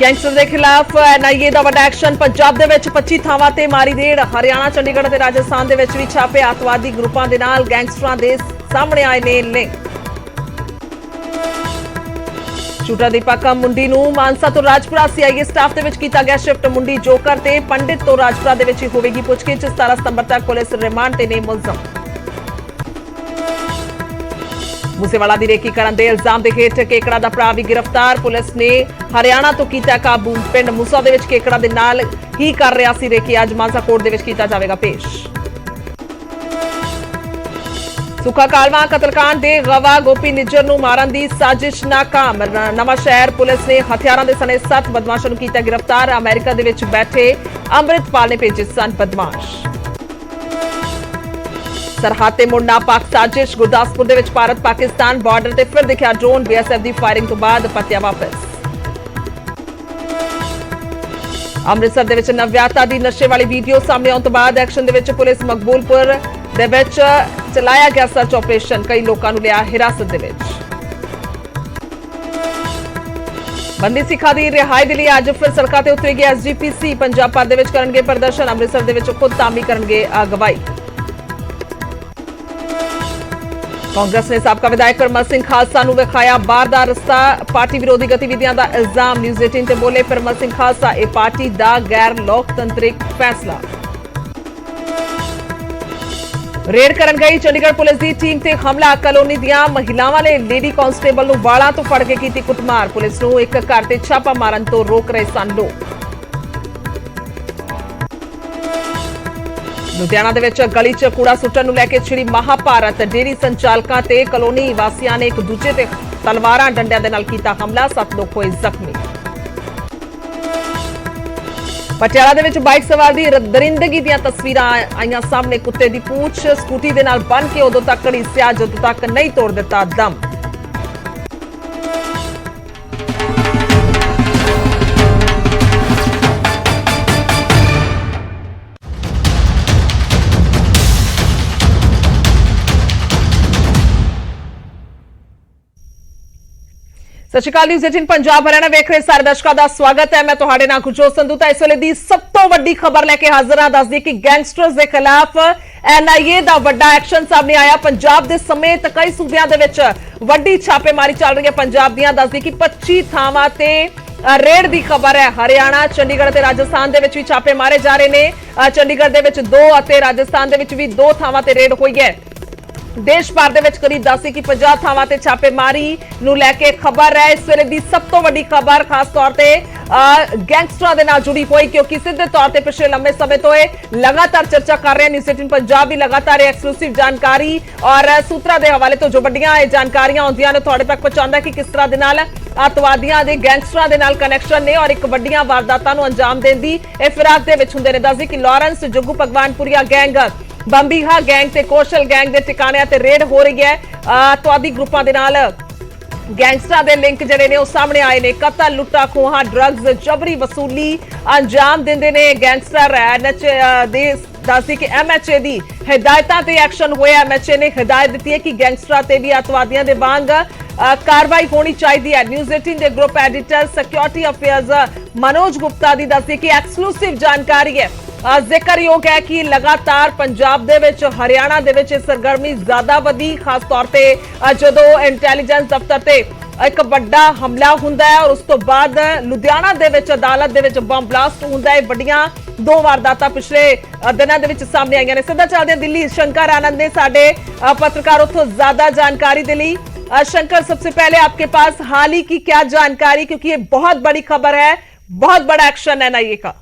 Gangster ਦੇ ਖਿਲਾਫ NIA ਦਾ ਵੱਡਾ ਐਕਸ਼ਨ। ਪੰਜਾਬ ਦੇ ਵਿੱਚ 25 ਥਾਵਾਂ ਤੇ ਮਾਰੀ ਰੇਡ। ਹਰਿਆਣਾ, ਚੰਡੀਗੜ੍ਹ ਤੇ ਰਾਜਸਥਾਨ ਦੇ ਵਿੱਚ ਵੀ ਛਾਪੇ। ਅੱਤਵਾਦੀ ਗਰੁੱਪਾਂ ਦੇ ਨਾਲ ਗੈਂਗਸਟਰਾਂ ਦੇ ਸਾਹਮਣੇ ਆਏ ਨੇ ਲਿੰਕ। ਸ਼ੂਟਰ ਦੀਪਕ ਮੁੰਡੀ ਨੂੰ ਮਾਨਸਾ ਤੋਂ ਰਾਜਪੁਰਾ ਸੀਆਈਏ ਸਟਾਫ ਦੇ ਵਿੱਚ ਕੀਤਾ ਗਿਆ ਸ਼ਿਫਟ। ਮੁੰਡੀ ਜੋਕਰ ਤੇ ਪੰਡਿਤ ਤੋਂ ਰਾਜਪੁਰਾ ਦੇ ਵਿੱਚ ਹੀ ਹੋਵੇਗੀ ਪੁੱਛਗਿੱਛ। 17 ਸਤੰਬਰ ਤੱਕ ਪੁਲਿਸ ਰਿਮਾਂਡ ਤੇ ਨੇ ਮੁਲਜ਼ਮ। ਮੂਸੇਵਾਲਾ ਦੀ ਰੇਕੀ ਕਰਨ ਦੇ ਇਲਜ਼ਾਮ ਦੇ ਹੇਠ ਕੇਕੜਾ ਦਾ ਭਰਾ ਵੀ ਗ੍ਰਿਫਤਾਰ। ਪੁਲਿਸ ਨੇ ਹਰਿਆਣਾ ਤੋਂ ਕੀਤਾ ਕਾਬੂ। ਪਿੰਡ ਮੂਸਾ ਦੇ ਵਿੱਚ ਕੇਕੜਾ ਦੇ ਨਾਲ ਹੀ ਕਰ ਰਿਹਾ ਸੀ ਰੇਕੀ। ਅੱਜ ਮਾਨਸਾ ਕੋਰਟ ਦੇ ਵਿੱਚ ਕੀਤਾ ਜਾਵੇਗਾ ਪੇਸ਼। ਸੁੱਖਾ ਕਾਲਵਾ ਕਤਲकांड ਦੇ ਗਵਾਹ ਗੋਪੀ ਨਿੱਜਰ ਨੂੰ ਮਾਰਨ ਦੀ ਸਾਜ਼ਿਸ਼ ਨਾਕਾਮ। ਨਵਾਂ ਸ਼ਹਿਰ ਪੁਲਿਸ ਨੇ ਹਥਿਆਰਾਂ ਦੇ ਸਣੇ 7 ਬਦਮਾਸ਼ਾਂ ਨੂੰ ਕੀਤਾ ਗ੍ਰਿਫਤਾਰ। ਅਮਰੀਕਾ ਦੇ ਵਿੱਚ ਬੈਠੇ ਅੰਮ੍ਰਿਤਪਾਲ ਨੇ ਭੇਜੇ ਸਨ ਬਦਮਾਸ਼। ਸਰਹੱਦ ਤੇ ਮੁੜ ਨਾਪਾਕ ਸਾਜ਼ਿਸ਼। ਗੁਰਦਾਸਪੁਰ ਦੇ ਵਿੱਚ ਭਾਰਤ ਪਾਕਿਸਤਾਨ ਬਾਰਡਰ ਤੇ ਫਿਰ ਦਿਖਿਆ ਡਰੋਨ। ਬੀਐਸਐਫ ਦੀ ਫਾਇਰਿੰਗ ਤੋਂ ਬਾਅਦ ਪਰਤਿਆ ਵਾਪਸ। ਅੰਮ੍ਰਿਤਸਰ ਦੇ ਵਿੱਚ ਨਵਿਆਤਾ ਦੀ ਨਸ਼ੇ ਵਾਲੀ ਵੀਡੀਓ ਸਾਹਮਣੇ ਆਉਣ ਤੋਂ ਬਾਅਦ ਐਕਸ਼ਨ ਦੇ ਵਿੱਚ ਪੁਲਿਸ ਮਕਬੂਲਪੁਰ ਦੇ ਵਿੱਚ ਚਲਾਇਆ ਗਿਆ ਸਰਚ ਆਪਰੇਸ਼ਨ। ਕਈ ਲੋਕਾਂ ਨੂੰ ਲਿਆ ਹਿਰਾਸਤ ਦੇ ਵਿੱਚ। ਬੰਦੀ ਸਿੱਖਾਂ ਦੀ ਰਿਹਾਈ ਦੇ ਲਈ ਅੱਜ ਫਿਰ ਸੜਕਾਂ ਤੇ ਉਤਰੇਗੀ ਐਸਜੀਪੀਸੀ। ਪੰਜਾਬ ਭਰ ਦੇ ਵਿੱਚ ਕਰਨਗੇ ਪ੍ਰਦਰਸ਼ਨ। ਅੰਮ੍ਰਿਤਸਰ ਦੇ ਵਿੱਚ ਖੁਦ ਤਾਮੀ ਕਰਨਗੇ ਅਗਵਾਈ। ਕਾਂਗਰਸ ਨੇ ਸਾਬਕਾ ਵਿਧਾਇਕ ਪਰਮਲ ਸਿੰਘ ਖਾਲਸਾ ਨੂੰ ਵਿਖਾਇਆ ਬਾਹਰ ਦਾ ਰਸਤਾ। ਪਾਰਟੀ ਵਿਰੋਧੀ ਗਤੀਵਿਧੀਆਂ ਦਾ ਇਲਜ਼ਾਮ। ਨਿਊਜ਼ 18 ਤੇ ਬੋਲੇ ਪਰਮਲ ਸਿੰਘ ਖਾਲਸਾ, ਇਹ ਪਾਰਟੀ ਦਾ ਗੈਰ ਲੋਕਤੰਤਰਿਕ ਫੈਸਲਾ। ਰੇਡ ਕਰਨ ਗਈ ਚੰਡੀਗੜ੍ਹ ਪੁਲਿਸ ਦੀ ਟੀਮ ਤੇ ਹਮਲਾ। ਕਲੋਨੀ ਦੀਆਂ ਮਹਿਲਾਵਾਂ ਨੇ ਲੇਡੀ ਕਾਂਸਟੇਬਲ ਨੂੰ ਵਾਲਾਂ ਤੋਂ ਫੜ ਕੇ ਕੀਤੀ ਕੁੱਟਮਾਰ। ਪੁਲਿਸ ਨੂੰ ਇੱਕ ਘਰ ਤੇ ਛਾਪਾ ਮਾਰਨ ਤੋਂ ਰੋਕ ਰਹੇ ਸਨ ਲੋਕ। ਲੁਧਿਆਣਾ ਦੇ ਵਿੱਚ ਗਲੀ 'ਚ ਕੂੜਾ ਸੁੱਟਣ ਨੂੰ ਲੈ ਕੇ ਛਿੜੀ ਮਹਾਭਾਰਤ। ਡੇਰੀ ਸੰਚਾਲਕਾਂ ਤੇ ਕਲੋਨੀ ਵਾਸੀਆਂ ਨੇ ਇੱਕ ਦੂਜੇ ਤੇ ਤਲਵਾਰਾਂ ਡੰਡਿਆਂ ਦੇ ਨਾਲ ਕੀਤਾ ਹਮਲਾ। 7 ਲੋਕ ਹੋਏ ਜ਼ਖਮੀ। ਪਟਿਆਲਾ ਦੇ ਵਿੱਚ ਬਾਈਕ ਸਵਾਰ ਦੀ ਦਰਿੰਦਗੀ ਦੀਆਂ ਤਸਵੀਰਾਂ ਆਈਆਂ ਸਾਹਮਣੇ। ਕੁੱਤੇ ਦੀ ਪੂੰਛ ਸਕੂਟੀ ਦੇ ਨਾਲ ਬੰਨ੍ਹ ਕੇ ਉਦੋਂ ਤੱਕ ਘੜੀਸਿਆ ਜਦੋਂ ਤੱਕ ਨਹੀਂ ਤੋੜ ਦਿੱਤਾ ਦਮ। ਸਤਿ ਸ਼੍ਰੀ ਅਕਾਲ। ਨਿਊਜ਼ 18 ਪੰਜਾਬ ਹਰਿਆਣਾ ਵੇਖ ਰਹੇ ਸਾਰੇ ਦਰਸ਼ਕਾਂ ਦਾ ਸਵਾਗਤ ਹੈ। ਮੈਂ ਤੁਹਾਡੇ ਨਾਲ ਗੁਰਜੋਤ ਸੰਧੂ। ਤਾਂ ਇਸ ਵੇਲੇ ਦੀ ਸਭ ਤੋਂ ਵੱਡੀ ਖਬਰ ਲੈ ਕੇ ਹਾਜ਼ਰ ਹਾਂ। ਦੱਸਦੀ ਕਿ ਗੈਂਗਸਟਰਸ ਦੇ ਖਿਲਾਫ ਐਨਆਈਏ ਦਾ ਵੱਡਾ ਐਕਸ਼ਨ ਸਾਹਮਣੇ ਆਇਆ। ਪੰਜਾਬ ਦੇ ਸਮੇਤ ਕਈ ਸੂਬਿਆਂ ਦੇ ਵਿੱਚ ਵੱਡੀ ਛਾਪੇਮਾਰੀ ਚੱਲ ਰਹੀ ਹੈ ਪੰਜਾਬ ਦੀਆਂ। ਦੱਸਦੀ ਕਿ 25 ਥਾਵਾਂ ਤੇ ਰੇਡ ਦੀ ਖਬਰ ਹੈ। ਹਰਿਆਣਾ, ਚੰਡੀਗੜ੍ਹ ਤੇ ਰਾਜਸਥਾਨ ਦੇ ਵਿੱਚ ਵੀ ਛਾਪੇ ਮਾਰੇ ਜਾ ਰਹੇ ਨੇ। ਚੰਡੀਗੜ੍ਹ ਦੇ ਵਿੱਚ 2 ਅਤੇ ਰਾਜਸਥਾਨ ਦੇ ਵਿੱਚ ਵੀ 2 ਥਾਵਾਂ ਤੇ ਰੇਡ ਹੋਈ ਹੈ। ਦੇਸ਼ ਭਰ ਦੇ ਵਿੱਚ ਕਰੀਬ 10 ਕਿ 50 ਥਾਵਾਂ ਤੇ ਛਾਪੇਮਾਰੀ ਨੂੰ ਲੈ ਕੇ ਖਬਰ ਹੈ। ਇਸ ਵੇਲੇ ਦੀ ਸਭ ਤੋਂ ਵੱਡੀ ਖਬਰ ਖਾਸ ਤੌਰ ਤੇ ਗੈਂਗਸਟਰਾਂ ਦੇ ਨਾਲ ਜੁੜੀ ਹੋਈ, ਕਿਉਂਕਿ ਸਿੱਧੇ ਤੌਰ ਤੇ ਪਿਛਲੇ ਲੰਮੇ ਸਮੇਂ ਤੋਂ ਇਹ ਲਗਾਤਾਰ ਚਰਚਾ ਕਰ ਰਹੇ ਨੇ। ਨਿਊਜ਼ 18 ਪੰਜਾਬ ਵੀ ਲਗਾਤਾਰ ਐਕਸਕਲੂਸਿਵ ਜਾਣਕਾਰੀ ਔਰ ਸੂਤਰਾਂ ਦੇ ਹਵਾਲੇ ਤੋਂ ਜੋ ਵੱਡੀਆਂ ਇਹ ਜਾਣਕਾਰੀਆਂ ਆਉਂਦੀਆਂ ਨੇ ਤੁਹਾਡੇ ਤੱਕ ਪਹੁੰਚਾਉਂਦਾ ਕਿ ਕਿਸ ਤਰ੍ਹਾਂ ਦੇ ਨਾਲ ਅੱਤਵਾਦੀਆਂ ਦੇ ਗੈਂਗਸਟਰਾਂ ਦੇ ਨਾਲ ਕਨੈਕਸ਼ਨ ਨੇ ਔਰ ਇੱਕ ਵੱਡੀਆਂ ਵਾਰਦਾਤਾਂ ਨੂੰ ਅੰਜਾਮ ਦੇਣ ਦੀ ਇਹ ਫਿਰਾਕ ਦੇ ਵਿੱਚ ਹੁੰਦੇ ਨੇ। ਦੱਸਦੀ ਕਿ Lawrence, Jaggu Bhagwanpuria gang, Bambiha gang ਤੇ ਕੌਸ਼ਲ ਗੈਂਗ ਦੇ ਟਿਕਾਣਿਆਂ ਤੇ ਰੇਡ ਹੋ ਰਹੀ ਹੈ। ਅੱਤਵਾਦੀ ਗਰੁੱਪਾਂ ਦੇ ਨਾਲ ਗੈਂਗਸਟਰਾਂ ਦੇ ਲਿੰਕ ਜਿਹੜੇ ਨੇ ਉਹ ਸਾਹਮਣੇ ਆਏ ਨੇ। ਕਤਲ, ਲੁੱਟਾਂ ਖੋਹਾਂ, ਡਰੱਗਸ, ਜਬਰੀ ਵਸੂਲੀ ਅੰਜਾਮ ਦਿੰਦੇ ਨੇ ਗੈਂਗਸਟਰ। ਦੇ ਦੱਸਦੀ ਕਿ ਐਮਐਚਏ ਦੀ ਹਦਾਇਤਾਂ ਤੇ ਐਕਸ਼ਨ ਹੋਇਆ। ਐਮਐਚਏ ਨੇ ਹਦਾਇਤ ਦਿੱਤੀ ਹੈ ਕਿ ਗੈਂਗਸਟਰਾਂ ਤੇ ਵੀ ਅੱਤਵਾਦੀਆਂ ਦੇ ਵਾਂਗ ਕਾਰਵਾਈ ਹੋਣੀ ਚਾਹੀਦੀ ਹੈ। ਨਿਊਜ਼ 18 ਦੇ group editor security affairs Manoj Gupta ਦੀ ਦੱਸਦੀ ਕਿ ਐਕਸਕਲੂਸਿਵ ਜਾਣਕਾਰੀ ਹੈ। ਜ਼ਿਕਰਯੋਗ ਹੈ ਕਿ ਲਗਾਤਾਰ ਪੰਜਾਬ ਦੇ ਵਿੱਚ, ਹਰਿਆਣਾ ਦੇ ਵਿੱਚ ਸਰਗਰਮੀ ਜ਼ਿਆਦਾ ਵਧੀ, ਖਾਸ ਤੌਰ ਤੇ ਜਦੋਂ ਇੰਟੈਲੀਜੈਂਸ ਦਫ਼ਤਰ ਤੇ ਇੱਕ ਵੱਡਾ ਹਮਲਾ ਹੁੰਦਾ ਹੈ ਔਰ ਉਸ ਤੋਂ ਬਾਅਦ ਲੁਧਿਆਣਾ ਦੇ ਵਿੱਚ ਅਦਾਲਤ ਦੇ ਵਿੱਚ ਬੰਬ ਬਲਾਸਟ ਹੁੰਦਾ ਹੈ। ਵੱਡੀਆਂ 2 ਵਾਰਦਾਤਾਂ ਪਿਛਲੇ ਦਿਨਾਂ ਦੇ ਵਿੱਚ ਸਾਹਮਣੇ ਆਈਆਂ ਨੇ। ਸਿੱਧਾ ਚੱਲਦੇ ਹਾਂ ਦਿੱਲੀ। शंकर आनंद ने साडे पत्रकार उतो ज्यादा जानकारी दे ली। शंकर, सबसे पहले आपके पास हाल ही की क्या जानकारी, क्योंकि ये बहुत बड़ी खबर है, बहुत बड़ा एक्शन है एनआईए का।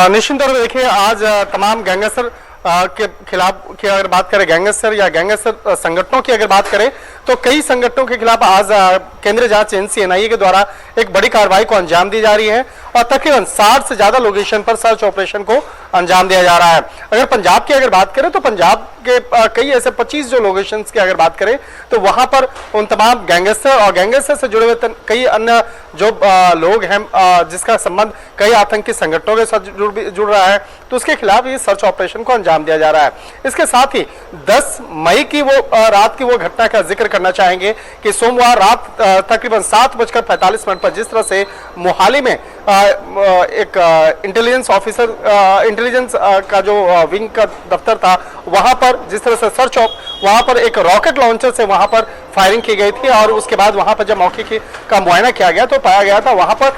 निश्चित तौर पर देखिए, आज तमाम गैंगस्टर के खिलाफ की अगर बात करें, गैंगस्टर या गैंगस्टर संगठनों की अगर बात करें, तो कई संगठनों के खिलाफ आज केंद्रीय जांच एजेंसी एनआईए के द्वारा एक बड़ी कार्रवाई को अंजाम दी जा रही है और तकरीबन 60 से ज्यादा लोकेशन पर सर्च ऑपरेशन को अंजाम दिया जा रहा है। अगर पंजाब की अगर बात करें तो पंजाब के कई ऐसे 25 जो लोकेशंस की अगर बात करें तो वहां पर उन तमाम गैंगस्टर और गैंगस्टर से जुड़े हुए कई अन्य जो लोग हैं जिसका संबंध कई आतंकी संगठनों के साथ जुड़ रहा है, तो उसके खिलाफ ये सर्च ऑपरेशन को अंजाम दिया जा रहा है। इसके साथ ही 10 मई की वो रात की वो घटना का जिक्र करना चाहेंगे कि सोमवार रात तकरीबन 7:45 पर जिस तरह से मोहाली में एक इंटेलिजेंस ऑफिसर इंटेलिजेंस का जो विंग का दफ्तर था, वहां पर जिस तरह से वहां पर एक रॉकेट लॉन्चर से वहां पर फायरिंग की गई थी और उसके बाद वहां पर जब मौके का मुआयना किया गया तो पाया गया था वहां पर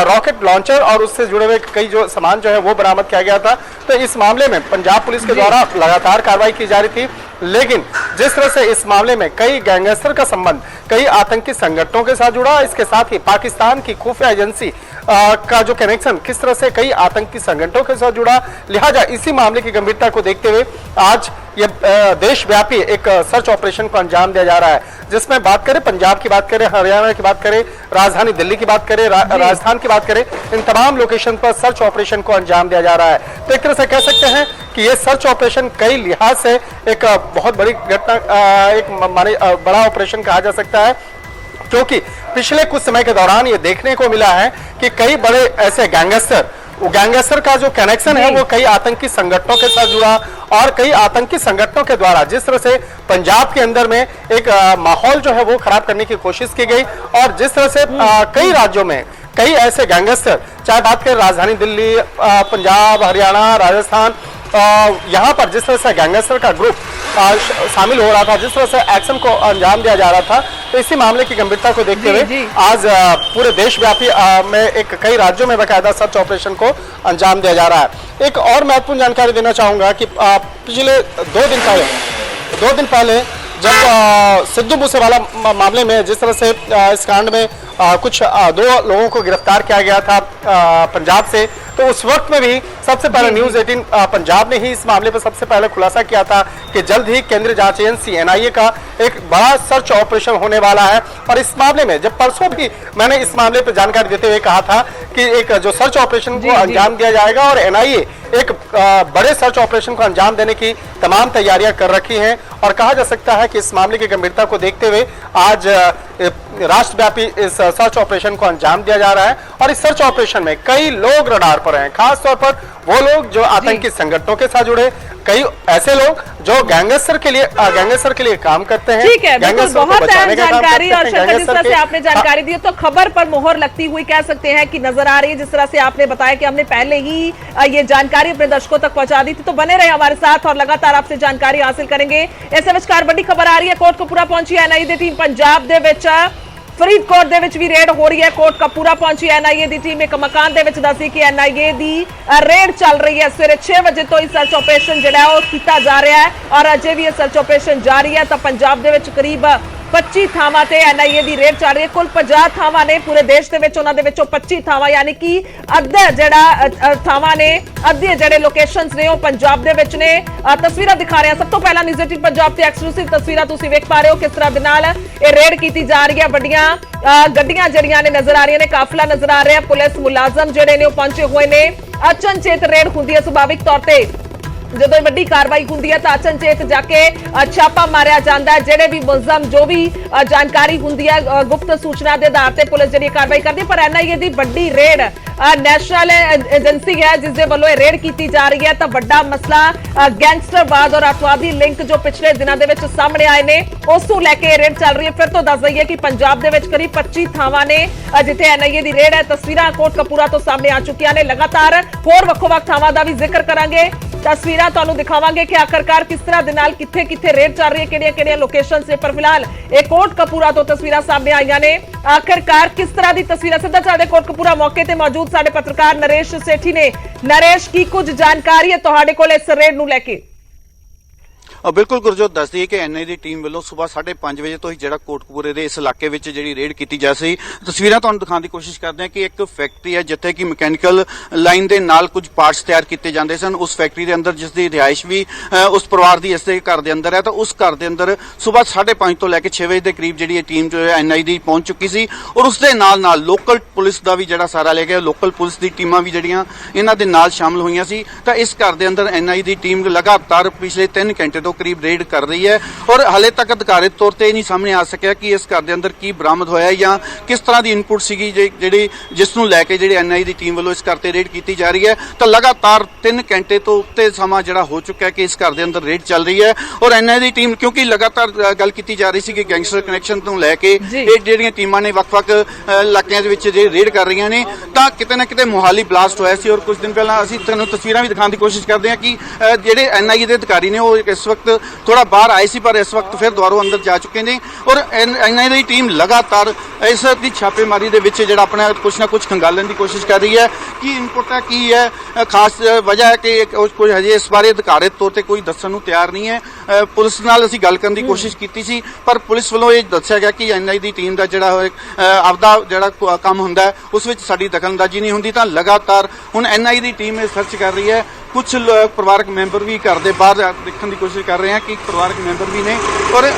रॉकेट लॉन्चर और उससे जुड़े हुए कई जो सामान जो है वो बरामद किया गया था। तो इस मामले में पंजाब पुलिस के द्वारा लगातार कार्रवाई की जा रही थी, लेकिन जिस तरह से इस मामले में कई गैंगस्टर का संबंध कई आतंकी संगठनों के साथ जुड़ा, इसके साथ ही पाकिस्तान की खुफिया एजेंसी का जो कनेक्शन किस तरह से कई आतंकी संगठनों के साथ जुड़ा, लिहाजा इसी मामले की गंभीरता को देखते हुए आज ये देशव्यापी एक सर्च ऑपरेशन को अंजाम दिया जा रहा है, जिसमें बात करें पंजाब की बात करें, हरियाणा की बात करें, राजधानी दिल्ली की बात करें, राजस्थान की बात करें, इन तमाम लोकेशन पर सर्च ऑपरेशन को अंजाम दिया जा रहा है। तो एक तरह से कह सकते हैं कि ये सर्च ऑपरेशन कई लिहाज से एक बहुत बड़ी घटना एक बड़ा ऑपरेशन कहा जा सकता है, क्योंकि पिछले कुछ समय के दौरान ये देखने को मिला है कि कई बड़े ऐसे गैंगस्टर का जो कनेक्शन है वो कई आतंकी संगठनों के साथ जुड़ा और कई आतंकी संगठनों के द्वारा जिस तरह से पंजाब के अंदर में एक माहौल जो है वो खराब करने की कोशिश की गई और जिस तरह से कई राज्यों में कई ऐसे गैंगस्टर, चाहे बात करें राजधानी दिल्ली, पंजाब, हरियाणा, राजस्थान, यहाँ पर जिस तरह से गैंगस्टर का ग्रुप शामिल हो रहा था, जिस तरह से एक्शन को अंजाम दिया जा रहा था, तो इसी मामले की गंभीरता को देखते हुए आज पूरे देशव्यापी में एक कई राज्यों में बाकायदा सर्च ऑपरेशन को अंजाम दिया जा रहा है। एक और महत्वपूर्ण जानकारी देना चाहूंगा कि पिछले 2 दिन पहले जब सिद्धू मूसेवाला मामले में जिस तरह से इस कांड में कुछ 2 लोगों को गिरफ्तार किया गया था पंजाब से, तो उस वक्त में भी सबसे पहले न्यूज़ 18 पंजाब ने ही इस मामले पर सबसे पहले खुलासा किया था कि जल्द ही केंद्रीय जांच एजेंसी एनआईए का एक बड़ा सर्च ऑपरेशन होने वाला है। और इस मामले में जब परसों भी मैंने इस मामले पर जानकारी देते हुए कहा था कि एक जो सर्च ऑपरेशन को अंजाम दिया जाएगा और एनआईए एक बड़े सर्च ऑपरेशन को अंजाम देने की तमाम तैयारियां कर रखी हैं और कहा जा सकता है कि इस मामले की गंभीरता को देखते हुए आज राष्ट्रव्यापी इस सर्च ऑपरेशन को अंजाम दिया जा रहा है और इस सर्च ऑपरेशन में कई लोग रडार पर हैं, खास तौर पर वो लोग जो आतंकी संगठनों के साथ जुड़े, कई ऐसे लोग जो गैंगस्टर के लिए काम करते हैं। ठीक है, बिल्कुल बहुत अहम जानकारी और शंकर जिस तरह से आपने जानकारी दी तो खबर पर मोहर लगती हुई कह सकते हैं कि नजर आ रही है। जिस तरह से आपने बताया कि हमने पहले ही ये जानकारी अपने दर्शकों तक पहुंचा दी थी, तो बने रहे हमारे साथ और लगातार आपसे जानकारी हासिल करेंगे। इस विचकार बड़ी खबर आ रही है, कोटकपूरा पहुंची एनआईए दी टीम पंजाब दे विच फरीदकोट ਦੇ ਵਿੱਚ ਵੀ ਰੇਡ ਹੋ ਰਹੀ ਹੈ। ਕੋਟਕਪੂਰਾ ਪਹੁੰਚੀ ਐਨਆਈਏ ਦੀ ਟੀਮ ਇੱਕ ਮਕਾਨ ਦੇ ਵਿੱਚ ਦੱਸੀ ਕਿ ਐਨਆਈਏ ਦੀ ਰੇਡ ਚੱਲ ਰਹੀ ਹੈ। ਸਵੇਰੇ 6 ਵਜੇ ਤੋਂ ਹੀ ਸਰਚ ਆਪਰੇਸ਼ਨ ਜਿਹੜਾ ਉਹ ਕੀਤਾ ਜਾ ਰਿਹਾ ਹੈ ਔਰ ਅਜੇ ਵੀ ਇਹ ਸਰਚ ਆਪਰੇਸ਼ਨ ਜਾਰੀ ਹੈ। ਤਾਂ ਪੰਜਾਬ ਦੇ ਵਿੱਚ ਕਰੀਬ 25 ਥਾਵਾਂ ਤੇ ਐਨਆਈਏ ਦੀ ਰੇਡ ਚੱਲ ਰਹੀ ਹੈ। ਕੁੱਲ 50 ਥਾਵਾਂ ਨੇ ਪੂਰੇ ਦੇਸ਼ ਦੇ ਵਿੱਚ, ਉਹਨਾਂ ਦੇ ਵਿੱਚੋਂ 25 ਥਾਵਾਂ ਯਾਨੀ ਕਿ ਅੱਧਾ ਜਿਹੜਾ ਥਾਵਾਂ ਨੇ, ਅੱਧੇ ਜਿਹੜੇ ਲੋਕੇਸ਼ਨਸ ਨੇ ਉਹ ਪੰਜਾਬ ਦੇ ਵਿੱਚ ਨੇ। ਤਸਵੀਰਾਂ ਦਿਖਾ ਰਹੇ ਹਾਂ ਸਭ ਤੋਂ ਪਹਿਲਾਂ ਨਿਊਜ਼ 18 ਪੰਜਾਬ ਤੇ ਐਕਸਕਲੂਸਿਵ ਤਸਵੀਰਾਂ ਤੁਸੀਂ ਵੇਖ ਪਾ ਰਹੇ ਹੋ ਕਿਸ ਤਰ੍ਹਾਂ ਦੇ ਨਾਲ ਇਹ ਰੇਡ ਕੀਤੀ ਜਾ ਰਹੀ ਹੈ। ਵੱਡੀਆਂ ਗੱਡੀਆਂ ਜਿਹੜੀਆਂ ਨੇ ਨਜ਼ਰ ਆ ਰਹੀਆਂ ਨੇ, ਕਾਫਲਾ ਨਜ਼ਰ ਆ ਰਿਹਾ, ਪੁਲਿਸ ਮੁਲਾਜ਼ਮ ਜਿਹੜੇ ਨੇ ਉਹ ਪਹੁੰਚੇ ਹੋਏ ਨੇ। ਅਚਨਚੇਤ ਰੇਡ ਹੁੰਦੀ ਹੈ ਸੁਭਾਵਿਕ ਤੌਰ ਤੇ, ਜਦੋਂ ਵੱਡੀ ਕਾਰਵਾਈ ਹੁੰਦੀ ਹੈ ਤਾਂ ਅਚਨਚੇਤ ਜਾ ਕੇ ਛਾਪਾ ਮਾਰਿਆ ਜਾਂਦਾ ਹੈ। ਜਿਹੜੇ ਵੀ ਮੁਲਜ਼ਮ ਜੋ ਵੀ ਜਾਣਕਾਰੀ ਹੁੰਦੀ ਹੈ ਗੁਪਤ ਸੂਚਨਾ ਦੇ ਆਧਾਰ ਤੇ ਪੁਲਿਸ ਜਿਹੜੀ ਕਾਰਵਾਈ ਕਰਦੀ ਹੈ। ਪਰ ਐਨਆਈਏ ਦੀ ਵੱਡੀ ਰੇਡ ਨੈਸ਼ਨਲ ਏਜੰਸੀ ਹੈ ਜਿਸ ਦੇ ਵੱਲੋਂ ਇਹ ਰੇਡ ਕੀਤੀ ਜਾ ਰਹੀ ਹੈ। ਤਾਂ ਵੱਡਾ ਮਸਲਾ ਗੈਂਗਸਟਰਵਾਦ ਔਰ ਅੱਤਵਾਦੀ ਲਿੰਕ ਜੋ ਪਿਛਲੇ ਦਿਨਾਂ ਦੇ ਵਿੱਚ ਸਾਹਮਣੇ ਆਏ ਨੇ ਉਸ ਨੂੰ ਲੈ ਕੇ ਰੇਡ ਚੱਲ ਰਹੀ ਹੈ। ਫਿਰ ਤੋਂ ਦੱਸ ਦਈਏ ਕਿ ਪੰਜਾਬ ਦੇ ਵਿੱਚ ਕਰੀਬ 25 ਥਾਵਾਂ ਨੇ ਜਿੱਥੇ ਐਨਆਈਏ ਦੀ ਰੇਡ ਹੈ। ਤਸਵੀਰਾਂ ਕੋਟਕਪੂਰਾ ਤੋਂ ਸਾਹਮਣੇ ਆ ਚੁੱਕੀਆਂ ਨੇ। ਲਗਾਤਾਰ ਹੋਰ ਵੱਖੋ-ਵੱਖ ਥਾਵਾਂ ਦਾ ਵੀ ਜ਼ਿਕਰ ਕਰਾਂਗੇ, ਤਸਵੀਰਾਂ ਤੁਹਾਨੂੰ ਦਿਖਾਵਾਂਗੇ ਕਿ ਆਖਰਕਾਰ ਕਿਸ ਤਰ੍ਹਾਂ ਦੇ ਨਾਲ ਕਿੱਥੇ ਰੇਡ ਚੱਲ ਰਹੀ ਹੈ, ਕਿਹੜੀਆਂ ਲੋਕੇਸ਼ਨਸ ਨੇ। ਪਰ ਫਿਲਹਾਲ ਇਹ ਕੋਟਕਪੂਰਾ ਤੋਂ ਤਸਵੀਰਾਂ ਸਾਹਮਣੇ ਆਈਆਂ ਨੇ। ਆਖਰਕਾਰ ਕਿਸ ਤਰ੍ਹਾਂ ਦੀ ਤਸਵੀਰਾਂ, ਸਿੱਧਾ ਚੱਲਦੇ ਕੋਟਕਪੂਰਾ ਮੌਕੇ ਤੇ ਮੌਜੂਦ ਸਾਡੇ ਪੱਤਰਕਾਰ ਨਰੇਸ਼ ਸੇਠੀ ਨੇ। ਨਰੇਸ਼, ਕੀ ਕੁਝ ਜਾਣਕਾਰੀ ਹੈ ਤੁਹਾਡੇ ਕੋਲ ਇਸ ਰੇਡ ਨੂੰ ਲੈ ਕੇ? ਬਿਲਕੁਲ ਗੁਰਜੋਤ, ਦੱਸ ਦਈਏ ਕਿ ਐਨਆਈ ਦੀ ਟੀਮ ਵੱਲੋਂ ਸਵੇਰ 5:30 ਵਜੇ ਤੋਂ ਹੀ ਜਿਹੜਾ ਕੋਟਕਪੂਰੇ ਦੇ ਇਸ ਇਲਾਕੇ ਵਿੱਚ ਜਿਹੜੀ ਰੇਡ ਕੀਤੀ ਜਾ ਸੀ। ਤਸਵੀਰਾਂ ਤੁਹਾਨੂੰ ਦਿਖਾਉਣ ਦੀ ਕੋਸ਼ਿਸ਼ ਕਰਦੇ ਹਾਂ ਕਿ ਇੱਕ ਫੈਕਟਰੀ ਹੈ ਜਿੱਥੇ ਕਿ ਮਕੈਨੀਕਲ ਲਾਈਨ ਦੇ ਨਾਲ ਕੁਝ ਪਾਰਟਸ ਤਿਆਰ ਕੀਤੇ ਜਾਂਦੇ ਸਨ। ਉਸ ਫੈਕਟਰੀ ਦੇ ਅੰਦਰ ਜਿਸ ਦੀ ਰਿਹਾਇਸ਼ ਵੀ ਉਸ ਪਰਿਵਾਰ ਦੀ ਇਸ ਦੇ ਘਰ ਦੇ ਅੰਦਰ ਹੈ, ਤਾਂ ਉਸ ਘਰ ਦੇ ਅੰਦਰ ਸਵੇਰ 5:30 ਤੋਂ ਲੈ ਕੇ 6 ਵਜੇ ਦੇ ਕਰੀਬ ਜਿਹੜੀ ਇਹ ਟੀਮ ਜੋ ਹੈ ਐਨਆਈ ਦੀ ਪਹੁੰਚ ਚੁੱਕੀ ਸੀ ਔਰ ਉਸ ਦੇ ਨਾਲ ਲੋਕਲ ਪੁਲਿਸ ਦਾ ਵੀ ਜਿਹੜਾ ਸਾਰਾ ਲੈ ਗਿਆ। ਲੋਕਲ ਪੁਲਿਸ ਦੀ ਟੀਮਾਂ ਵੀ ਜਿਹੜੀਆਂ ਇਹਨਾਂ ਦੇ ਨਾਲ ਸ਼ਾਮਲ ਹੋਈਆਂ ਸੀ। ਤਾਂ ਇਸ ਘਰ ਦੇ ਅੰਦਰ ਐਨਆਈ ਦੀ ਟੀਮ ਲਗਾਤਾਰ ਪਿਛਲੇ 3 ਘੰਟੇ ਤੋਂ करीब रेड कर रही है और हाले तक अधिकारित तौर पर नहीं सामने आ सकिया कि इस घर के अंदर की बरामद होया या किस तरह की इनपुट सीगी जी जिसनूं लैके जी NIA की टीम वालों इस घर ते रेड की जा रही है। तो लगातार 3 घंटे तो उत्ते समा जिहड़ा हो चुका है कि इस घर के अंदर रेड चल रही है और NIA की टीम क्योंकि लगातार गल की जा रही सी कि गैंगस्टर कनैक्शन तो लैके ਇਹ ਜਿਹੜੀਆਂ ਟੀਮਾਂ ਨੇ ਵੱਖ-ਵੱਖ ਇਲਾਕਿਆਂ ਦੇ ਵਿੱਚ ਜੇ ਰੇਡ ਕਰ ਰਹੀਆਂ ਨੇ ਤਾਂ ਕਿਤੇ ਨਾ ਕਿਤੇ ਮੋਹਾਲੀ ਬਲਾਸਟ ਹੋਇਆ ਸੀ ਔਰ ਕੁਝ ਦਿਨ ਪਹਿਲਾਂ ਅਸੀਂ ਤੁਹਾਨੂੰ ਤਸਵੀਰਾਂ ਵੀ ਦਿਖਾਉਣ ਦੀ ਕੋਸ਼ਿਸ਼ ਕਰਦੇ ਹਾਂ ਕਿ ਜਿਹੜੇ NIA ਦੇ ਅਧਿਕਾਰੀ ਨੇ ਉਹ ਇਸ ਵਕਤ ਥੋੜਾ ਬਾਹਰ ਆਏ ਸੀ ਪਰ ਇਸ ਵਕਤ ਫਿਰ ਦੁਬਾਰਾ ਅੰਦਰ ਜਾ ਚੁੱਕੇ ਨੇ ਔਰ NIA ਦੀ ਟੀਮ ਲਗਾਤਾਰ ਇਸ ਦੀ ਛਾਪੇਮਾਰੀ ਦੇ ਵਿੱਚ ਜਿਹੜਾ ਆਪਣਾ ਕੁਝ ਨਾ ਕੁਝ ਖੰਗਾਲਣ ਦੀ ਕੋਸ਼ਿਸ਼ ਕਰ ਰਹੀ ਹੈ ਕਿ ਇਨਪੁਟ ਹੈ ਕੀ ਹੈ ਖਾਸ ਵਜ੍ਹਾ ਹੈ ਕਿ ਕੋਈ ਹਜੇ ਇਸ ਬਾਰੇ ਅਧਿਕਾਰਿਤ ਤੌਰ ਤੇ ਕੋਈ ਦੱਸਣ ਨੂੰ ਤਿਆਰ ਨਹੀਂ ਹੈ। ਪੁਲਿਸ ਨਾਲ ਅਸੀਂ ਗੱਲ ਕਰਨ ਦੀ ਕੋਸ਼ਿਸ਼ ਕੀਤੀ ਸੀ ਪਰ ਪੁਲਿਸ ਵੱਲੋਂ ਇਹ ਦੱਸਿਆ ਗਿਆ ਕਿ NIA ਦੀ ਟੀਮ ਦਾ ਜਿਹੜਾ ਆਪਦਾ ਜਿਹੜਾ ਕੰਮ ਹੁੰਦਾ ਉਸ ਵਿੱਚ ਸਾਡੀ ਦਖਲਅੰਦਾਜ਼ੀ ਨਹੀਂ ਹੁੰਦੀ। ਤਾਂ ਲਗਾਤਾਰ ਹੁਣ NIA ਦੀ ਟੀਮ ਇਹ ਸਰਚ ਕਰ ਰਹੀ ਹੈ। ਕੁਝ ਪਰਿਵਾਰਕ ਮੈਂਬਰ ਵੀ ਘਰ ਦੇ ਬਾਹਰ ਦੇਖਣ ਦੀ ਕੋਸ਼ਿਸ਼ ਕਰ ਰਹੇ ਹਨ ਕਿ ਪਰਿਵਾਰਕ ਮੈਂਬਰ ਵੀ ਨੇ ਔਰ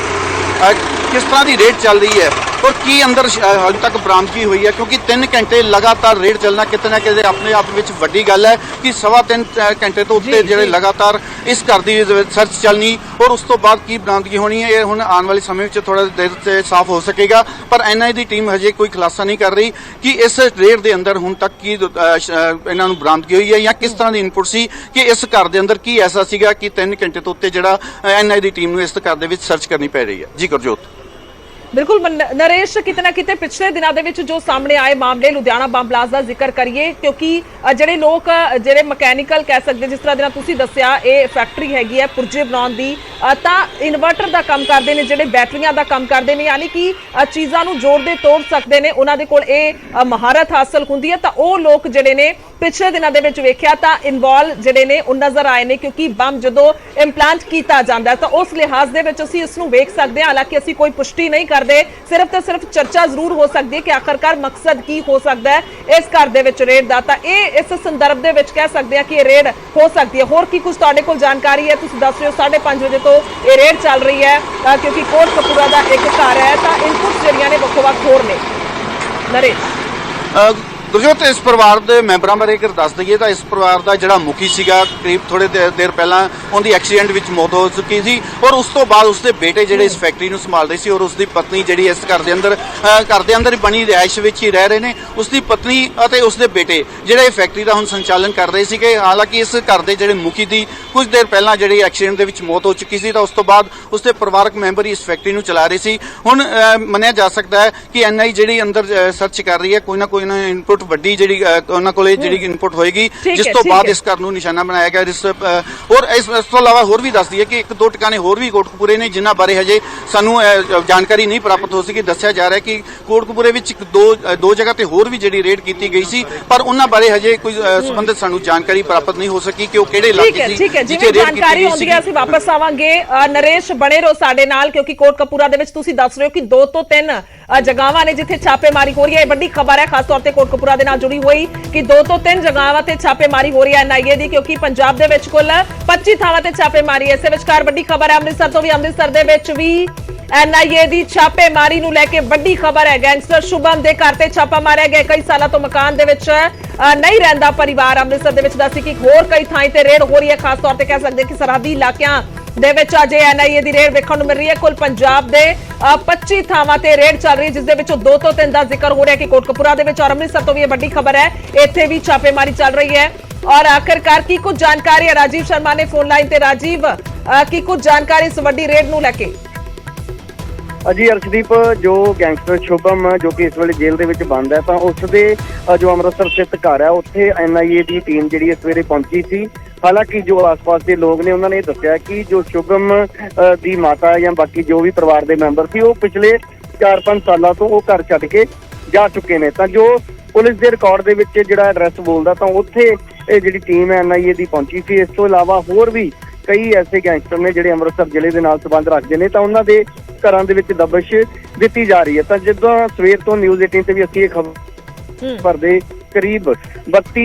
किस तरह की रेड चल रही है और की अंदर हाल तक बरामदगी हुई है क्योंकि 3 घंटे लगातार रेड चलना कितने ना कितने अपने आप में वड्डी गल है कि 3.25 घंटे तो उत्ते जिहड़े लगातार इस घर की सर्च चलनी और उस तो बाद की बरामदगी होनी है ये हुण आने वाले समय में थोड़ा देर से साफ हो सकेगा। पर NIA की टीम हजे कोई खुलासा नहीं कर रही कि इस रेड के अंदर हुण तक की इन्हां नूं बरामदगी हुई है या किस तरह की इनपुट सी कि इस घर के अंदर की ऐसा सीगा कि 3 घंटे तो उत्ते जिहड़ा NIA की टीम नूं इस घर दे विच सर्च करनी पै रही है। जी गुरजोत बिल्कुल नरेश किते ना किते पिछले दिनों दे विच जो सामने आए मामले लुधियाना बम ब्लास्ट का जिक्र करिए क्योंकि जिहड़े लोग जिहड़े मकैनिकल कह सकते जिस तरह दे नाल तुसीं दस्सिया ये फैक्ट्री हैगी है पुरजे बनाउण दी तां इन्वर्टर का काम करते हैं जिहड़े बैटरियां का काम करते हैं यानी कि चीज़ां नूं जोड़दे तोड़ सकते हैं उन्हां दे कोल ये महारत हासिल हुंदी है। तां ओह लोग जिहड़े ने पिछले दिनों दे विच वेखिया तां इनवॉल्व जिहड़े ने उह नज़र आए ने क्योंकि बम जदों इंप्लांट कीता जांदा है तां उस लिहाज दे विच असीं इस नूं वेख सकदे हां। हालांकि असीं कोई पुष्टि नहीं करते सिर्फ तो सिर्फ चर्चा जरूर हो सकती है कि आखिरकार मकसद की हो सकता है इस घर दे विच रेड दा। तां इह इस संदर्भ दे विच कह सकते हैं कि रेड हो सकती है। होर की कुछ तुहाडे कोल जानकारी है तुसीं दस रहे हो 5:30 बजे तो ये रेड चल रही है क्योंकि कोटकपूरा दा एक घर है तां इनपुट्स जिहड़ियां ने वक्-वक् होर ने। नरेश गुरजोत इस परिवार के मैंबरों बारे अगर दस दईए तो इस परिवार का जोड़ा मुखी सीगा करीब थोड़े देर पहला उनकी एक्सीडेंट में मौत हो चुकी थी और उस तो बाद उसके बेटे जिहड़े इस फैक्ट्री नूं संभाल रहे सी और उसकी पत्नी जिहड़ी इस घर के अंदर बनी रिहाइश में ही रह रहे हैं उसकी पत्नी और उसके बेटे जिहड़े फैक्ट्री का हुण संचालन कर रहे थे। हालांकि इस घर के जिहड़े मुखी थी कुछ देर पहला जिहड़ी एक्सीडेंट के मौत हो चुकी थी तो उस तो बाद उसके परिवारक मैंबर ही इस फैक्ट्री नूं चला रहे सी। हुण मन्निया जा सकता है कि NIA जिहड़ी अंदर सर्च कर रही है कोई ना कोई इनपुट ਵੱਡੀ ਜਿਹੜੀ ਉਹਨਾਂ ਕੋਲੇ ਜਿਹੜੀ ਇਨਪੁਟ ਹੋਏਗੀ ਜਿਸ ਤੋਂ ਬਾਅਦ ਇਸ ਘਰ ਨੂੰ ਨਿਸ਼ਾਨਾ ਬਣਾਇਆ ਗਿਆ। ਔਰ ਇਸ ਤੋਂ ਇਲਾਵਾ ਹੋਰ ਵੀ ਦੱਸਦੀ ਹੈ ਕਿ 1-2 ਟਿਕਾਣੇ ਹੋਰ ਵੀ ਕੋਟਕਪੂਰੇ ਨੇ ਜਿਨ੍ਹਾਂ ਬਾਰੇ ਹਜੇ ਸਾਨੂੰ ਜਾਣਕਾਰੀ ਨਹੀਂ ਪ੍ਰਾਪਤ ਹੋ ਸਕੀ। ਦੱਸਿਆ ਜਾ ਰਿਹਾ ਕਿ ਕੋਟਕਪੂਰੇ ਵਿੱਚ ਦੋ ਜਗ੍ਹਾ ਤੇ ਹੋਰ ਵੀ ਜਿਹੜੀ ਰੇਡ ਕੀਤੀ ਗਈ ਸੀ ਪਰ ਉਹਨਾਂ ਬਾਰੇ ਹਜੇ ਕੋਈ ਸੰਬੰਧਿਤ ਸਾਨੂੰ ਜਾਣਕਾਰੀ ਪ੍ਰਾਪਤ ਨਹੀਂ ਹੋ ਸਕੀ ਕਿ ਉਹ ਕਿਹੜੇ ਇਲਾਕੇ ਸੀ ਜਿੱਥੇ ਰੇਡ ਕੀਤੀ ਗਈ ਸੀ। ਅਸੀਂ ਵਾਪਸ ਆਵਾਂਗੇ ਨਰੇਸ਼ ਬਣੇ ਰਹੋ ਸਾਡੇ ਨਾਲ ਕਿਉਂਕਿ ਕੋਟਕਪੂਰਾ ਦੇ ਵਿੱਚ ਤੁਸੀਂ ਦੱਸ ਰਹੇ ਹੋ ਕਿ 2 ਤੋਂ 3 जगह ने जिथे छापेमारी हो रही है। बड़ी खबर है खास तौर पर कोटकपूरा दे नाल जुड़ी हुई कि 2 तो 3 जगह ते छापेमारी हो रही है NIA दी क्योंकि पंजाब दे विच कुल 25 थावां ते छापेमारी है। इस विचकार बड़ी खबर है अमृतसर तो भी अमृतसर दे विच भी NIA दी छापेमारी नूं लैके बड़ी खबर है। गैंगस्टर शुभम दे घर ते छापा मारिया गया कई सालों तो मकान दे विच नहीं रहिंदा परिवार अमृतसर दे विच दस्सी कि होर कई थां ते रेड हो रही है खास तौर पर कह सकते कि सरहदी इलाकियां दे विच अजे NIA दी रेड वेखण नूं मिल रही है। कुल पंजाब दे 25 थावां ते रेड चल रही है जिस दे विचों 2 तो 3 दा जिक्र हो रहा है कि कोटकपूरा दे विच और अमृतसर तो भी बड़ी खबर है इत्थे भी छापेमारी चल रही है। और आखिरकार की कुछ जानकारी है राजीव शर्मा ने फोन लाइन ते राजीव की कुछ जानकारी इस वड्डी रेड नूं लैके। जी अर्शदीप जो गैंगस्टर शुभम जो कि इस वे जेल के बंद है तो उसके जो अमृतसर स्थित घर है उत्थे NIA की टीम जी सवेरे पहुंची थी। हालांकि जो आस पास के लोग ने उन्होंने दस्सिया कि जो शुभम की माता या बाकी जो भी परिवार के मैंबर सी वो पिछले 4-5 सालों तो वो घर छड्ड के जा चुके हैं। तो जो पुलिस के रिकॉर्ड के जिहड़ा एड्रैस बोलता तो उत्थे जी टीम है NIA की पहुंची थी। इस तो इलावा होर भी कई ऐसे गैंगस्टर ने जिहड़े अमृतसर जिले के नाल संबंध रखते हैं तो उन्होंने घरों के विच दबिश दी जा रही है। तो जो सवेर तो न्यूज़ 18 से भी असीं ये खबर दे करीब 32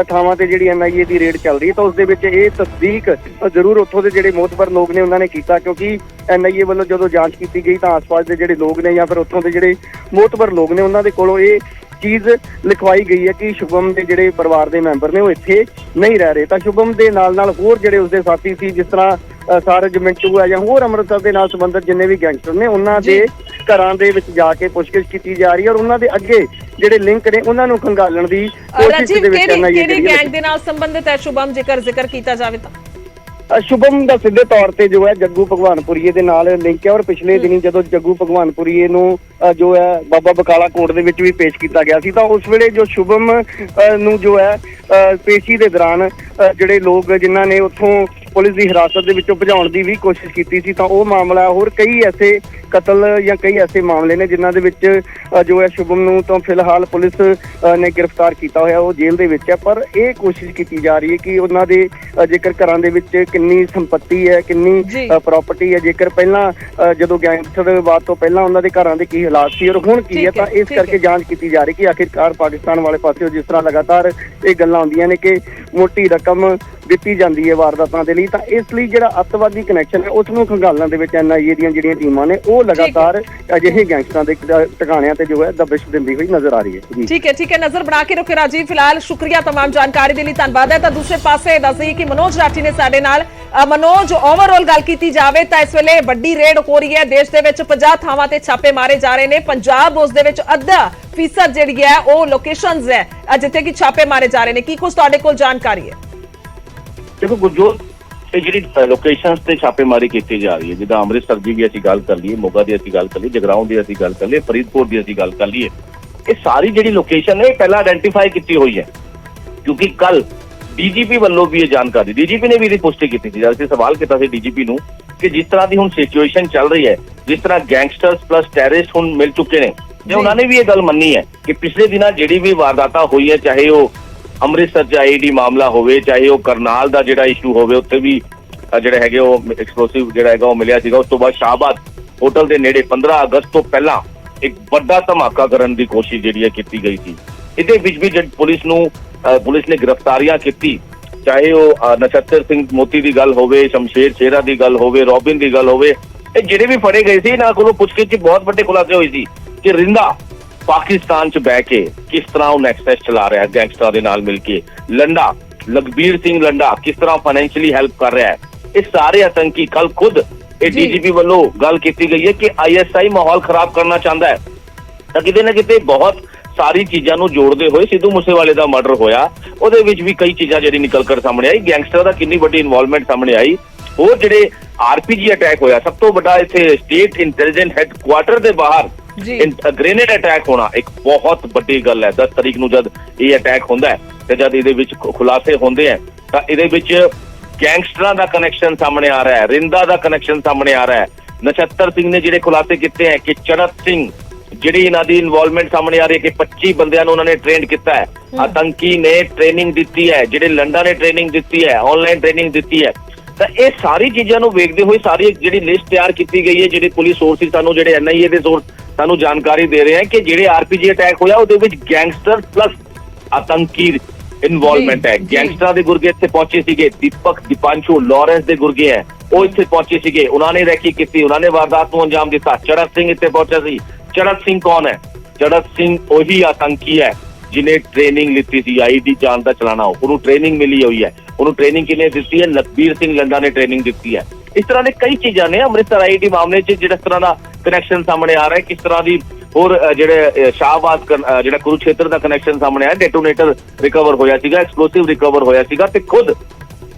ਥਾਵਾਂ ਤੇ ਜਿਹੜੀ NIA ਦੀ ਰੇਡ ਚੱਲ ਰਹੀ ਹੈ ਤਾਂ ਉਸ ਦੇ ਵਿੱਚ ਇਹ ਤਸਦੀਕ ਜ਼ਰੂਰ ਉੱਥੋਂ ਦੇ ਜਿਹੜੇ ਮੋਤਬਰ ਲੋਕ ਨੇ ਉਹਨਾਂ ਨੇ ਕੀਤਾ ਕਿਉਂਕਿ NIA ਵੱਲੋਂ ਜਦੋਂ ਜਾਂਚ ਕੀਤੀ ਗਈ ਤਾਂ ਆਸ-ਪਾਸ ਦੇ ਜਿਹੜੇ ਲੋਕ ਨੇ ਜਾਂ ਫਿਰ ਉੱਥੋਂ ਦੇ ਜਿਹੜੇ ਮੋਤਬਰ ਲੋਕ ਨੇ ਉਹਨਾਂ ਦੇ ਕੋਲੋਂ ਇਹ ਚੀਜ਼ ਲਿਖਵਾਈ ਗਈ ਹੈ ਕਿ ਸ਼ੁਭਮ ਦੇ ਜਿਹੜੇ ਪਰਿਵਾਰ ਦੇ ਮੈਂਬਰ ਨੇ ਉਹ ਇੱਥੇ ਨਹੀਂ ਰਹਿ ਰਹੇ। ਤਾਂ ਸ਼ੁਭਮ ਦੇ ਨਾਲ ਨਾਲ ਹੋਰ ਜਿਹੜੇ ਉਸਦੇ ਸਾਥੀ ਸੀ ਜਿਸ ਤਰ੍ਹਾਂ ਸਾਰਜ ਮਿੰਟੂ ਹੈ ਜਾਂ ਹੋਰ ਅੰਮ੍ਰਿਤਸਰ ਦੇ ਨਾਲ ਸੰਬੰਧਿਤ ਜਿੰਨੇ ਵੀ ਗੈਂਗਸਟਰ ਨੇ ਉਹਨਾਂ ਦੇ ਘਰਾਂ ਦੇ ਵਿੱਚ ਜਾ ਕੇ ਪੁੱਛਗਿੱਛ ਕੀਤੀ ਜਾ ਰਹੀ ਹੈ ਔਰ ਉਹਨਾਂ ਦੇ ਅੱਗੇ ਜਿਹੜੇ ਲਿੰਕ ਨੇ ਉਹਨਾਂ ਨੂੰ ਖੰਗਾਲਣ ਦੀ ਕੋਸ਼ਿਸ਼ ਰਾਜੀਵ ਦੇ ਵਿੱਚ ਕਿਹੜੀ ਗੈਂਗ ਦੇ ਨਾਲ ਸੰਬੰਧਿਤ ਹੈ ਸ਼ੁਭਮ, ਜੇਕਰ ਜ਼ਿਕਰ ਕੀਤਾ ਜਾਵੇ ਤਾਂ? ਸ਼ੁਭਮ ਦਾ ਸਿੱਧੇ ਤੌਰ ਤੇ ਜੋ ਹੈ ਜੱਗੂ ਭਗਵਾਨਪੁਰੀਏ ਦੇ ਨਾਲ ਲਿੰਕ ਹੈ ਔਰ ਪਿਛਲੇ ਦਿਨੀ ਜਦੋਂ ਜੱਗੂ ਭਗਵਾਨਪੁਰੀਏ ਨੂੰ ਜੋ ਹੈ ਬਾਬਾ ਬਕਾਲਾ ਕੋਰਟ ਦੇ ਵਿੱਚ ਵੀ ਪੇਸ਼ ਕੀਤਾ ਗਿਆ ਸੀ ਤਾਂ ਉਸ ਵੇਲੇ ਜੋ ਸ਼ੁਭਮ ਨੂੰ ਜੋ ਹੈ ਪੇਸ਼ੀ ਦੇ ਦੌਰਾਨ ਜਿਹੜੇ ਲੋਕ ਜਿਨ੍ਹਾਂ ਨੇ ਉੱਥੋਂ ਪੁਲਿਸ ਦੀ ਹਿਰਾਸਤ ਦੇ ਵਿੱਚੋਂ ਭਜਾਉਣ ਦੀ ਵੀ ਕੋਸ਼ਿਸ਼ ਕੀਤੀ ਸੀ ਤਾਂ ਉਹ ਮਾਮਲਾ ਹੋਰ ਕਈ ਐਸੇ ਕਤਲ ਜਾਂ ਕਈ ਐਸੇ ਮਾਮਲੇ ਨੇ ਜਿਨ੍ਹਾਂ ਦੇ ਵਿੱਚ ਜੋ ਹੈ ਸ਼ੁਭਮ ਨੂੰ ਤਾਂ ਫਿਲਹਾਲ ਪੁਲਿਸ ਨੇ ਗ੍ਰਿਫਤਾਰ ਕੀਤਾ ਹੋਇਆ, ਉਹ ਜੇਲ੍ਹ ਦੇ ਵਿੱਚ ਹੈ। ਪਰ ਇਹ ਕੋਸ਼ਿਸ਼ ਕੀਤੀ ਜਾ ਰਹੀ ਹੈ ਕਿ ਉਹਨਾਂ ਦੇ ਜੇਕਰ ਘਰਾਂ ਦੇ ਵਿੱਚ ਕਿੰਨੀ ਸੰਪत्ति ਹੈ, ਕਿੰਨੀ ਪ੍ਰਾਪਰਟੀ ਹੈ, ਜੇਕਰ ਪਹਿਲਾਂ ਜਦੋਂ ਗੈਂਗਸਟਰਵਾਦ ਤੋਂ ਪਹਿਲਾਂ ਉਹਨਾਂ ਦੇ ਘਰਾਂ ਦੇ ਕੀ ਹਾਲਾਤ ਸੀ ਔਰ ਹੁਣ ਕੀ ਹੈ, ਤਾਂ ਇਸ ਕਰਕੇ ਜਾਂਚ ਕੀਤੀ ਜਾ ਰਹੀ ਕਿ ਆਖਿਰਕਾਰ ਪਾਕਿਸਤਾਨ ਵਾਲੇ ਪਾਸਿਓਂ ਜਿਸ ਤਰ੍ਹਾਂ ਲਗਾਤਾਰ ਇਹ ਗੱਲਾਂ ਆਉਂਦੀਆਂ ਨੇ ਕਿ ਮੋਟੀ ਰਕਮ ਦਿੱਤੀ ਜਾਂਦੀ ਹੈ ਵਾਰਦਾਤਾਂ ਦੇ ਲਈ, ਤਾਂ ਇਸ ਲਈ ਜਿਹੜਾ ਅੱਤਵਾਦੀ ਕਨੈਕਸ਼ਨ ਹੈ ਉਸ ਨੂੰ ਖੰਗਾਲਣ ਦੇ ਵਿੱਚ NIA ਦੀਆਂ ਜਿਹੜੀਆਂ ਟੀਮਾਂ ਨੇ ਉਹ ਲਗਾਤਾਰ ਅਜਿਹੇ ਗੈਂਗਸਟਰਾਂ ਦੇ ਟਿਕਾਣਿਆਂ ਤੇ ਜੋ ਹੈ ਦਬਿਸ਼ ਦਿੰਦੀ ਹੋਈ ਨਜ਼ਰ ਆ ਰਹੀ ਹੈ। ਠੀਕ ਹੈ, ਨਜ਼ਰ ਬਣਾ ਕੇ ਰੱਖੋ ਰਾਜੀਵ। ਫਿਲਹਾਲ ਸ਼ੁਕਰੀਆ तमाम ਜਾਣਕਾਰੀ ਦੇ ਲਈ, ਧੰਨਵਾਦ ਹੈ। ਤਾਂ ਦੂਸਰੇ ਪਾਸੇ ਦੱਸ ਦਈਏ ਕਿ ਮਨੋਜ ਰਾਠੀ ਨੇ ਸਾਡੇ ਨਾਲ। ਮਨੋਜ, ਓਵਰਆਲ ਗੱਲ ਕੀਤੀ ਜਾਵੇ ਤਾਂ ਇਸ ਵੇਲੇ ਵੱਡੀ ਰੇਡ ਹੋ ਰਹੀ ਹੈ ਦੇਸ਼ ਦੇ ਵਿੱਚ, 50 ਥਾਵਾਂ ਤੇ ਛਾਪੇ ਮਾਰੇ ਜਾ ਰਹੇ ਨੇ। ਪੰਜਾਬ ਉਸ ਦੇ ਵਿੱਚ ਅੱਧਾ ਫੀਸਦ ਜਿਹੜੀ ਹੈ ਉਹ ਲੋਕੇਸ਼ਨਸ ਹੈ ਜਿੱਥੇ ਕਿ ਛਾਪੇ ਮਾਰੇ ਜਾ ਰਹੇ ਨੇ। ਕੀ ਕੁਝ ਤੁਹਾਡੇ ਕੋਲ ਜਾਣਕਾਰੀ ਹੈ? ਦੇਖੋ ਗੁਰਜੋਤ, ਇਹ ਜਿਹੜੀ ਲੋਕੇਸ਼ਨਸ ਤੇ ਛਾਪੇਮਾਰੀ ਕੀਤੀ ਜਾ ਰਹੀ ਹੈ, ਜਿੱਦਾਂ ਅੰਮ੍ਰਿਤਸਰ ਦੀ ਵੀ ਅਸੀਂ ਗੱਲ ਕਰ ਲਈਏ, ਮੋਗਾ ਦੀ ਅਸੀਂ ਗੱਲ ਕਰ ਲਈਏ, ਜਗਰਾਉਂ ਦੀ ਅਸੀਂ ਗੱਲ ਕਰ ਲਈਏ, ਫਰੀਦਕੋਟ ਦੀ ਅਸੀਂ ਗੱਲ ਕਰ ਲਈਏ, ਇਹ ਸਾਰੀ ਜਿਹੜੀ ਲੋਕੇਸ਼ਨ ਹੈ ਪਹਿਲਾਂ ਆਇਡੈਂਟੀਫਾਈ ਕੀਤੀ ਹੋਈ ਹੈ। ਕਿਉਂਕਿ ਕੱਲ DGP ਵੱਲੋਂ ਵੀ ਇਹ ਜਾਣਕਾਰੀ, DGP ਨੇ ਵੀ ਇਹਦੀ ਪੁਸ਼ਟੀ ਕੀਤੀ ਸੀ। ਅਸੀਂ ਸਵਾਲ ਕੀਤਾ ਸੀ DGP ਨੂੰ ਕਿ ਜਿਸ ਤਰ੍ਹਾਂ ਦੀ ਹੁਣ ਸਿਚੁਏਸ਼ਨ ਚੱਲ ਰਹੀ ਹੈ, ਜਿਸ ਤਰ੍ਹਾਂ ਗੈਂਗਸਟਰਸ ਪਲੱਸ ਟੈਰਰਿਸਟ ਹੁਣ ਮਿਲ ਚੁੱਕੇ ਨੇ, ਤੇ ਉਹਨਾਂ ਨੇ ਵੀ ਇਹ ਗੱਲ ਮੰਨੀ ਹੈ ਕਿ ਪਿਛਲੇ ਦਿਨਾਂ ਜਿਹੜੀ ਵੀ ਵਾਰਦਾਤਾਂ ਹੋਈ ਹੈ, ਚਾਹੇ ਉਹ ਅੰਮ੍ਰਿਤਸਰ 'ਚ IED ਮਾਮਲਾ ਹੋਵੇ, ਚਾਹੇ ਉਹ ਕਰਨਾਲ ਦਾ ਜਿਹੜਾ ਇਸ਼ੂ ਹੋਵੇ, ਉੱਥੇ ਵੀ ਜਿਹੜੇ ਹੈਗੇ ਉਹ ਐਕਸਪਲੋਸਿਵ ਜਿਹੜਾ ਹੈਗਾ ਉਹ ਮਿਲਿਆ ਸੀਗਾ। ਉਸ ਤੋਂ ਬਾਅਦ ਸ਼ਾਹਬਾਦ ਹੋਟਲ ਦੇ ਨੇੜੇ 15 ਅਗਸਤ ਤੋਂ ਪਹਿਲਾਂ ਇੱਕ ਵੱਡਾ ਧਮਾਕਾ ਕਰਨ ਦੀ ਕੋਸ਼ਿਸ਼ ਜਿਹੜੀ ਹੈ ਕੀਤੀ ਗਈ ਸੀ। ਇਹਦੇ ਵਿੱਚ ਵੀ ਪੁਲਿਸ ਨੇ ਗ੍ਰਿਫਤਾਰੀਆਂ ਕੀਤੀ, ਚਾਹੇ ਉਹ ਨਛੱਤਰ ਸਿੰਘ ਮੋਤੀ ਦੀ ਗੱਲ ਹੋਵੇ, ਸ਼ਮਸ਼ੇਰ ਸ਼ੇਰਾ ਦੀ ਗੱਲ ਹੋਵੇ, ਰੋਬਿਨ ਦੀ ਗੱਲ ਹੋਵੇ, ਇਹ ਜਿਹੜੇ ਵੀ ਫੜੇ ਗਏ ਸੀ ਇਹਨਾਂ ਕੋਲੋਂ ਪੁੱਛਗਿੱਛ 'ਚ ਬਹੁਤ ਵੱਡੇ ਖੁਲਾਸੇ ਹੋਏ ਸੀ ਕਿ ਰਿੰਦਾ ਪਾਕਿਸਤਾਨ 'ਚ ਬਹਿ ਕੇ ਕਿਸ ਤਰ੍ਹਾਂ ਉਹ ਨੈਕਸਸ ਚਲਾ ਰਿਹਾ ਗੈਂਗਸਟਰਾਂ ਦੇ ਨਾਲ ਮਿਲ ਕੇ, ਲੰਡਾ ਲਖਬੀਰ ਸਿੰਘ ਲੰਡਾ ਕਿਸ ਤਰ੍ਹਾਂ ਫਾਈਨੈਂਸ਼ੀਅਲੀ ਹੈਲਪ ਕਰ ਰਿਹਾ ਹੈ। ਇਹ ਸਾਰੇ ਆਤੰਕੀ ਕੱਲ ਖੁਦ ਇਹ DGP ਵੱਲੋਂ ਗੱਲ ਕੀਤੀ ਗਈ ਹੈ ਕਿ ISI ਮਾਹੌਲ ਖਰਾਬ ਕਰਨਾ ਚਾਹੁੰਦਾ ਹੈ। ਤਾਂ ਕਿਤੇ ਨਾ ਕਿਤੇ ਬਹੁਤ ਸਾਰੀ ਚੀਜ਼ਾਂ ਨੂੰ ਜੋੜਦੇ ਹੋਏ ਸਿੱਧੂ ਮੂਸੇਵਾਲੇ ਦਾ ਮਰਡਰ ਹੋਇਆ, ਉਹਦੇ ਵਿੱਚ ਵੀ ਕਈ ਚੀਜ਼ਾਂ ਜਿਹੜੀ ਨਿਕਲ ਕਰ ਸਾਹਮਣੇ ਆਈ, ਗੈਂਗਸਟਰ ਦਾ ਕਿੰਨੀ ਵੱਡੀ ਇਨਵੋਲਵਮੈਂਟ ਸਾਹਮਣੇ ਆਈ। ਹੋਰ ਜਿਹੜੇ RPG ਅਟੈਕ ਹੋਇਆ, ਸਭ ਤੋਂ ਵੱਡਾ ਇੱਥੇ ਸਟੇਟ ਇੰਟੈਲੀਜੈਂਸ ਹੈਡਕੁਆਟਰ ਦੇ ਬਾਹਰ ਗ੍ਰੇਨੇਡ ਅਟੈਕ ਹੋਣਾ ਇੱਕ ਬਹੁਤ ਵੱਡੀ ਗੱਲ ਹੈ। 10 ਤਰੀਕ ਨੂੰ ਜਦ ਇਹ ਅਟੈਕ ਹੁੰਦਾ ਹੈ ਤੇ ਜਦ ਇਹਦੇ ਵਿੱਚ ਖੁਲਾਸੇ ਹੁੰਦੇ ਹੈ ਤਾਂ ਇਹਦੇ ਵਿੱਚ ਗੈਂਗਸਟਰਾਂ ਦਾ ਕਨੈਕਸ਼ਨ ਸਾਹਮਣੇ ਆ ਰਿਹਾ ਹੈ, ਰਿੰਦਾ ਦਾ ਕਨੈਕਸ਼ਨ ਸਾਹਮਣੇ ਆ ਰਿਹਾ ਹੈ। ਨਛੱਤਰ ਸਿੰਘ ਨੇ ਜਿਹੜੇ ਖੁਲਾਸੇ ਕੀਤੇ ਹੈ ਕਿ ਚੜਤ ਸਿੰਘ ਜਿਹੜੀ ਇਹਨਾਂ ਦੀ ਇਨਵੋਲਵਮੈਂਟ ਸਾਹਮਣੇ ਆ ਰਹੀ ਹੈ ਕਿ 25 ਬੰਦਿਆਂ ਨੂੰ ਉਹਨਾਂ ਨੇ ਟ੍ਰੇਨ ਕੀਤਾ ਹੈ, ਆਤੰਕੀ ਨੇ ਟ੍ਰੇਨਿੰਗ ਦਿੱਤੀ ਹੈ, ਜਿਹੜੇ ਲੰਡਾ ਨੇ ਟ੍ਰੇਨਿੰਗ ਦਿੱਤੀ ਹੈ, ਆਨਲਾਈਨ ਟ੍ਰੇਨਿੰਗ ਦਿੱਤੀ ਹੈ। ਤਾਂ ਇਹ ਸਾਰੀ ਚੀਜ਼ਾਂ ਨੂੰ ਵੇਖਦੇ ਹੋਏ ਸਾਰੀ ਜਿਹੜੀ ਲਿਸਟ ਤਿਆਰ ਕੀਤੀ ਗਈ ਹੈ, ਜਿਹੜੇ ਪੁਲਿਸ ਸੋਰਸਿਸ ਸਾਨੂੰ, ਜਿਹੜੇ NIA ਦੇ ਸੋਰਸ ਸਾਨੂੰ ਜਾਣਕਾਰੀ ਦੇ ਰਹੇ ਹੈ ਕਿ ਜਿਹੜੇ RPG ਅਟੈਕ ਹੋਇਆ ਉਹਦੇ ਵਿੱਚ ਗੈਂਗਸਟਰ ਪਲੱਸ ਆਤੰਕੀ ਇਨਵੋਲਵਮੈਂਟ ਹੈ। ਗੈਂਗਸਟਰਾਂ ਦੇ ਗੁਰਗੇ ਇੱਥੇ ਪਹੁੰਚੇ ਸੀਗੇ, ਦੀਪਕ, ਦੀਪਾਂਸ਼ੂ, ਲਾਰੈਂਸ ਦੇ ਗੁਰਗੇ ਹੈ, ਉਹ ਇੱਥੇ ਪਹੁੰਚੇ ਸੀਗੇ, ਉਹਨਾਂ ਨੇ ਰੈਕੀ ਕੀਤੀ, ਉਹਨਾਂ ਨੇ ਵਾਰਦਾਤ ਨੂੰ ਅੰਜਾਮ ਦਿੱਤਾ। ਚੜਤ ਸਿੰਘ ਇੱਥੇ ਪਹੁੰਚਿਆ ਸੀ। ਚੜਤ ਸਿੰਘ ਕੌਣ ਹੈ? ਚੜਤ ਸਿੰਘ ਉਹੀ ਆਤੰਕੀ ਹੈ ਜਿਹਨੇ ਟ੍ਰੇਨਿੰਗ ਲਿੱਤੀ ਸੀ IED ਜਾਨ ਦਾ ਚਲਾਣਾ, ਉਹਨੂੰ ਟ੍ਰੇਨਿੰਗ ਮਿਲੀ ਹੋਈ ਹੈ। ਉਹਨੂੰ ਟ੍ਰੇਨਿੰਗ ਕਿਹਨੇ ਦਿੱਤੀ ਹੈ? ਲਖਬੀਰ ਸਿੰਘ ਲੰਡਾ ਨੇ ਟ੍ਰੇਨਿੰਗ ਦਿੱਤੀ ਹੈ। ਇਸ ਤਰ੍ਹਾਂ ਦੇ ਕਈ ਚੀਜ਼ਾਂ ਨੇ ਅੰਮ੍ਰਿਤਸਰ IED ਮਾਮਲੇ 'ਚ ਜਿਸ ਤਰ੍ਹਾਂ ਦਾ ਕਨੈਕਸ਼ਨ ਸਾਹਮਣੇ ਆ ਰਿਹਾ, ਕਿਸ ਤਰ੍ਹਾਂ ਦੀ ਹੋਰ ਜਿਹੜੇ ਸ਼ਾਹਬਾਦ ਜਿਹੜਾ ਕੁਰੂਕਸ਼ੇਤਰ ਦਾ ਕਨੈਕਸ਼ਨ ਸਾਹਮਣੇ ਆਇਆ, ਡੈਟੋਨੇਟਰ ਰਿਕਵਰ ਹੋਇਆ ਸੀਗਾ, ਐਕਸਪਲੋਸਿਵ ਰਿਕਵਰ ਹੋਇਆ ਸੀਗਾ। ਤੇ ਖੁਦ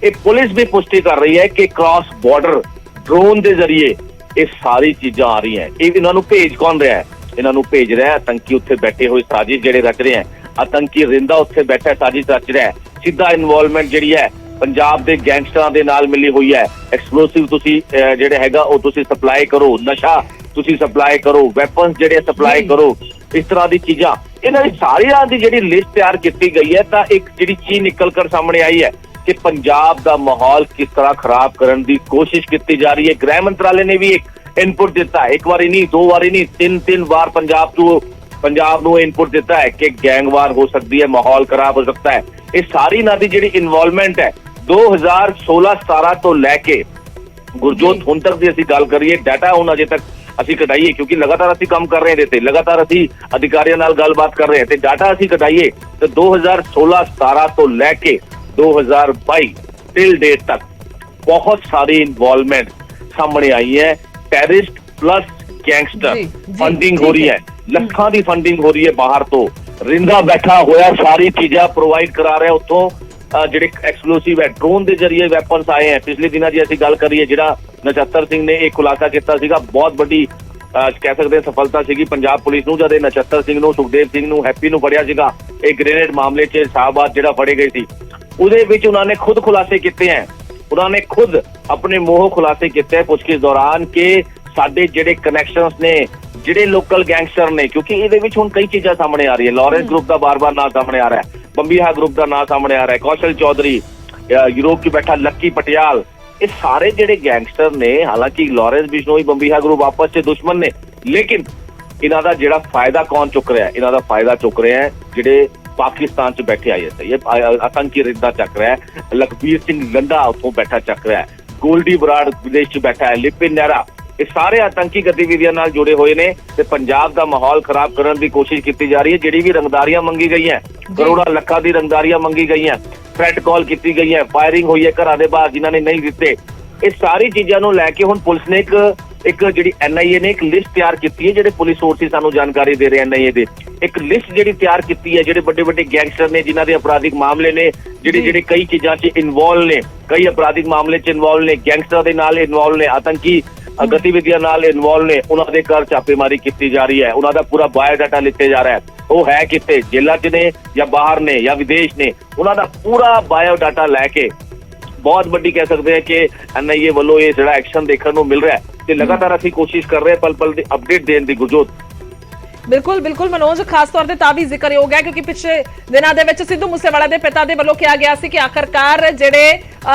ਇਹ ਪੁਲਿਸ ਵੀ ਪੁਸ਼ਟੀ ਕਰ ਰਹੀ ਹੈ ਕਿ ਕ੍ਰਾਸ ਬਾਰਡਰ ਡਰੋਨ ਦੇ ਜ਼ਰੀਏ ਇਹ ਸਾਰੀ ਚੀਜ਼ਾਂ ਆ ਰਹੀਆਂ। ਇਹ ਇਹਨਾਂ ਨੂੰ ਭੇਜ ਕੌਣ ਰਿਹਾ ਹੈ? ਇਹਨਾਂ ਨੂੰ ਭੇਜ ਰਿਹਾ ਆਤੰਕੀ ਉੱਥੇ ਬੈਠੇ ਹੋਏ ਸਾਜ਼ਿਸ਼ ਜਿਹੜੇ ਰਚ ਰਹੇ ਹੈ। ਆਤੰਕੀ ਰਿੰਦਾ ਉੱਥੇ ਬੈਠਾ ਸਾਜ਼ਿਸ਼ ਰਚ ਰਿਹਾ ਹੈ। ਸਿੱਧਾ ਇਨਵੋਲਵਮੈਂਟ ਜਿਹੜੀ ਹੈ ਪੰਜਾਬ ਦੇ ਗੈਂਗਸਟਰਾਂ ਦੇ ਨਾਲ ਮਿਲੀ ਹੋਈ ਹੈ। ਐਕਸਪਲੋਸਿਵ ਤੁਸੀਂ ਜਿਹੜੇ ਹੈਗਾ ਉਹ ਤੁਸੀਂ ਸਪਲਾਈ ਕਰੋ, ਨਸ਼ਾ ਤੁਸੀਂ ਸਪਲਾਈ ਕਰੋ, ਵੈਪਨਸ ਜਿਹੜੇ ਸਪਲਾਈ ਕਰੋ, ਇਸ ਤਰ੍ਹਾਂ ਦੀ ਚੀਜ਼ਾਂ, ਇਹਨਾਂ ਦੀ ਸਾਰੀਆਂ ਦੀ ਜਿਹੜੀ ਲਿਸਟ ਤਿਆਰ ਕੀਤੀ ਗਈ ਹੈ। ਤਾਂ ਇੱਕ ਜਿਹੜੀ ਚੀਜ਼ ਨਿਕਲ ਕਰ ਸਾਹਮਣੇ ਆਈ ਹੈ ਕਿ ਪੰਜਾਬ ਦਾ ਮਾਹੌਲ ਕਿਸ ਤਰ੍ਹਾਂ ਖਰਾਬ ਕਰਨ ਦੀ ਕੋਸ਼ਿਸ਼ ਕੀਤੀ ਜਾ ਰਹੀ ਹੈ। ਗ੍ਰਹਿ ਮੰਤਰਾਲੇ ਨੇ ਵੀ ਇੱਕ ਇਨਪੁਟ ਦਿੱਤਾ, ਇੱਕ ਵਾਰੀ ਨਹੀਂ, 2 ਵਾਰੀ ਨਹੀਂ, 3 ਵਾਰ ਪੰਜਾਬ ਨੂੰ ਇਨਪੁਟ ਦਿੱਤਾ ਹੈ ਕਿ ਗੈਂਗਵਾਰ ਹੋ ਸਕਦੀ ਹੈ, ਮਾਹੌਲ ਖਰਾਬ ਹੋ ਸਕਦਾ ਹੈ। ਇਹ ਸਾਰੀ ਇਹਨਾਂ ਦੀ ਜਿਹੜੀ ਇਨਵੋਲਵਮੈਂਟ ਹੈ 2016-17 ਤੋਂ ਲੈ ਕੇ ਗੁਰਜੋਤ ਹੁਣ ਤੱਕ ਦੀ ਅਸੀਂ ਗੱਲ ਕਰੀਏ, ਡਾਟਾ ਹੁਣ ਅਜੇ ਤੱਕ ਅਸੀਂ ਕਢਾਈਏ ਕਿਉਂਕਿ ਲਗਾਤਾਰ ਅਸੀਂ ਕੰਮ ਕਰ ਰਹੇ ਹਾਂ ਤੇ ਲਗਾਤਾਰ ਅਸੀਂ ਅਧਿਕਾਰੀਆਂ ਨਾਲ ਗੱਲਬਾਤ ਕਰ ਰਹੇ ਹਾਂ ਤੇ ਡਾਟਾ ਅਸੀਂ ਕਢਾਈਏ ਤਾਂ 2016-17 ਤੋਂ ਲੈ ਕੇ 2022 ਟਿਲ ਡੇਟ ਤੱਕ बहुत सारी इन्वॉल्वमेंट सामने आई है। टेररिस्ट प्लस गैंगस्टर जी, फंडिंग ठीक हो रही है। है, ਲੱਖਾਂ ਦੀ फंडिंग हो रही है बाहर तो रिंदा बैठा होया सारी चीज़ां प्रोवाइड करा रहा उतों ਜਿਹੜੇ ਐਕਸਕਲੂਸਿਵ ਹੈ ਡਰੋਨ ਦੇ ਜ਼ਰੀਏ ਵੈਪਨਸ ਆਏ ਹੈ। ਪਿਛਲੇ ਦਿਨਾਂ ਦੀ ਅਸੀਂ ਗੱਲ ਕਰੀਏ ਜਿਹੜਾ ਨਛੱਤਰ ਸਿੰਘ ਨੇ ਇਹ ਖੁਲਾਸਾ ਕੀਤਾ ਸੀਗਾ, ਬਹੁਤ ਵੱਡੀ ਕਹਿ ਸਕਦੇ ਹਾਂ ਸਫਲਤਾ ਸੀਗੀ ਪੰਜਾਬ ਪੁਲਿਸ ਨੂੰ, ਜਦ ਇਹ ਨਛੱਤਰ ਸਿੰਘ ਨੂੰ, ਸੁਖਦੇਵ ਸਿੰਘ ਨੂੰ, ਹੈਪੀ ਨੂੰ ਫੜਿਆ ਸੀਗਾ ਇਹ ਗ੍ਰੇਨੇਡ ਮਾਮਲੇ 'ਚ ਸ਼ਾਹਬਾਦ ਜਿਹੜਾ ਫੜੇ ਗਏ ਸੀ, ਉਹਦੇ ਵਿੱਚ ਉਹਨਾਂ ਨੇ ਖੁਦ ਖੁਲਾਸੇ ਕੀਤੇ ਹੈ। ਉਹਨਾਂ ਨੇ ਖੁਦ ਆਪਣੇ ਮੂੰਹੋਂ ਖੁਲਾਸੇ ਕੀਤੇ ਹੈ ਪੁੱਛਗਿੱਛ ਦੌਰਾਨ ਕਿ ਸਾਡੇ ਜਿਹੜੇ ਕਨੈਕਸ਼ਨਸ ਨੇ, ਜਿਹੜੇ ਲੋਕਲ ਗੈਂਗਸਟਰ ਨੇ, ਕਿਉਂਕਿ ਇਹਦੇ ਵਿੱਚ ਹੁਣ ਕਈ ਚੀਜ਼ਾਂ ਸਾਹਮਣੇ ਆ ਰਹੀ ਹੈ। ਲਾਰੈਂਸ ਗਰੁੱਪ ਦਾ ਬਾਰ-ਬਾਰ ਨਾਂ ਸਾਹਮਣੇ ਆ ਰਿਹਾ ਹੈ, ਬੰਬੀਹਾ ग्रुप का नाम सामने आ रहा है, कौशल चौधरी, यूरोप की बैठा लक्की पटियाल, ये सारे जेडे गैंगस्टर ने, हालांकि लॉरेंस बिश्नोई बंबीहा ग्रुप आपस से दुश्मन ने, लेकिन इन्हां दा जेड़ा फायदा कौन चुक रहा है? इन्हां दा फायदा चुक रहे हैं जेडे पाकिस्तान च बैठे IS, ये आतंकी रिद्दा चक रहा है, लखबीर सिंह लंडा उतों बैठा चक रहा है, गोल्डी बराड़ विदेश च बैठा है, लिपिन नेहरा, ये सारे आतंकी गतिविधियों नाल जुड़े हुए ने ते पंजाब दा माहौल खराब करने की कोशिश की जा रही है। जिहड़ी भी रंगदारियां मंगी गई हैं, करोड़ां लखां दी रंगदारियां मंगी गई हैं, थ्रेट कॉल की गई है, फायरिंग हुई है घरां दे बाहर जिन्हां ने नहीं दिते, ये सारी चीज़ां नूं लैके हुण पुलिस ने एक जिहड़ी NIA ने एक लिस्ट तैयार की है, जिहड़े पुलिस सोर्सिस सानूं जानकारी दे रहे हैं NIA दे, एक लिस्ट जिहड़ी तैयार की है जिहड़े बड़े बड़े गैंगस्टर ने जिन्हां दे अपराधिक मामले ने, जिहड़े कई चीज़ां 'च इन्वॉल्व ने, कई अपराधिक मामले 'च इन्वॉल्व ने, गैंगस्टर दे नाल इन्वॉल्व ने, आतंकी गतिविधियां नाल इन्वॉल्व ने, उन्हां दे घर छापेमारी की जा रही है, उन्हां दा पूरा बायोडाटा लिखे जा रहा है, वो है कितने जेलों च ने या बाहर ने या विदेश ने, उन्हां दा पूरा बायोडाटा लैके बहुत बड़ी कह सकते हैं कि NIA वालों ये जरा एक्शन देखने को मिल रहा है ते लगातार असीं कोशिश कर रहे हैं पल पल दी अपडेट देने की। गुरजोत बिल्कुल बिल्कुल मनोज, खास तौर ते तां भी जिक्र हो गया क्योंकि पिछले दिनों दे विच सिद्धू मूसेवाला दे पिता दे वल्लों किहा गया सी कि आखिरकार जिहड़े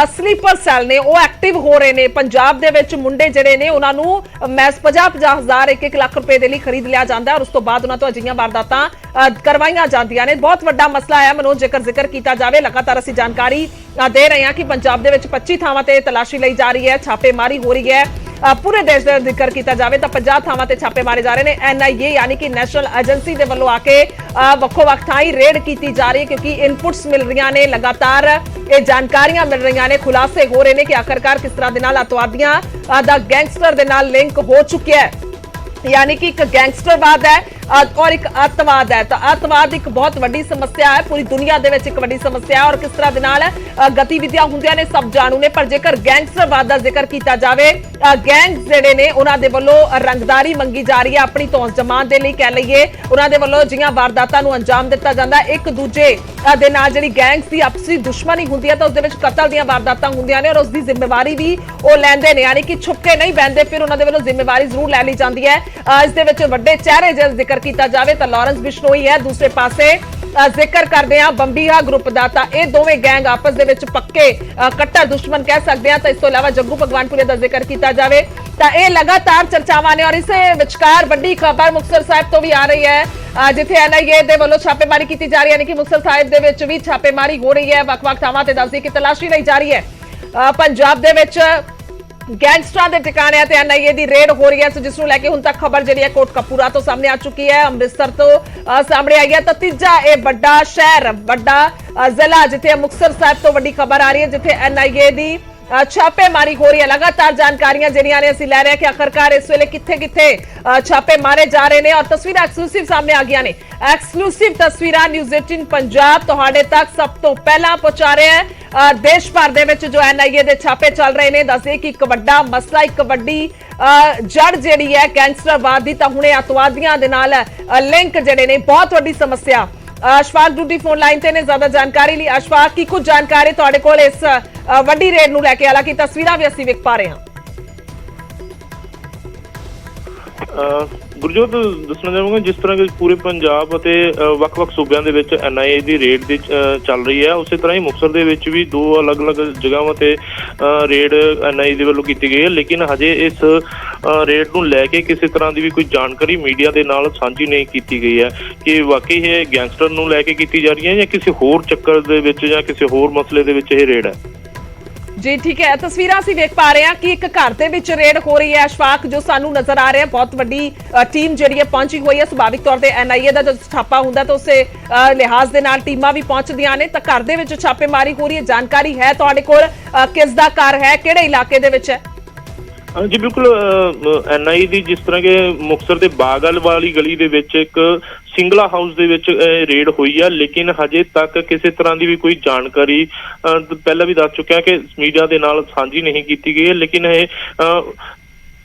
स्लीपर सैल ने वो एक्टिव हो रहे ने पंजाब दे विच, मुंडे जिहड़े ने उन्हां नूं 50-50 हज़ार 1-1 लाख रुपए दे लई खरीद लिया जांदा है और उस तो बाद उन्हां तों अजिहियां वारदातां करवाईयां जांदियां ने। बहुत वड्डा मसला है मनोज, जेकर जिक्र कीता जावे, लगातार असीं जानकारी दे रहे हैं कि पंजाब दे विच 25 थावां ते तलाशी लई जा रही है, छापेमारी हो रही है। पूरे देश का जिक्र किया जाए तो 50 थावां ते छापे मारे जा रहे हैं। NIA यानी कि नैशनल एजेंसी दे वल्लों आके वक्खो-वक्ख थाई रेड की जा रही है क्योंकि इनपुट्स मिल रही ने, लगातार ये जानकारियां मिल रही ने, खुलासे हो रहे हैं कि आखिरकार किस तरह दे नाल अतवादियां दा गैंगस्टर दे नाल लिंक हो चुके हैं। यानी कि एक गैंगस्टरवाद है और एक अतवाद है, तो अतवाद एक बहुत बड़ी समस्या है, पूरी दुनिया दे विच एक बड़ी समस्या है और किस तरह दे नाल गतिविधियां हुंदियां ने सब जाणू ने। पर जेकर गैंगस्टरवाद दा जिक्र कीता जावे, गैंग्स जिहड़े ने उन्हां दे वल्लों रंगदारी मंगी जा रही है अपनी धौंस जमान दे लई, कह लईए उन्हां दे वल्लों जिहियां वारदातां नूं अंजाम दित्ता जांदा, एक दूजे दे नाल जिहड़ी गैंग्स दी आपसी दुश्मनी हुंदी है तो उस दे विच कतल दीयां वारदातां हुंदियां ने और उस दी जिम्मेवारी भी वो लैंदे ने, यानी कि छुप के नहीं बहंदे, फिर उन्हां दे वल्लों जिम्मेवारी जरूर लै लई जांदी है। इस दे विच वड्डे चेहरे जे जिक्र किया जाए तो लॉरेंस बिश्नोई है, दूसरे पासे जिक्र करते हैं बंबीहा ग्रुप का, तो यह दोवें गैंग आपस दे विच पक्के कट्टर दुश्मन कह सकते हैं। तो इस तो इलावा जग्गू भगवानपुरे का जिक्र किया जाए तो यह लगातार चर्चावां ने और इस विचकार वड्डी खबर मुक्तसर साहिब तो भी आ रही है जिथे NIA दे वल्लों छापेमारी की जा रही है, यानी कि मुक्तसर साहिब दे विच भी छापेमारी हो रही है, वख-वख थावां ते दस दी कि तलाशी लई जा रही है। पंजाब दे विच गैंगस्टरां दे ठिकाणे ते NIA दी रेड हो रही है, जिस नूं लैके हुण तक खबर जिहड़ी है कोटकपूरा तो सामने आ चुकी है, अमृतसर तो सामने आई है, तो तीजा ये बड़ा शहर वड्डा जिला जिथे मुक्तसर साहिब तो वड्डी खबर आ रही है जिथे NIA दी छापेमारी हो रही है। लगातार जानकारियां जिहड़ियां ने असीं लै रहे हैं कि आखिरकार इस वेले कित्थे कित्थे छापे मारे जा रहे हैं और तस्वीरां एक्सक्लूसिव सामने आ गई ने। एक्सक्लूसिव तस्वीरां न्यूज़ 18 पंजाब तुहाडे तक सब तो पहला पहुंचा रहे हैं। देश भर दे विच जो NIA दे छापे चल रहे हैं, दस्से कि एक वड्डा मसला, एक वड्डी जड़ जिहड़ी है गैंगस्टरवाद दी, तां हुणे अतवादियां दे नाल लिंक जिहड़े ने, बहुत वड्डी समस्या। अशफाक ड्यूटी फोन लाइन ते ने ज्यादा जानकारी ली। अशफाक की कुछ जानकारी तुहाडे कोल इस वड्डी रेड नूं लैके, हालांकि तस्वीरां भी असीं वेख पा रहे हैं। गुरजोत दसना चाहूँगा जिस तरह कि पूरे पंजाब ਅਤੇ ਵੱਖ-ਵੱਖ ਸੂਬਿਆਂ ਦੇ ਵਿੱਚ NIA ਦੀ ਰੇਡ ਦੀ ਚੱਲ ਰਹੀ ਹੈ, ਉਸੇ ਤਰ੍ਹਾਂ ਹੀ ਮੁਕਤਸਰ ਦੇ ਵਿੱਚ ਵੀ ਦੋ ਅਲੱਗ-ਅਲੱਗ ਜਗ੍ਹਾਵਾਂ ਤੇ ਰੇਡ NIA ਦੇ ਵੱਲੋਂ ਕੀਤੀ ਗਈ ਹੈ, ਲੇਕਿਨ ਹਜੇ ਇਸ ਰੇਡ ਨੂੰ ਲੈ ਕੇ ਕਿਸੇ ਤਰ੍ਹਾਂ ਦੀ ਵੀ ਕੋਈ ਜਾਣਕਾਰੀ ਮੀਡੀਆ ਦੇ ਨਾਲ ਸਾਂਝੀ ਨਹੀਂ ਕੀਤੀ ਗਈ ਹੈ ਕਿ ਵਾਕਈ ਇਹ ਗੈਂਗਸਟਰ ਨੂੰ ਲੈ ਕੇ ਕੀਤੀ ਜਾ ਰਹੀ ਹੈ ਜਾਂ ਕਿਸੇ ਹੋਰ ਚੱਕਰ ਦੇ ਵਿੱਚ ਜਾਂ ਕਿਸੇ ਹੋਰ ਮਸਲੇ ਦੇ ਵਿੱਚ ਇਹ ਰੇਡ ਹੈ। ਜੀ ਠੀਕ ਹੈ, ਤਸਵੀਰਾਂ ਅਸੀਂ ਵੇਖ ਪਾ ਰਹੇ ਹਾਂ ਕਿ ਇੱਕ ਘਰ ਦੇ ਵਿੱਚ ਰੇਡ ਹੋ ਰਹੀ ਹੈ। ਅਸ਼ਫਾਕ, ਜੋ ਸਾਨੂੰ ਨਜ਼ਰ ਆ ਰਿਹਾ ਬਹੁਤ ਵੱਡੀ ਟੀਮ ਜਿਹੜੀ ਹੈ ਪਹੁੰਚੀ ਹੋਈ ਹੈ। ਸੁਭਾਵਿਕ ਤੌਰ ਤੇ NIA ਦਾ ਜਦੋਂ ਛਾਪਾ ਹੁੰਦਾ ਤਾਂ ਉਸੇ ਲਿਹਾਜ਼ ਦੇ ਨਾਲ ਟੀਮਾਂ ਵੀ ਪਹੁੰਚਦੀਆਂ ਨੇ। ਤਾਂ ਘਰ ਦੇ ਵਿੱਚ ਛਾਪੇਮਾਰੀ ਹੋ ਰਹੀ ਹੈ, ਜਾਣਕਾਰੀ ਹੈ ਤੁਹਾਡੇ ਕੋਲ ਕਿਸ ਦਾ ਘਰ ਹੈ, ਕਿਹੜੇ ਇਲਾਕੇ ਦੇ ਵਿੱਚ ਹੈ? ਜੀ ਬਿਲਕੁਲ, NIA ਦੀ ਜਿਸ ਤਰ੍ਹਾਂ ਕਿ ਮੁਕਤਸਰ ਦੇ ਬਾਗਲ ਵਾਲੀ ਗਲੀ ਦੇ ਵਿੱਚ ਇੱਕ ਸਿੰਗਲਾ ਹਾਊਸ ਦੇ ਵਿੱਚ ਰੇਡ ਹੋਈ ਆ, ਲੇਕਿਨ ਹਜੇ ਤੱਕ ਕਿਸੇ ਤਰ੍ਹਾਂ ਦੀ ਵੀ ਕੋਈ ਜਾਣਕਾਰੀ ਪਹਿਲਾਂ ਵੀ ਦੱਸ ਚੁੱਕਿਆ ਕਿ ਮੀਡੀਆ ਦੇ ਨਾਲ ਸਾਂਝੀ ਨਹੀਂ ਕੀਤੀ ਗਈ ਹੈ। ਲੇਕਿਨ ਇਹ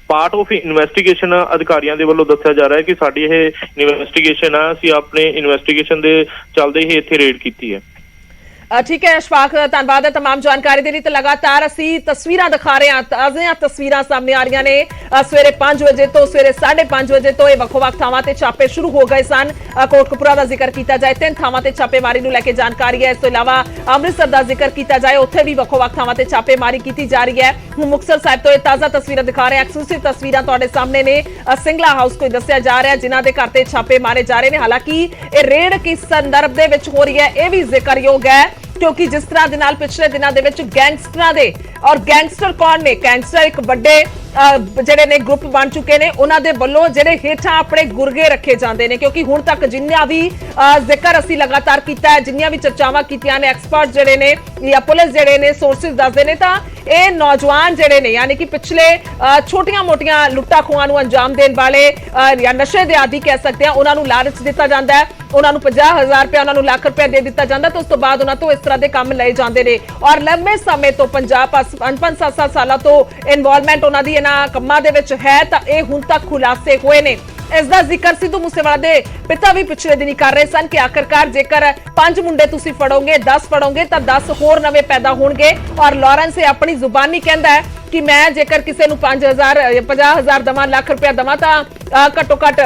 ਪਾਰਟ ਆਫ ਇਨਵੈਸਟੀਗੇਸ਼ਨ ਅਧਿਕਾਰੀਆਂ ਦੇ ਵੱਲੋਂ ਦੱਸਿਆ ਜਾ ਰਿਹਾ ਹੈ ਕਿ ਸਾਡੀ ਇਹ ਇਨਵੈਸਟੀਗੇਸ਼ਨ ਆ, ਅਸੀਂ ਆਪਣੇ ਇਨਵੈਸਟੀਗੇਸ਼ਨ ਦੇ ਚੱਲਦੇ ਹੀ ਇੱਥੇ ਰੇਡ ਕੀਤੀ ਹੈ। ਠੀਕ ਹੈ ਅਸ਼ਫਾਕ, ਧੰਨਵਾਦ ਹੈ तमाम ਜਾਣਕਾਰੀ ਦੇ ਲਈ। ਤੇ ਲਗਾਤਾਰ ਅਸੀਂ ਤਸਵੀਰਾਂ ਦਿਖਾ ਰਹੇ ਹਾਂ, ਤਾਜ਼ੀਆਂ ਤਸਵੀਰਾਂ ਸਾਹਮਣੇ ਆ ਰਹੀਆਂ ਨੇ। ਸਵੇਰੇ 5 ਵਜੇ ਤੋਂ ਸਵੇਰੇ 5:30 ਵਜੇ ਤੋਂ ਇਹ ਵੱਖ-ਵੱਖ ਥਾਵਾਂ ਤੇ ਛਾਪੇ ਸ਼ੁਰੂ ਹੋ ਗਏ ਸਨ। ਕੋਟਕਪੂਰਾ ਦਾ ਜ਼ਿਕਰ ਕੀਤਾ ਜਾਏ, 3 ਥਾਵਾਂ ਤੇ ਛਾਪੇਮਾਰੀ ਨੂੰ ਲੈ ਕੇ ਜਾਣਕਾਰੀ ਹੈ। ਇਸ ਤੋਂ ਇਲਾਵਾ ਅੰਮ੍ਰਿਤਸਰ ਦਾ ਜ਼ਿਕਰ ਕੀਤਾ ਜਾਏ, ਉੱਥੇ ਵੀ ਵੱਖ-ਵੱਖ ਥਾਵਾਂ ਤੇ ਛਾਪੇਮਾਰੀ ਕੀਤੀ ਜਾ ਰਹੀ ਹੈ। ਹੁਣ ਮੁਕਤਸਰ ਸਾਹਿਬ ਤੋਂ ਇਹ ਤਾਜ਼ਾ ਤਸਵੀਰਾਂ ਦਿਖਾ ਰਹੇ ਹਾਂ, ਐਕਸਕਲੂਸਿਵ ਤਸਵੀਰਾਂ ਤੁਹਾਡੇ ਸਾਹਮਣੇ ਨੇ। ਸਿੰਗਲਾ ਹਾਊਸ ਕੋਈ ਦੱਸਿਆ ਜਾ ਰਿਹਾ ਜਿਨ੍ਹਾਂ ਦੇ ਘਰ ਤੇ ਛਾਪੇ ਮਾਰੇ ਜਾ ਰਹੇ ਨੇ। ਹਾਲਾਂਕਿ ਇਹ ਰੇਡ ਕਿਸ ਸੰਦਰਭ ਦੇ ਵਿੱਚ ਹੋ ਰਹੀ ਹੈ ਇਹ ਵੀ ਜ਼ਿਕਰਯੋਗ ਹੈ, ਕਿਉਂਕਿ ਜਿਸ ਤਰ੍ਹਾਂ ਦੇ ਨਾਲ ਪਿਛਲੇ ਦਿਨਾਂ ਦੇ ਵਿੱਚ ਗੈਂਗਸਟਰਾਂ ਦੇ, ਔਰ ਗੈਂਗਸਟਰ ਕੌਣ ਨੇ, ਗੈਂਗਸਟਰ ਇੱਕ ਵੱਡੇ ਜਿਹੜੇ ਨੇ ਗਰੁੱਪ ਬਣ ਚੁੱਕੇ ਨੇ, ਉਹਨਾਂ ਦੇ ਵੱਲੋਂ ਜਿਹੜੇ ਹੇਠਾਂ ਆਪਣੇ ਗੁਰਗੇ ਰੱਖੇ ਜਾਂਦੇ ਨੇ। ਕਿਉਂਕਿ ਹੁਣ ਤੱਕ ਜਿੰਨਾ ਵੀ ਜ਼ਿਕਰ ਅਸੀਂ ਲਗਾਤਾਰ ਕੀਤਾ ਹੈ, ਜਿੰਨੀਆਂ ਵੀ ਚਰਚਾਵਾਂ ਕੀਤੀਆਂ ਨੇ, ਐਕਸਪਰਟ ਜਿਹੜੇ ਨੇ ਜਾਂ ਪੁਲਿਸ ਜਿਹੜੇ ਨੇ ਸੋਰਸਿਸ ਦੱਸਦੇ ਨੇ, ਤਾਂ ਇਹ ਨੌਜਵਾਨ ਜਿਹੜੇ ਨੇ ਯਾਨੀ ਕਿ ਪਿਛਲੇ ਛੋਟੀਆਂ-ਮੋਟੀਆਂ ਲੁੱਟਾਂ ਖੋਹਾਂ ਨੂੰ ਅੰਜਾਮ ਦੇਣ ਵਾਲੇ ਜਾਂ ਨਸ਼ੇ ਦੇ ਆਦੀ ਕਹਿ ਸਕਦੇ ਆ, ਉਹਨਾਂ ਨੂੰ ਲਾਲਚ ਦਿੱਤਾ ਜਾਂਦਾ ਹੈ, ਉਹਨਾਂ ਨੂੰ 50,000 ਰੁਪਏ, ਉਹਨਾਂ ਨੂੰ ਲੱਖ ਰੁਪਏ ਦੇ ਦਿੱਤਾ ਜਾਂਦਾ ਤੇ ਉਸ ਤੋਂ ਬਾਅਦ ਉਹਨਾਂ ਤੋਂ ਇਸ ਤਰ੍ਹਾਂ ਦੇ ਕੰਮ ਲਏ ਜਾਂਦੇ ਨੇ। ਔਰ ਲੰਬੇ ਸਮੇਂ ਤੋਂ 5-7 ਸਾਲਾਂ ਤੋਂ ਇਨਵੋਲਵਮੈਂਟ ਉਹਨਾਂ ਦੀ ਇਹਨਾਂ ਕੰਮਾਂ ਦੇ ਵਿੱਚ ਹੈ। ਤਾਂ ਇਹ ਹੁਣ ਤੱਕ ਖੁਲਾਸੇ ਹੋਏ ਨੇ। ਇਸ ਦਾ ਜ਼ਿਕਰ ਸਿੱਧੂ ਮੂਸੇਵਾਲਾ ਦੇ ਪਿਤਾ ਵੀ ਪਿਛਲੇ ਦਿਨੀ ਕਰ ਰਹੇ ਸਨ ਕਿ ਆਖਰਕਾਰ ਜੇਕਰ 5 ਮੁੰਡੇ ਤੁਸੀਂ ਫੜੋਗੇ, 10 ਫੜੋਗੇ ਤਾਂ 10 ਹੋਰ ਨਵੇਂ ਪੈਦਾ ਹੋਣਗੇ। ਔਰ ਲਾਰੈਂਸ ਇਹ ਆਪਣੀ ਜ਼ੁਬਾਨੀ ਕਹਿੰਦਾ ਹੈ ਕਿ ਮੈਂ ਜੇਕਰ ਕਿਸੇ ਨੂੰ 50,000 ਦਵਾਂ, ਲੱਖ ਰੁਪਇਆ ਦਵਾਂ ਤਾਂ ਘੱਟੋ ਘੱਟ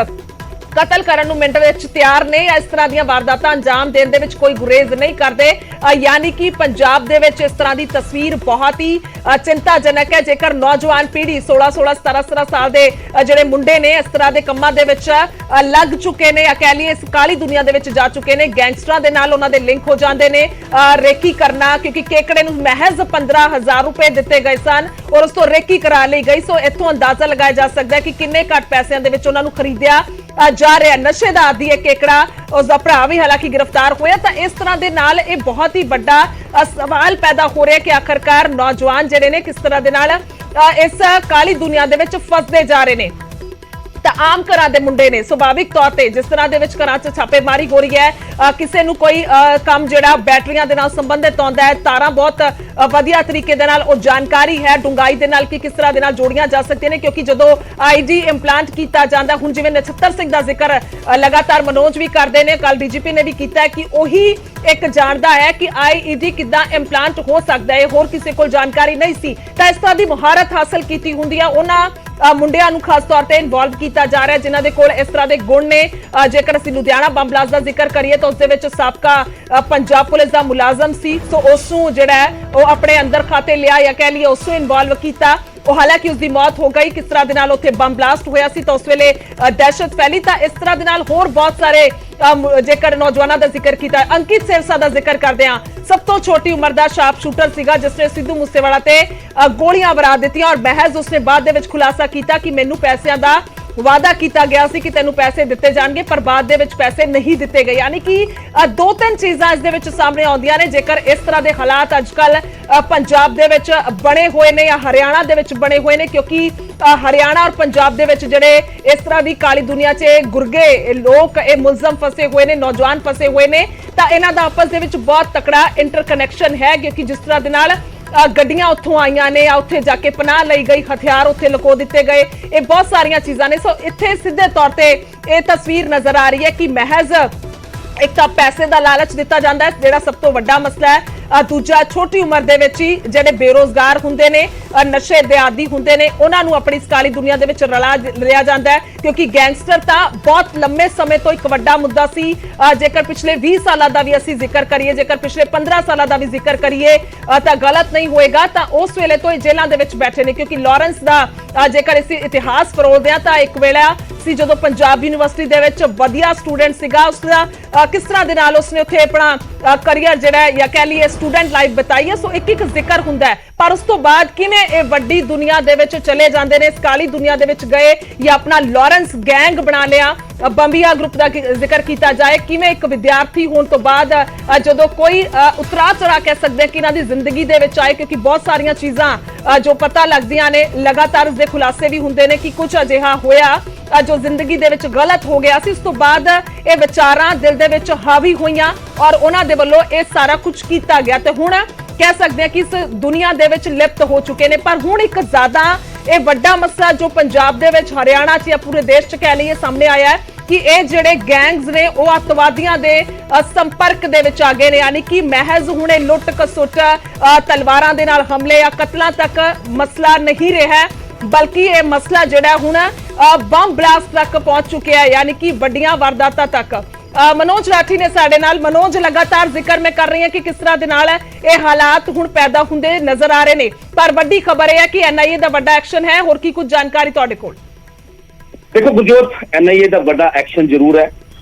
ਕਤਲ ਕਰਨ ਨੂੰ ਮਿੰਟ ਵਿੱਚ ਤਿਆਰ ਨੇ। ਇਸ ਤਰ੍ਹਾਂ ਦੀਆਂ ਵਾਰਦਾਤਾਂ ਅੰਜਾਮ ਦੇਣ ਦੇ ਵਿੱਚ ਕੋਈ ਗੁਰੇਜ਼ ਨਹੀਂ ਕਰਦੇ। ਯਾਨੀ ਕਿ ਪੰਜਾਬ ਦੇ ਵਿੱਚ ਇਸ ਤਰ੍ਹਾਂ ਦੀ ਤਸਵੀਰ ਬਹੁਤ ਹੀ ਚਿੰਤਾਜਨਕ ਹੈ। ਜੇਕਰ ਨੌਜਵਾਨ ਪੀੜ੍ਹੀ 16, 17 ਸਾਲ ਦੇ ਜਿਹੜੇ ਮੁੰਡੇ ਨੇ ਇਸ ਤਰ੍ਹਾਂ ਦੇ ਕੰਮਾਂ ਦੇ ਵਿੱਚ ਲੱਗ ਚੁੱਕੇ ਨੇ, ਜਾਂ ਕਹਿ ਲਈਏ ਇਸ ਕਾਲੀ ਦੁਨੀਆ ਦੇ ਵਿੱਚ ਜਾ ਚੁੱਕੇ ਨੇ, ਗੈਂਗਸਟਰਾਂ ਦੇ ਨਾਲ ਉਹਨਾਂ ਦੇ ਲਿੰਕ ਹੋ ਜਾਂਦੇ ਨੇ। ਰੇਕੀ ਕਰਨਾ, ਕਿਉਂਕਿ ਕੇਕੜੇ ਨੂੰ ਮਹਿਜ਼ 15,000 ਰੁਪਏ ਦਿੱਤੇ ਗਏ ਸਨ ਔਰ ਉਸ ਤੋਂ ਰੇਕੀ ਕਰਾ ਲਈ ਗਈ। ਸੋ ਇੱਥੋਂ ਅੰਦਾਜ਼ਾ ਲਗਾਇਆ ਜਾ ਸਕਦਾ ਹੈ ਕਿ ਕਿੰਨੇ ਘੱਟ ਪੈਸਿਆਂ ਦੇ ਵਿੱਚ ਉਹਨਾਂ ਨੂੰ ਖਰੀਦਿਆ ਜਾ ਰਿਹਾ। ਨਸ਼ੇ ਦਾ ਆਦੀ ਹੈ ਕੇਕੜਾ, ਉਸ ਦਾ ਭਰਾ ਵੀ ਹਾਲਾਂਕਿ ਗ੍ਰਿਫਤਾਰ ਹੋਇਆ। ਤਾਂ ਇਸ ਤਰ੍ਹਾਂ ਦੇ ਨਾਲ ਇਹ ਬਹੁਤ ਹੀ ਵੱਡਾ ਸਵਾਲ ਪੈਦਾ ਹੋ ਰਿਹਾ ਕਿ ਆਖਰਕਾਰ ਨੌਜਵਾਨ ਜਿਹੜੇ ਨੇ ਕਿਸ ਤਰ੍ਹਾਂ ਦੇ ਨਾਲ ਇਸ ਕਾਲੀ ਦੁਨੀਆ ਦੇ ਵਿੱਚ ਫਸਦੇ ਜਾ ਰਹੇ ਨੇ। ਤਾਂ ਆਮ ਘਰਾਂ ਦੇ ਮੁੰਡੇ ਨੇ, ਸੁਭਾਵਿਕ ਤੌਰ ਤੇ ਜਿਸ ਤਰ੍ਹਾਂ ਦੇ ਵਿੱਚ ਘਰਾਂ 'ਚ ਛਾਪੇਮਾਰੀ ਹੋ ਰਹੀ ਹੈ, ਕਿਸੇ ਨੂੰ ਕੋਈ ਕੰਮ ਜਿਹੜਾ ਬੈਟਰੀਆਂ ਦੇ ਨਾਲ ਸੰਬੰਧਿਤ ਆਉਂਦਾ ਹੈ, ਤਾਰਾਂ ਬਹੁਤ ਵਧੀਆ ਤਰੀਕੇ ਦੇ ਨਾਲ ਉਹ ਜਾਣਕਾਰੀ ਹੈ ਡੂੰਘਾਈ ਦੇ ਨਾਲ ਕਿ ਕਿਸ ਤਰ੍ਹਾਂ ਦੇ ਨਾਲ ਜੋੜੀਆਂ ਜਾ ਸਕਦੀਆਂ ਨੇ। ਕਿਉਂਕਿ ਜਦੋਂ ID ਇੰਪਲਾਂਟ ਕੀਤਾ ਜਾਂਦਾ, ਹੁਣ ਜਿਵੇਂ ਨਛੱਤਰ ਸਿੰਘ ਦਾ ਜ਼ਿਕਰ ਲਗਾਤਾਰ ਮਨੋਜ ਵੀ ਕਰਦੇ ਨੇ, ਕੱਲ DGP ਨੇ ਵੀ ਕੀਤਾ ਹੈ ਕਿ ਉਹੀ ਇੱਕ ਜਾਣਦਾ ਹੈ ਕਿ IED ਕਿੱਦਾਂ ਇੰਪਲਾਂਟ ਹੋ ਸਕਦਾ ਹੈ, ਹੋਰ ਕਿਸੇ ਕੋਲ ਜਾਣਕਾਰੀ ਨਹੀਂ ਸੀ। ਤਾਂ ਇਸ ਤਰ੍ਹਾਂ ਦੀ ਮੁਹਾਰਤ ਹਾਸਲ ਕੀਤੀ ਹੁੰਦੀ ਆ ਉਹਨਾਂ ਮੁੰਡਿਆਂ ਨੂੰ ਖਾਸ ਤੌਰ ਤੇ ਇਨਵੋਲਵ ਕੀਤਾ ਜਾ ਰਿਹਾ ਜਿਨ੍ਹਾਂ ਦੇ ਕੋਲ ਇਸ ਤਰ੍ਹਾਂ ਦੇ ਗੁਣ ਨੇ। ਜੇਕਰ ਅਸੀਂ ਲੁਧਿਆਣਾ ਬੰਬ ਬਲਾਸਟ ਦਾ ਜ਼ਿਕਰ ਕਰੀਏ ਤਾਂ ਉਸ ਦੇ ਵਿੱਚ ਸਾਬਕਾ ਪੰਜਾਬ ਪੁਲਿਸ ਦਾ ਮੁਲਾਜ਼ਮ ਸੀ। ਸੋ ਉਸ ਨੂੰ ਜਿਹੜਾ ਹੈ ਉਹ ਆਪਣੇ ਅੰਦਰ ਖਾਤੇ ਲਿਆ, ਜਾਂ ਕਹਿ ਲਈਏ ਉਸ ਨੂੰ ਇਨਵੋਲਵ ਕੀਤਾ। ਉਹ ਹਾਲਾਂਕਿ ਉਸ ਦੀ ਮੌਤ ਹੋ ਗਈ। ਕਿਸ ਤਰ੍ਹਾਂ ਦੇ ਨਾਲ ਉੱਥੇ ਬੰਬ ਬਲਾਸਟ ਹੋਇਆ ਸੀ ਤਾਂ ਉਸ ਵੇਲੇ ਦਹਿਸ਼ਤ ਫੈਲੀ। ਤਾਂ ਇਸ ਤਰ੍ਹਾਂ ਦੇ ਨਾਲ ਹੋਰ ਬਹੁਤ ਸਾਰੇ ਜੇਕਰ ਨੌਜਵਾਨਾਂ ਦਾ ਜ਼ਿਕਰ ਕੀਤਾ, ਅੰਕਿਤ ਸਿਰਸਾ ਦਾ ਜ਼ਿਕਰ ਕਰਦੇ ਹਾਂ, ਸਭ ਤੋਂ ਛੋਟੀ ਉਮਰ ਦਾ ਸ਼ਾਰਪ ਸ਼ੂਟਰ ਸੀਗਾ ਜਿਸਨੇ ਸਿੱਧੂ ਮੂਸੇਵਾਲਾ ਤੇ ਗੋਲੀਆਂ ਵਰਾ ਦਿੱਤੀਆਂ। ਔਰ ਮਹਿਜ਼ ਉਸਨੇ ਬਾਅਦ ਦੇ ਵਿੱਚ ਖੁਲਾਸਾ ਕੀਤਾ ਕਿ ਮੈਨੂੰ ਪੈਸਿਆਂ ਦਾ ਵਾਅਦਾ ਕੀਤਾ ਗਿਆ ਸੀ ਕਿ ਤੈਨੂੰ ਪੈਸੇ ਦਿੱਤੇ ਜਾਣਗੇ, ਪਰ ਬਾਅਦ ਦੇ ਵਿੱਚ ਪੈਸੇ ਨਹੀਂ ਦਿੱਤੇ ਗਏ। ਯਾਨੀ ਕਿ 2-3 ਚੀਜ਼ਾਂ ਇਸ ਦੇ ਵਿੱਚ ਸਾਹਮਣੇ ਆਉਂਦੀਆਂ ਨੇ। ਜੇਕਰ ਇਸ ਤਰ੍ਹਾਂ ਦੇ ਹਾਲਾਤ ਅੱਜ-ਕੱਲ ਪੰਜਾਬ ਦੇ ਵਿੱਚ ਬਣੇ ਹੋਏ ਨੇ ਜਾਂ ਹਰਿਆਣਾ ਦੇ ਵਿੱਚ ਬਣੇ ਹੋਏ ਨੇ, ਕਿਉਂਕਿ ਹਰਿਆਣਾ ਔਰ ਪੰਜਾਬ ਦੇ ਵਿੱਚ ਜਿਹੜੇ ਇਸ ਤਰ੍ਹਾਂ ਦੀ ਕਾਲੀ ਦੁਨੀਆ 'ਚ ਗੁਰਗੇ ਲੋਕ, ਇਹ ਮੁਲਜ਼ਮ ਫਸੇ ਹੋਏ ਨੇ, ਨੌਜਵਾਨ ਫਸੇ ਹੋਏ ਨੇ, ਤਾਂ ਇਹਨਾਂ ਦਾ ਆਪਸ ਦੇ ਵਿੱਚ ਬਹੁਤ ਤਕੜਾ ਇੰਟਰਕਨੈਕਸ਼ਨ ਹੈ। ਕਿਉਂਕਿ ਜਿਸ ਤਰ੍ਹਾਂ ਦੇ ਨਾਲ ਗੱਡੀਆਂ ਉੱਥੋਂ ਆਈਆਂ ਨੇ, ਉੱਥੇ ਜਾ ਕੇ ਪਨਾਹ ਲਈ ਗਈ, ਹਥਿਆਰ ਉੱਥੇ ਲੁਕੋ ਦਿੱਤੇ ਗਏ, ਇਹ ਬਹੁਤ ਸਾਰੀਆਂ ਚੀਜ਼ਾਂ ਨੇ। ਸੋ ਇੱਥੇ ਸਿੱਧੇ ਤੌਰ ਤੇ ਇਹ ਤਸਵੀਰ ਨਜ਼ਰ ਆ ਰਹੀ ਹੈ ਕਿ ਮਹਿਜ਼ ਇੱਕ ਤਾਂ ਪੈਸੇ ਦਾ ਲਾਲਚ ਦਿੱਤਾ ਜਾਂਦਾ ਹੈ ਜਿਹੜਾ ਸਭ ਤੋਂ ਵੱਡਾ ਮਸਲਾ ਹੈ। ਦੂਜਾ, ਛੋਟੀ ਉਮਰ ਦੇ ਵਿੱਚ ਹੀ ਜਿਹੜੇ ਬੇਰੋਜ਼ਗਾਰ ਹੁੰਦੇ ਨੇ, ਨਸ਼ੇ ਦੇ ਆਦੀ ਹੁੰਦੇ ਨੇ, ਉਹਨਾਂ ਨੂੰ ਆਪਣੀ ਇਸ ਕਾਲੀ ਦੁਨੀਆ ਦੇ ਵਿੱਚ ਰਲਾ ਲਿਆ ਜਾਂਦਾ ਹੈ। ਕਿਉਂਕਿ ਗੈਂਗਸਟਰ ਤਾਂ ਬਹੁਤ ਲੰਮੇ ਸਮੇਂ ਤੋਂ ਇੱਕ ਵੱਡਾ ਮੁੱਦਾ ਸੀ। ਜੇਕਰ ਪਿਛਲੇ 20 ਸਾਲਾਂ ਦਾ ਵੀ ਅਸੀਂ ਜ਼ਿਕਰ ਕਰੀਏ, ਜੇਕਰ ਪਿਛਲੇ 15 ਸਾਲਾਂ ਦਾ ਵੀ ਜ਼ਿਕਰ ਕਰੀਏ ਤਾਂ ਗਲਤ ਨਹੀਂ ਹੋਏਗਾ। ਤਾਂ ਉਸ ਵੇਲੇ ਤੋਂ ਇਹ ਜੇਲ੍ਹਾਂ ਦੇ ਵਿੱਚ ਬੈਠੇ ਨੇ, ਕਿਉਂਕਿ ਲਾਰੈਂਸ ਦਾ ਜੇਕਰ ਅਸੀਂ ਇਤਿਹਾਸ ਫਰੋਲਦੇ ਹਾਂ ਤਾਂ ਇੱਕ ਵੇਲਾ ਸੀ ਜਦੋਂ ਪੰਜਾਬ ਯੂਨੀਵਰਸਿਟੀ ਦੇ ਵਿੱਚ ਵਧੀਆ ਸਟੂਡੈਂਟ ਸੀਗਾ, ਉਸਦਾ ਕਿਸ ਤਰ੍ਹਾਂ ਦੇ ਨਾਲ ਉਸਨੇ ਉੱਥੇ ਆਪਣਾ ਕਰੀਅਰ ਜਿਹੜਾ ਜਾਂ ਕਹਿ ਲਈਏ ਸਟੂਡੈਂਟ ਲਾਈਫ ਬਿਤਾਈ ਹੈ। ਸੋ ਇੱਕ ਜ਼ਿਕਰ ਹੁੰਦਾ ਹੈ, ਪਰ ਉਸ ਤੋਂ ਬਾਅਦ ਕਿਵੇਂ ਇਹ ਵੱਡੀ ਦੁਨੀਆ ਦੇ ਵਿੱਚ ਚਲੇ ਜਾਂਦੇ ਨੇ, ਇਸ ਕਾਲੀ ਦੁਨੀਆ ਦੇ ਵਿੱਚ ਗਏ ਜਾਂ ਆਪਣਾ ਲਾਰੈਂਸ ਗੈਂਗ ਬਣਾ ਲਿਆ। ਬੰਬੀਆ ਗਰੁੱਪ ਦਾ ਜ਼ਿਕਰ ਕੀਤਾ ਜਾਏ, ਕਿਵੇਂ ਇੱਕ ਵਿਦਿਆਰਥੀ ਹੋਣ ਤੋਂ ਬਾਅਦ ਜਦੋਂ ਕੋਈ ਉਤਰਾ ਚੜਾ ਕਹਿ ਸਕਦੇ ਕਿ ਇਹਨਾਂ ਦੀ ਜ਼ਿੰਦਗੀ ਦੇ ਵਿੱਚ ਆਏ, ਕਿਉਂਕਿ ਬਹੁਤ ਸਾਰੀਆਂ ਚੀਜ਼ਾਂ ਜੋ ਪਤਾ ਲੱਗਦੀਆਂ ਨੇ, ਲਗਾਤਾਰ ਉਸ ਦੇ ਖੁਲਾਸੇ ਵੀ ਹੁੰਦੇ ਨੇ ਕਿ ਕੁਝ ਅਜਿਹਾ ਹੋਇਆ ਜੋ ਜ਼ਿੰਦਗੀ ਦੇ ਵਿੱਚ ਗਲਤ ਹੋ ਗਿਆ ਸੀ। ਉਸ ਤੋਂ ਬਾਅਦ ਇਹ ਵਿਚਾਰਾਂ ਦਿਲ ਦੇ ਵਿੱਚ ਹਾਵੀ ਹੋਈਆਂ ਔਰ ਉਹਨਾਂ ਦੇ ਵੱਲੋਂ ਇਹ ਸਾਰਾ ਕੁਝ ਕੀਤਾ ਗਿਆ ਤੇ ਹੁਣ ਕਹਿ ਸਕਦੇ ਹਾਂ ਕਿ ਇਸ ਦੁਨੀਆ ਦੇ ਵਿੱਚ ਲਿਪਤ ਹੋ ਚੁੱਕੇ ਨੇ। ਪਰ ਹੁਣ ਇੱਕ ਜ਼ਿਆਦਾ ਇਹ ਵੱਡਾ ਮਸਲਾ ਜੋ ਪੰਜਾਬ ਦੇ ਵਿੱਚ, ਹਰਿਆਣਾ 'ਚ ਜਾਂ ਪੂਰੇ ਦੇਸ਼ 'ਚ ਕਹਿ ਲਈਏ ਸਾਹਮਣੇ ਆਇਆ ਹੈ ਕਿ ਇਹ ਜਿਹੜੇ ਗੈਂਗਸ ਨੇ ਉਹ ਅੱਤਵਾਦੀਆਂ ਦੇ ਸੰਪਰਕ ਦੇ ਵਿੱਚ ਆ ਗਏ ਨੇ। ਯਾਨੀ ਕਿ ਮਹਿਜ਼ ਹੁਣੇ ਲੁੱਟ ਖਸੁੱਟ, ਤਲਵਾਰਾਂ ਦੇ ਨਾਲ ਹਮਲੇ ਜਾਂ ਕਤਲਾਂ ਤੱਕ ਮਸਲਾ ਨਹੀਂ ਰਿਹਾ, ਬਲਕਿ ਇਹ ਮਸਲਾ ਜਿਹੜਾ ਹੁਣ ਬੰਬ ਬਲਾਸਟ ਤੱਕ ਪਹੁੰਚ ਚੁੱਕਿਆ ਹੈ, ਯਾਨੀ ਕਿ ਵੱਡੀਆਂ ਵਾਰਦਾਤਾਂ ਤੱਕ। ਮਨੋਜ ਰਾਠੀ ਨੇ ਸਾਡੇ ਨਾਲ। ਮਨੋਜ, ਲਗਾਤਾਰ ਜ਼ਿਕਰ ਮੈਂ ਕਰ ਰਹੀ ਹਾਂ ਕਿ ਕਿਸ ਤਰ੍ਹਾਂ ਦੇ ਨਾਲ ਇਹ ਹਾਲਾਤ ਹੁਣ ਪੈਦਾ ਹੁੰਦੇ ਨਜ਼ਰ ਆ ਰਹੇ ਨੇ, ਪਰ ਵੱਡੀ ਖਬਰ ਇਹ ਹੈ ਕਿ NIA ਦਾ ਵੱਡਾ ਐਕਸ਼ਨ ਹੈ। ਹੋਰ ਕੀ ਕੁਝ ਜਾਣਕਾਰੀ ਤੁਹਾਡੇ ਕੋਲ? ਦੇਖੋ ਗੁਰਜੋਤ, NIA ਦਾ ਵੱਡਾ ਐਕਸ਼ਨ ਜ਼ਰੂਰ ਹੈ।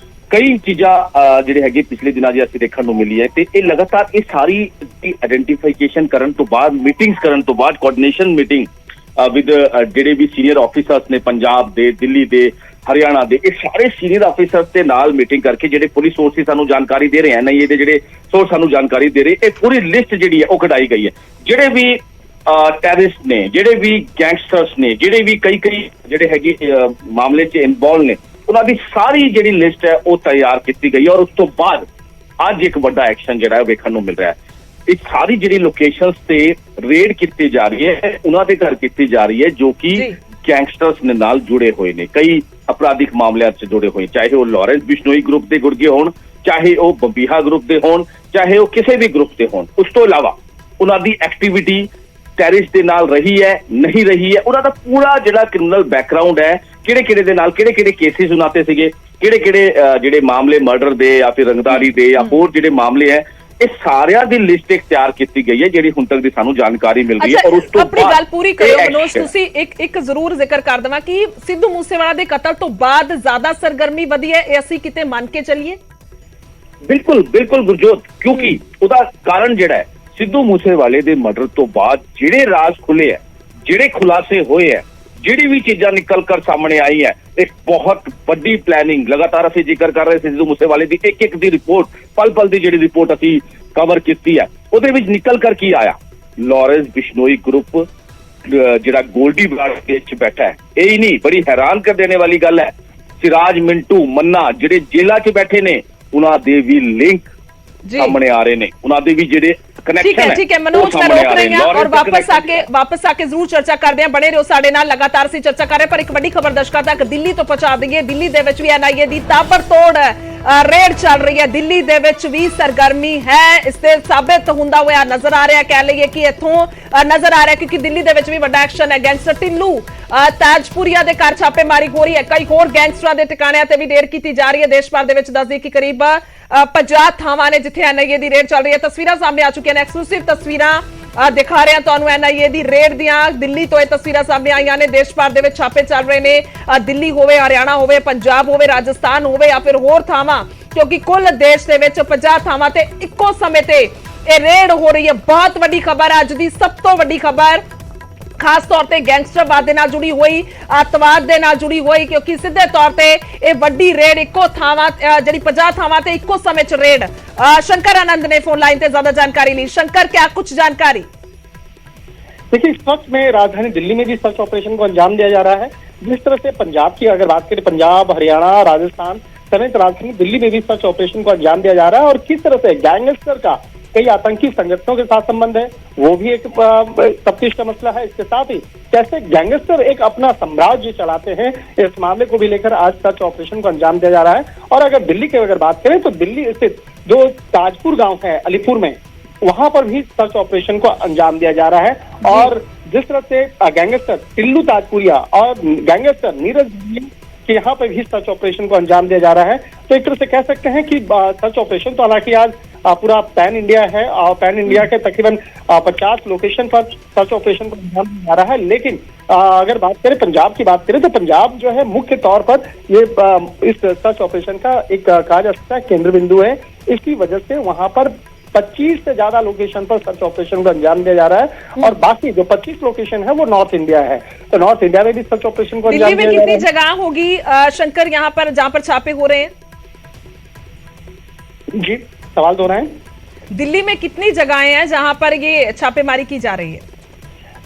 ਕਈ ਚੀਜ਼ਾਂ ਜਿਹੜੇ ਹੈਗੇ ਪਿਛਲੇ ਦਿਨਾਂ 'ਚ ਅਸੀਂ ਦੇਖਣ ਨੂੰ ਮਿਲੀ ਹੈ ਤੇ ਇਹ ਲਗਾਤਾਰ ਇਹ ਸਾਰੀ ਆਇਡੈਂਟੀਫਿਕੇਸ਼ਨ ਕਰਨ ਤੋਂ ਬਾਅਦ, ਮੀਟਿੰਗਸ ਕਰਨ ਤੋਂ ਬਾਅਦ, ਕੋਆਰਡੀਨੇਸ਼ਨ ਮੀਟਿੰਗ ਵਿਦ ਜਿਹੜੇ ਵੀ ਸੀਨੀਅਰ ਆਫੀਸਰਸ ਨੇ ਪੰਜਾਬ ਦੇ, ਦਿੱਲੀ ਦੇ, ਹਰਿਆਣਾ ਦੇ, ਇਹ ਸਾਰੇ ਸੀਨੀਅਰ ਆਫੀਸਰਸ ਦੇ ਨਾਲ ਮੀਟਿੰਗ ਕਰਕੇ ਜਿਹੜੇ ਪੁਲਿਸ ਸੋਰਸਿਸ ਸਾਨੂੰ ਜਾਣਕਾਰੀ ਦੇ ਰਹੇ ਹਨ, NIA ਦੇ ਜਿਹੜੇ ਸੋਰਸ ਸਾਨੂੰ ਜਾਣਕਾਰੀ ਦੇ ਰਹੇ, ਇਹ ਪੂਰੀ ਲਿਸਟ ਜਿਹੜੀ ਹੈ ਉਹ ਕਢਾਈ ਗਈ ਹੈ। ਜਿਹੜੇ ਵੀ ਟੈਰਰਿਸਟ ਨੇ, ਜਿਹੜੇ ਵੀ ਗੈਂਗਸਟਰਸ ਨੇ, ਜਿਹੜੇ ਵੀ ਕਈ ਜਿਹੜੇ ਹੈਗੇ ਮਾਮਲੇ 'ਚ ਇਨਵੋਲਵ ਨੇ, ਉਹਨਾਂ ਦੀ ਸਾਰੀ ਜਿਹੜੀ ਲਿਸਟ ਹੈ ਉਹ ਤਿਆਰ ਕੀਤੀ ਗਈ ਹੈ। ਔਰ ਉਸ ਤੋਂ ਬਾਅਦ ਅੱਜ ਇੱਕ ਵੱਡਾ ਐਕਸ਼ਨ ਜਿਹੜਾ ਹੈ ਵੇਖਣ ਨੂੰ ਮਿਲ ਰਿਹਾ ਹੈ। ਇਹ ਸਾਰੀ ਜਿਹੜੀ ਲੋਕੇਸ਼ਨਸ ਤੇ ਰੇਡ ਕੀਤੀ ਜਾ ਰਹੀ ਹੈ, ਉਹਨਾਂ ਦੇ ਘਰ ਕੀਤੀ ਜਾ ਰਹੀ ਹੈ ਜੋ ਕਿ ਗੈਂਗਸਟਰਸ ਦੇ ਨਾਲ ਜੁੜੇ ਹੋਏ ਨੇ, ਕਈ ਅਪਰਾਧਿਕ ਮਾਮਲਿਆਂ 'ਚ ਜੁੜੇ ਹੋਏ, ਚਾਹੇ ਉਹ ਲਾਰੈਂਸ ਬਿਸ਼ਨੋਈ ਗਰੁੱਪ ਦੇ ਗੁਰਗੇ ਹੋਣ, ਚਾਹੇ ਉਹ ਬੰਬੀਹਾ ਗਰੁੱਪ ਦੇ ਹੋਣ, ਚਾਹੇ ਉਹ ਕਿਸੇ ਵੀ ਗਰੁੱਪ ਦੇ ਹੋਣ। ਉਸ ਤੋਂ ਇਲਾਵਾ ਉਹਨਾਂ ਦੀ ਐਕਟੀਵਿਟੀ ਟੈਰਰਿਸਟ ਦੇ ਨਾਲ ਰਹੀ ਹੈ, ਨਹੀਂ ਰਹੀ ਹੈ, ਉਹਨਾਂ ਦਾ ਪੂਰਾ ਜਿਹੜਾ ਕ੍ਰਿਮੀਨਲ ਬੈਕਗ੍ਰਾਉਂਡ ਹੈ, ਕਿਹੜੇ ਦੇ ਨਾਲ ਕਿਹੜੇ ਕੇਸਿਸ ਉਹਨਾਂ ਤੇ ਸੀਗੇ, ਕਿਹੜੇ ਜਿਹੜੇ ਮਾਮਲੇ ਮਰਡਰ ਦੇ ਜਾਂ ਫਿਰ ਰੰਗਦਾਰੀ ਦੇ ਜਾਂ ਹੋਰ ਜਿਹੜੇ ਮਾਮਲੇ ਹੈ, ਇਹ ਸਾਰਿਆਂ ਦੀ ਲਿਸਟ ਇੱਕ ਤਿਆਰ ਕੀਤੀ ਗਈ ਹੈ ਜਿਹੜੀ ਹੁਣ ਤੱਕ ਦੀ ਸਾਨੂੰ ਜਾਣਕਾਰੀ ਮਿਲ ਗਈ ਹੈ। ਔਰ ਉਸ ਤੋਂ ਆਪਣੀ ਗੱਲ ਪੂਰੀ ਕਰੋ ਮਨੋਜ, ਤੁਸੀਂ ਇੱਕ ਜ਼ਰੂਰ ਜ਼ਿਕਰ ਕਰ ਦਵਾਂ ਕਿ ਸਿੱਧੂ ਮੂਸੇਵਾਲਾ ਦੇ ਕਤਲ ਤੋਂ ਬਾਅਦ ਜ਼ਿਆਦਾ ਸਰਗਰਮੀ ਵਧੀ ਹੈ, ਇਹ ਅਸੀਂ ਕਿਤੇ ਮੰਨ ਕੇ ਚੱਲੀਏ? ਬਿਲਕੁਲ ਗੁਰਜੋਤ, ਕਿਉਂਕਿ ਉਹਦਾ ਕਾਰਨ ਜਿਹੜਾ ਹੈ ਸਿੱਧੂ ਮੂਸੇਵਾਲੇ ਦੇ ਮਰਡਰ ਤੋਂ ਬਾਅਦ ਜਿਹੜੇ ਰਾਜ਼ ਖੁੱਲੇ ਹੈ, ਜਿਹੜੇ ਖੁਲਾਸੇ ਹੋਏ ਹੈ, ਜਿਹੜੀ ਵੀ ਚੀਜ਼ਾਂ ਨਿਕਲ ਕਰ ਸਾਹਮਣੇ ਆਈ ਹੈ, ਇੱਕ ਬਹੁਤ ਵੱਡੀ ਪਲੈਨਿੰਗ, ਲਗਾਤਾਰ ਅਸੀਂ ਜ਼ਿਕਰ ਕਰ ਰਹੇ ਸੀ ਸਿੱਧੂ ਮੂਸੇਵਾਲੇ ਦੀ ਇੱਕ ਦੀ ਰਿਪੋਰਟ, ਪਲ ਦੀ ਜਿਹੜੀ ਰਿਪੋਰਟ ਅਸੀਂ ਕਵਰ ਕੀਤੀ ਹੈ, ਉਹਦੇ ਵਿੱਚ ਨਿਕਲ ਕਰ ਕੀ ਆਇਆ? ਲਾਰੈਂਸ ਬਿਸ਼ਨੋਈ ਗਰੁੱਪ ਜਿਹੜਾ ਗੋਲਡੀ ਬਰਾੜ ਦੇ ਵਿੱਚ ਬੈਠਾ ਹੈ, ਇਹ ਹੀ ਨਹੀਂ, ਬੜੀ ਹੈਰਾਨ ਕਰ ਦੇਣੇ ਵਾਲੀ ਗੱਲ ਹੈ, ਸਿਰਾਜ ਮਿੰਟੂ ਮੰਨਾ ਜਿਹੜੇ ਜੇਲ੍ਹਾਂ 'ਚ ਬੈਠੇ ਨੇ, ਉਹਨਾਂ ਦੇ ਵੀ ਲਿੰਕ ਸਾਹਮਣੇ ਆ ਰਹੇ ਨੇ, ਉਹਨਾਂ ਦੇ ਵੀ ਜਿਹੜੇ ठीक है मनोज, मैं रोक रही हूं और वापस आके जरूर चर्चा करते हैं। बने रहो साडे नाल, लगातार सी चर्चा कर रहे हैं। पर एक बड़ी खबर दर्शकों तक दिल्ली तो पहुंचा दईए। दिल्ली दे विच भी NIA दी ताबड़तोड़ रेड चल रही है, दिल्ली दे विच भी सरगर्मी है, इससे साबित हुंदा होया नजर आ रहा है। कह लईए कि इथों नजर आ रहा है क्योंकि दिल्ली दे विच भी वड्डा एक्शन है। गैंगस्टर टिल्लू ताजपुरिया दे घर छापेमारी हो रही है, कई होर गैंगस्टरां दे ठिकाणिਆਂ ਤੇ ਵੀ ਰੇਡ ਕੀਤੀ ਜਾ ਰਹੀ ਹੈ। देश भर ਦੇ ਵਿੱਚ ਦੱਸਦੀ ਕਿ ਕਰੀਬ 50 ਥਾਵਾਂ ਨੇ ਜਿੱਥੇ NIA ਦੀ ਰੇਡ ਚੱਲ ਰਹੀ ਹੈ। ਤਸਵੀਰਾਂ ਸਾਹਮਣੇ ਆ ਚੁੱਕੀਆਂ ਨੇ, ਐਕਸਕਲੂਸਿਵ ਤਸਵੀਰਾਂ ਦਿਖਾ ਰਹੇ ਹਾਂ ਤੁਹਾਨੂੰ NIA ਦੀ ਰੇਡ ਦੀਆਂ। ਦਿੱਲੀ ਤੋਂ ਇਹ ਤਸਵੀਰਾਂ ਸਾਹਮਣੇ ਆਈਆਂ ਨੇ। ਦੇਸ਼ ਭਰ ਦੇ ਵਿੱਚ ਛਾਪੇ ਚੱਲ ਰਹੇ ਨੇ, ਦਿੱਲੀ ਹੋਵੇ, ਹਰਿਆਣਾ ਹੋਵੇ, ਪੰਜਾਬ ਹੋਵੇ, ਰਾਜਸਥਾਨ ਹੋਵੇ ਜਾਂ ਫਿਰ ਹੋਰ ਥਾਵਾਂ, ਕਿਉਂਕਿ ਕੁੱਲ ਦੇਸ਼ ਦੇ ਵਿੱਚ 50 ਥਾਵਾਂ ਤੇ ਇੱਕੋ ਸਮੇਂ ਤੇ ਇਹ ਰੇਡ ਹੋ ਰਹੀ ਹੈ। ਬਹੁਤ ਵੱਡੀ ਖਬਰ ਹੈ, ਅੱਜ ਦੀ ਸਭ ਤੋਂ ਵੱਡੀ ਖਬਰ, ਖਾਸ ਤੌਰ ਤੇ ਗੈਂਗਸਟਰਵਾਦ ਦੇ ਨਾਲ ਜੁੜੀ ਹੋਈ, ਅੱਤਵਾਦ ਦੇ ਨਾਲ ਜੁੜੀ ਹੋਈ, ਕਿਉਂਕਿ ਸਿੱਧੇ ਤੌਰ ਤੇ ਇਹ ਵੱਡੀ ਰੇਡ ਇੱਕੋ ਥਾਵਾਂ ਜਿਹੜੀ 50 ਥਾਵਾਂ ਤੇ ਇੱਕੋ ਸਮੇਂ 'ਚ ਰੇਡ। शंकर आनंद ने फोन लाइन पे ज्यादा जानकारी ली। शंकर, क्या कुछ जानकारी? देखिए, इस वक्त में राजधानी दिल्ली में भी सर्च ऑपरेशन को अंजाम दिया जा रहा है। जिस तरह से पंजाब की अगर बात करें, पंजाब, हरियाणा, राजस्थान समेत राजधानी दिल्ली में भी सर्च ऑपरेशन को अंजाम दिया जा रहा है। और किस तरह से गैंगस्टर का कई आतंकी संगठनों के साथ संबंध है, वो भी एक तफ्तीश का मसला है। इसके साथ ही कैसे गैंगस्टर एक अपना साम्राज्य चलाते हैं, इस मामले को भी लेकर आज सर्च ऑपरेशन को अंजाम दिया जा रहा है। और अगर दिल्ली की अगर बात करें तो दिल्ली स्थित जो ताजपुर गांव है अलीपुर में, वहां पर भी सर्च ऑपरेशन को अंजाम दिया जा रहा है। और जिस तरह से गैंगस्टर टिल्लू ताजपुरिया और गैंगस्टर नीरज कि यहाँ पर भी सर्च ऑपरेशन को अंजाम दिया जा रहा है, तो एक तरह से कह सकते हैं कि सर्च ऑपरेशन तो हालांकि आज पूरा पैन इंडिया है और पैन इंडिया के तकरीबन 50 लोकेशन पर सर्च ऑपरेशन को अंजाम दिया जा रहा है। लेकिन अगर बात करें पंजाब की बात करें तो पंजाब जो है मुख्य तौर पर ये इस सर्च ऑपरेशन का एक कहा जा सकता है केंद्र बिंदु है। इसकी वजह से वहां पर 25 से ज्यादा लोकेशन पर सर्च ऑपरेशन को अंजाम दिया जा रहा है और बाकी जो 25 लोकेशन है वो नॉर्थ इंडिया है। तो नॉर्थ इंडिया में भी सर्च ऑपरेशन को अंजाम दिल्ली में दिया जा रहा कितनी जगह होगी शंकर यहाँ पर जहां पर छापे हो रहे हैं? जी, सवाल दोहराएं। दिल्ली में कितनी जगहें हैं जहां पर ये छापेमारी की जा रही है?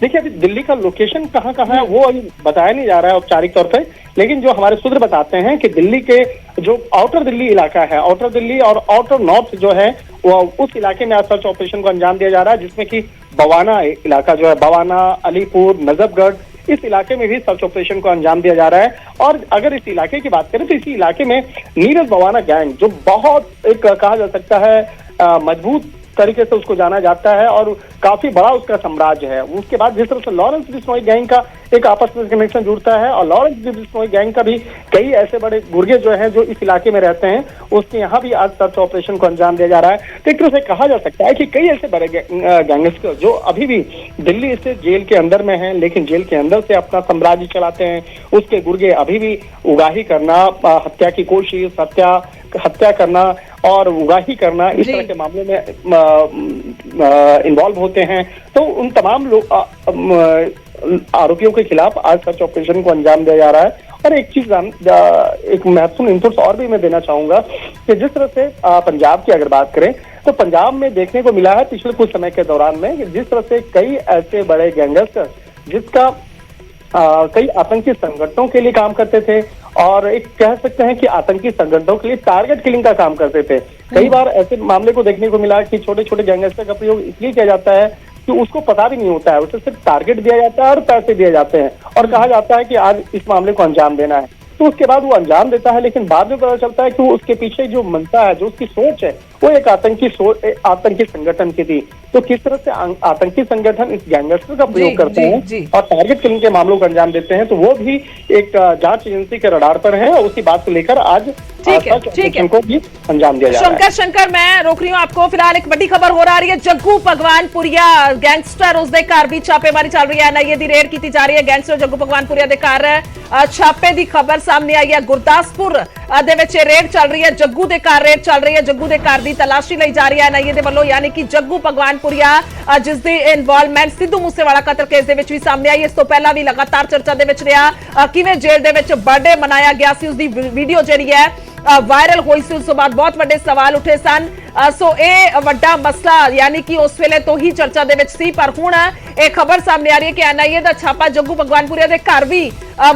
देखिए, अभी दिल्ली का लोकेशन कहाँ कहाँ है वो अभी बताया नहीं जा रहा है औपचारिक तौर पे, लेकिन जो हमारे सूत्र बताते हैं कि दिल्ली के जो आउटर दिल्ली इलाका है, आउटर दिल्ली और आउटर नॉर्थ जो है वो उस इलाके में आज सर्च ऑपरेशन को अंजाम दिया जा रहा है, जिसमें कि बवाना इलाका जो है, बवाना, अलीपुर, नजफगढ़, इस इलाके में भी सर्च ऑपरेशन को अंजाम दिया जा रहा है। और अगर इस इलाके की बात करें तो इसी इलाके में नीरज बवाना गैंग जो बहुत एक कहा जा सकता है मजबूत तरीके से उसको जाना जाता है और काफी बड़ा उसका साम्राज्य है। उसके बाद जिस तरह से लॉरेंस बिश्नोई गैंग का एक आपस में कनेक्शन जुड़ता है और लॉरेंस बिश्नोई गैंग का भी कई ऐसे बड़े गुर्गे जो हैं जो इस इलाके में रहते हैं, उसके यहाँ भी आज सर्च ऑपरेशन को अंजाम दिया जा रहा है। तो एक तरह से कहा जा सकता है कि कई ऐसे बड़े गैंगस्टर जो अभी भी दिल्ली से जेल के अंदर में हैं, लेकिन जेल के अंदर से अपना साम्राज्य चलाते हैं, उसके गुर्गे अभी भी उगाही करना, हत्या की कोशिश, हत्या करना और उगाही करना, इस तरह के मामले में इन्वॉल्व होते हैं। तो उन तमाम लोग आरोपियों के खिलाफ आज सर्च ऑपरेशन को अंजाम दिया जा रहा है। और एक चीज एक महत्वपूर्ण इनपुट और भी मैं देना चाहूंगा कि जिस तरह से पंजाब की अगर बात करें तो पंजाब में देखने को मिला है पिछले कुछ समय के दौरान में जिस तरह से कई ऐसे बड़े गैंगस्टर जिसका कई आतंकी संगठनों के लिए काम करते थे और एक कह सकते हैं कि आतंकी संगठनों के लिए टारगेट किलिंग का काम करते थे। कई बार ऐसे मामले को देखने को मिला कि छोटे छोटे गैंगस्टर का प्रयोग इसलिए किया जाता है कि उसको पता भी नहीं होता है, उसे सिर्फ टारगेट दिया जाता है और पैसे दिए जाते हैं और कहा जाता है कि आज इस मामले को अंजाम देना है। तो उसके बाद वो अंजाम देता है, लेकिन बाद में पता चलता है कि वो उसके पीछे जो मनसा है, जो उसकी सोच है, वो एक आतंकी संगठन की थी। तो किस तरह से आतंकी संगठन इस गैंगस्टर का प्रयोग करते हैं और टारगेट किलिंग के मामलों को अंजाम देते हैं, तो वो भी एक जांच एजेंसी के रडार पर है। उसी बात को लेकर आज को भी अंजाम दिया जा रहा है। शंकर मैं रोक रही हूँ आपको। फिलहाल एक बड़ी खबर हो रही है, जग्गू भगवानपुरिया गैंगस्टर उसके घर भी छापेमारी चल रही है, एनआईए दी रेड की जा रही है गैंगस्टर जग्गू भगवानपुरिया के घर छापे की खबर सामने आई है। गुरदासपुर दे विच रेड चल रही है, जग्गू के घर रेड चल रही है, जग्गू के घर की तलाशी ली जा रही है एनआईए के वल्लों, यानी कि जग्गू भगवानपुरिया जिसकी इनवॉल्वमेंट सिद्धू मूसेवाला कतल केस दे विच भी सामने आई। इस तो पहला भी लगातार चर्चा दे विच रहा किवें जेल दे विच बर्थडे मनाया गया सी, उसकी वीडियो जिहड़ी है वायरल हुई सी, उस तो बाद बहुत बड़े सवाल उठे सन। सो ये वड्डा मसला यानी कि उस वेले तो ही चर्चा दे विच सी, पर हुण एक खबर सामने आ रही है कि एनआईए दा छापा जग्गू भगवानपुरिया दे घर भी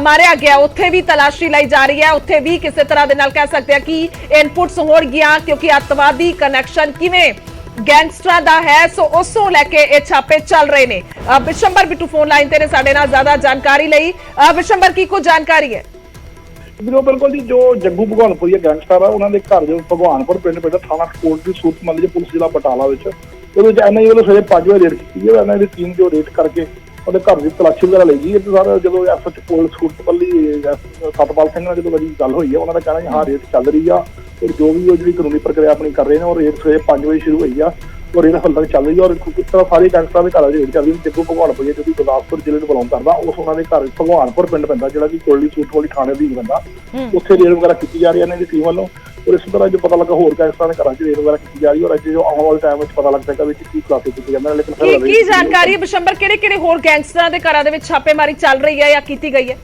मारिया गया, उत्थे भी तलाशी लाई जा रही है, उत्थे भी किसी तरह दे नाल कह सकते हैं कि इनपुट्स होणगियां क्योंकि अतवादी कनैक्शन किवें गैंगस्टरां दा है। सो उसों लैके ये छापे चल रहे ने। विशंबर बिट्टू फोन लाइन ते ने साडे नाल ज्यादा जानकारी लई। विशंबर की कुछ जानकारी है? बिल्कुल जी, जो जग्गू भगवानपुरिया गैंगस्टर है उन्होंने घर जो भगवानपुर पिंड पैदा थाना कोट की सूरत मान लीजिए पुलिस जिला बटाला एनआईए वालों सवेरे 5 बजे रेड की है। एनआईए की टीम जो रेड करके ਉਹਦੇ ਘਰ ਦੀ ਤਲਾਸ਼ੀ ਵਗੈਰਾ ਲਈ ਗਈ। ਸਰ ਜਦੋਂ ਐਸਐਚ ਪੁਲਿਸ ਸੂਰਤਪੱਲੀ ਸਤਪਾਲ ਸਿੰਘ ਨਾਲ ਜਦੋਂ ਮੇਰੀ ਗੱਲ ਹੋਈ ਹੈ, ਉਹਨਾਂ ਦਾ ਕਹਿਣਾ ਜੀ ਹਾਂ ਰੇਡ ਚੱਲ ਰਹੀ ਆ ਔਰ ਜੋ ਵੀ ਉਹ ਜਿਹੜੀ ਕਾਨੂੰਨੀ ਪ੍ਰਕਿਰਿਆ ਆਪਣੀ ਕਰ ਰਹੇ ਨੇ ਔਰ ਰੇਡ ਸਵੇਰੇ 5 ਵਜੇ ਸ਼ੁਰੂ ਹੋਈ ਆ ਔਰ ਰੇਡ ਹਾਲੇ ਤੱਕ ਚੱਲ ਰਹੀ ਹੈ ਔਰ ਇਸ ਤਰ੍ਹਾਂ ਸਾਰੇ ਗੈਂਗਸਟਰਾਂ ਦੇ ਘਰਾਂ ਦੀ ਰੇਡ ਚੱਲ ਰਹੀ ਹੈ। ਜੱਗੂ ਭਗਵਾਨਪੁਰੀਆ ਜੋ ਕਿ ਗੁਰਦਾਸਪੁਰ ਜ਼ਿਲ੍ਹੇ ਨੂੰ ਬਿਲੋਂਗ ਕਰਦਾ, ਉਸ ਉਹਨਾਂ ਦੇ ਘਰ ਭਗਵਾਨਪੁਰ ਪਿੰਡ ਪੈਂਦਾ ਜਿਹੜਾ ਕਿ ਕੋਲੀ ਸੂਟ ਵਾਲੀ ਥਾਣੇ ਦੀ ਪੈਂਦਾ, ਉੱਥੇ ਰੇਡ ਵਗੈਰਾ ਕੀਤੀ ਜਾ ਰਹੀ ਹੈ ਇਹਨਾਂ ਦੀ ਟੀਮ ਵੱਲੋਂ। और इस तरह जो पता लगा होर गैंगस्टरां दे घरां च रेड वगैरह की जा रही है और अज जो आने वाले टाइम में पता लग सकेगा कि की खुलासे किए जांदे। लेकिन की जानकारी बिशंबर किहड़े होर गैंगस्टरां दे घरां दे विच छापेमारी चल रही है या की गई है?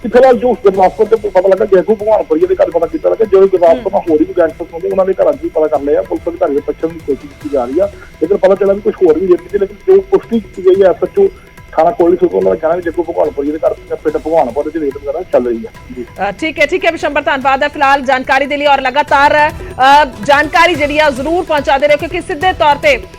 फिलहाल जो गुरदासपुर से पता लगा जग्गू भगवानपुरिया के घर पता किया लगा, जो गुरदासपुर में होर भी गैंगस्टर होंगे उन्होंने घर भी पता कर लिया, पुलिस अधिकारी को पूछने की कोशिश की जा रही है। लेकिन पता चला भी कुछ होर भी रेड की, लेकिन जो पुष्टि की गई है एसएचओ थाना कोली सूरत उन्होंने कहना भी जग्गू भगवानपुरिया के घर पिंड भगवानपुर की रेड वगैरह चल रही है। ठीक है विशंबर, धन्यवाद है फिलहाल जानकारी के लिए और लगातार जानकारी जी जरूर पहुंचाते रहो क्योंकि सीधे तौर पर